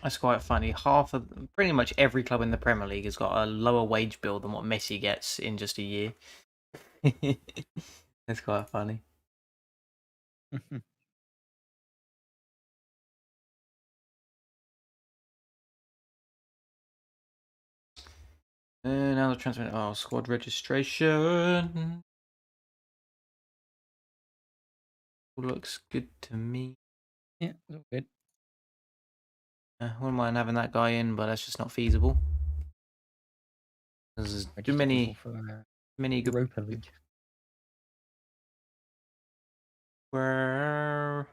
That's quite funny. Pretty much every club in the Premier League has got a lower wage bill than what Messi gets in just a year. That's quite funny. Now the transfer. Oh, squad registration. Looks good to me. Yeah, it's all good. Wouldn't mind having that guy in, but that's just not feasible. There's too many good. Europa League. Where?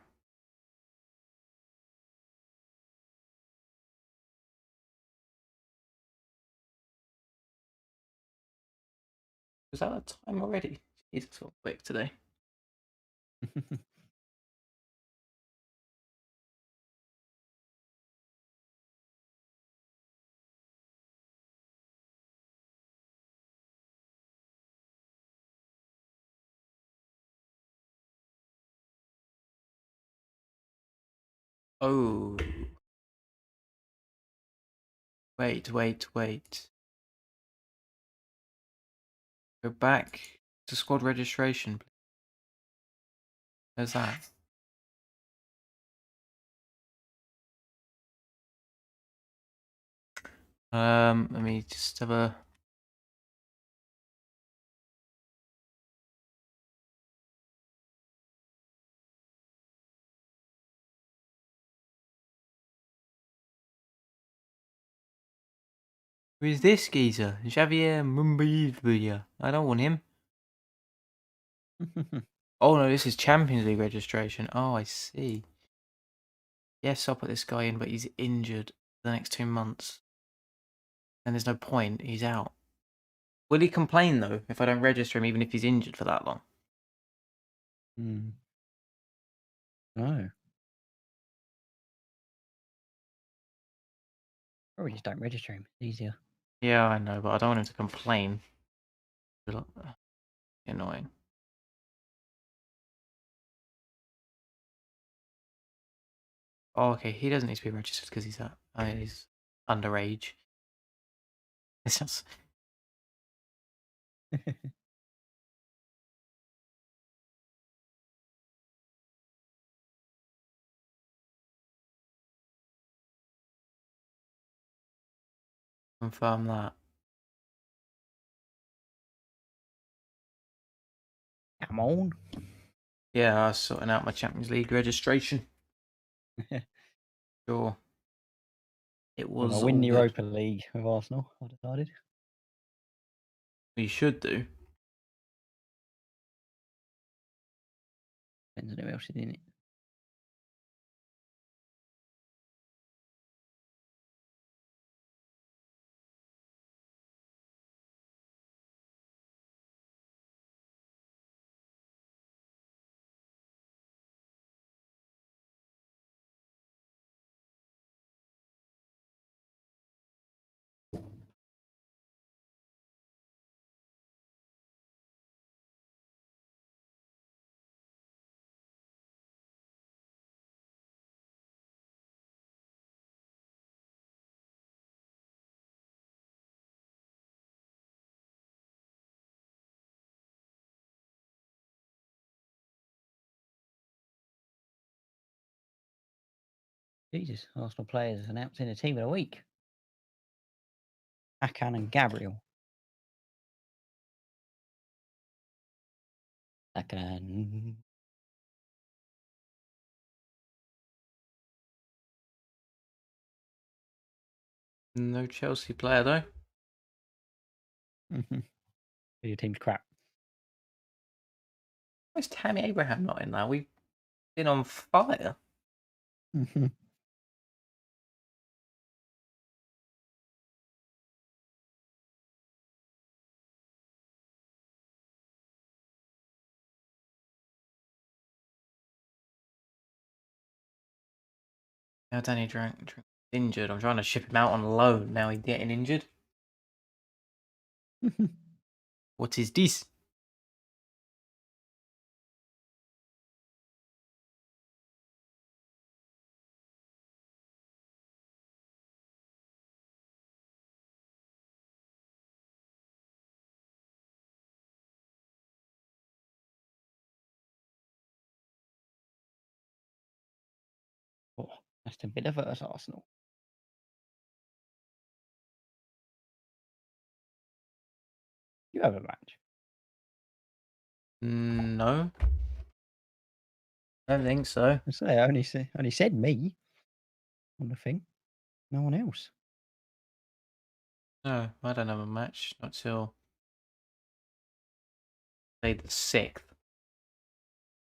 Is that a time already? Jeez, it's so quick today. Oh. Wait. Go back to squad registration. There's that. Let me just have a. Who is this geezer? Javier Mumbai. I don't want him. Oh no, this is Champions League registration. Oh, I see. Yes, I'll put this guy in, but he's injured for the next 2 months. And there's no point. He's out. Will he complain though if I don't register him, even if he's injured for that long? No. Probably just don't register him. It's easier. Yeah, I know, but I don't want him to complain. Annoying. Oh, okay, he doesn't need to be registered because he's underage. This sounds. Confirm that. Come on. Yeah, I was sorting out my Champions League registration. Sure. It Well, was I win all the good. Europa League with Arsenal, I decided. You should do. Depends on who else is in it. Jesus, Arsenal players announced in the team of the week. Akan and Gabriel. Akan. No Chelsea player though. Your team's crap. Why is Tammy Abraham not in there? We've been on fire. Now Danny Drink injured. I'm trying to ship him out on loan. Now he's getting injured. What is this? Oh, Aston Villa versus Arsenal. You have a match. No. I don't think so. I say I only said me on the thing. No one else. No, I don't have a match. Not till say the 6th.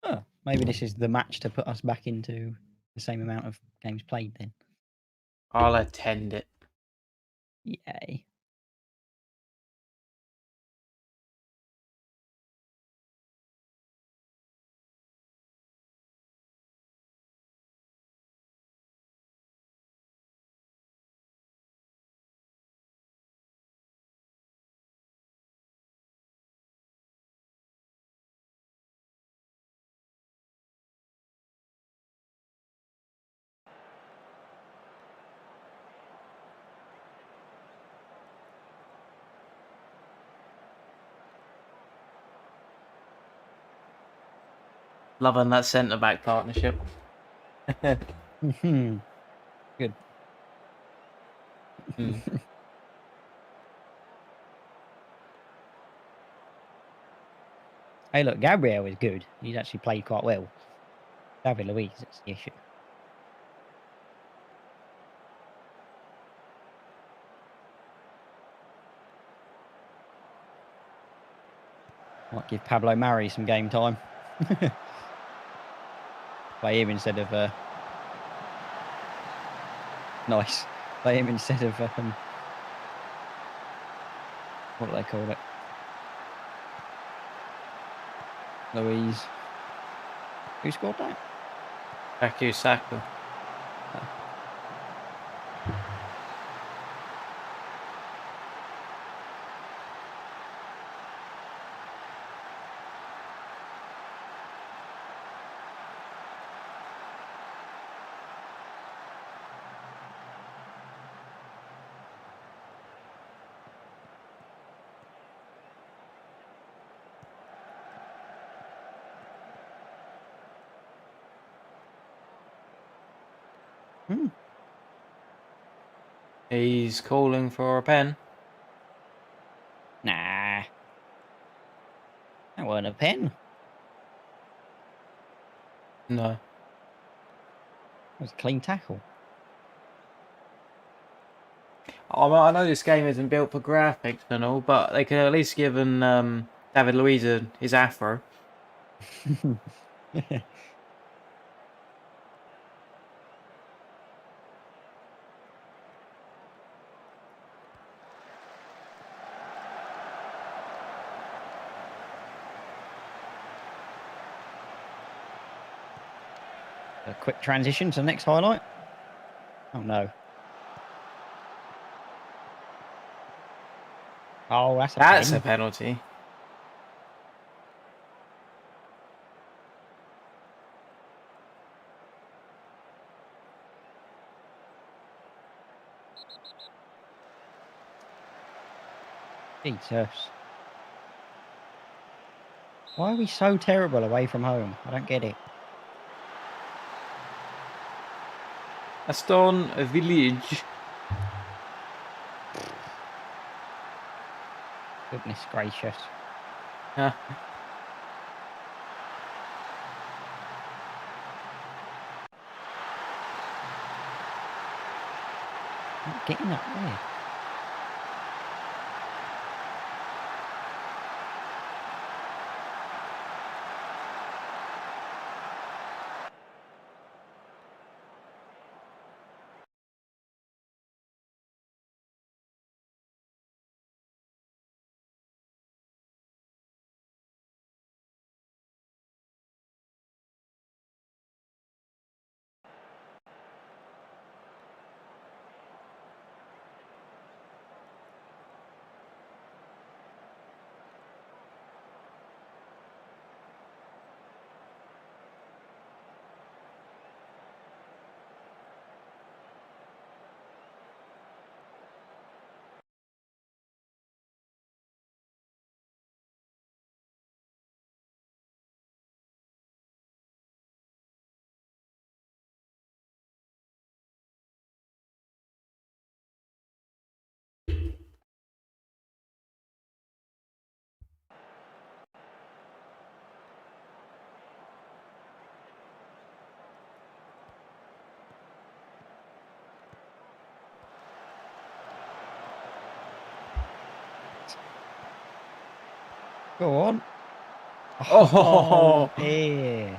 Oh, maybe this is the match to put us back into the same amount of games played then. I'll attend it. Yay. Loving that centre back partnership. Good. Mm. Hey, look, Gabriel is good. He's actually played quite well. David Luiz, that's the issue. Might give Pablo Mari some game time. Play him instead of nice. Play him instead of what do they call it? Louise. Who scored that? Baku Saka. He's calling for a pen. Nah. That wasn't a pen. No. It was a clean tackle. I know this game isn't built for graphics and all, but they could at least give David Luiz his afro. A quick transition to the next highlight. Oh no. Oh, that's That's pen. a penalty. Jesus. Why are we so terrible away from home? I don't get it. Aston Village. Goodness gracious. Yeah. Not getting up there. Go on. Oh. Yeah.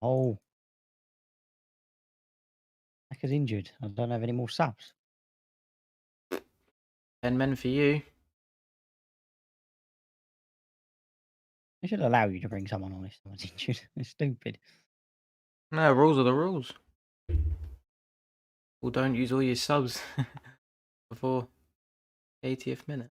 Oh. Becker's injured. I don't have any more subs. 10 men for you. They should allow you to bring someone on if someone's injured. It's stupid. No, rules are the rules. Well, don't use all your subs before 80th minute.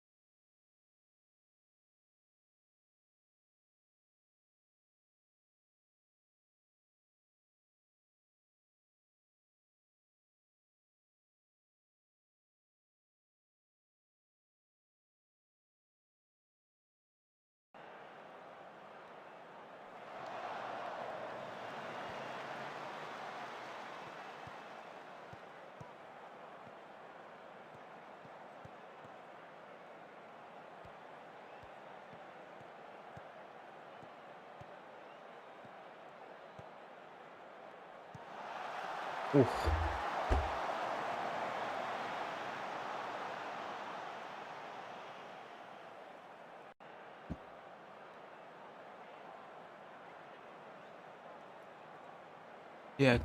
Oof. Yeah.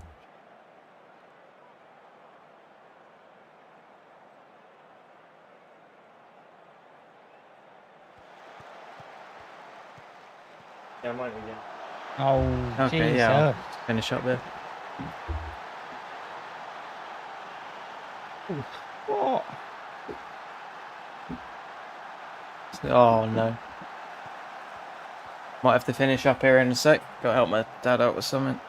Yeah, might be, yeah. Oh, Okay, yeah, I'll Jesus. finish up there. What? Oh no. Might have to finish up here in a sec. Gotta help my dad out with something.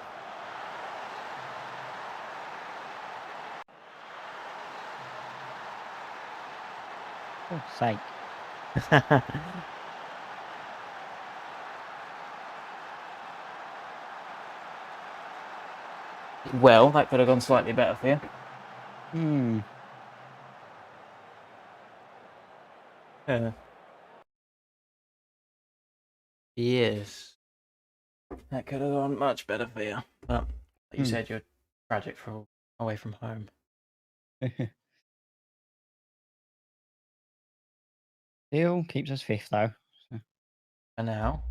For sake. Well, that could have gone slightly better for you. Hmm. Yes. That could have gone much better for you. But like you Hmm. said, you're tragic for away from home. Still keeps us 5th, though. So, And now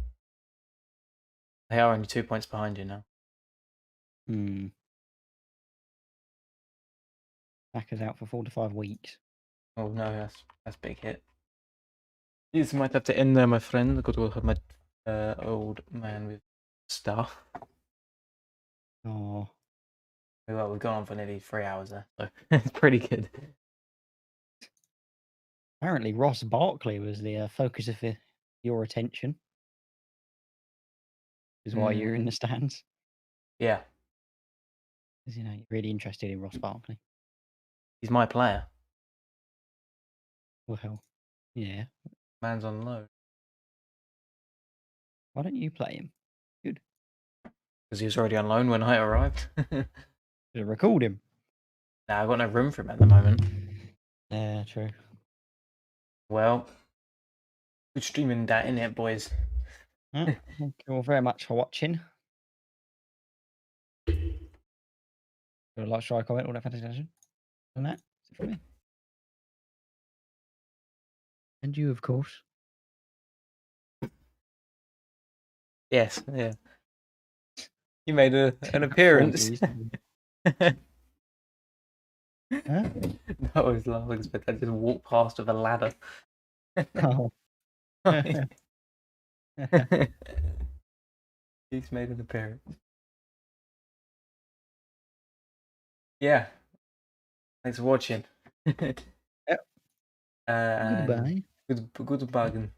they are only 2 points behind you now. hmm. Back us out for 4 to 5 weeks. Oh no, that's a big hit. You might have to end there, my friend. I've got to help my old man with stuff. Oh. Well, we've gone on for nearly 3 hours there, so it's pretty good. Apparently, Ross Barkley was the focus of your attention. Is why you're in the stands. Yeah, Because, you know, you're really interested in Ross Barkley. he's my player. Well, yeah. Man's on low. Why don't you play him? Good. Because he was already on loan when I arrived. Should record him. Nah, I've got no room for him at the moment. Yeah, true. Well, we're streaming that in it, boys. Yeah, thank you all very much for watching. Like, share, comment, all that fantastic. And that's it for me. And you, of course. Yes, yeah. You made an appearance. Huh? I was laughing because I just walked past with a ladder. Oh. He's made an appearance. Yeah. Thanks for watching. Yep. Goodbye. Good bargain.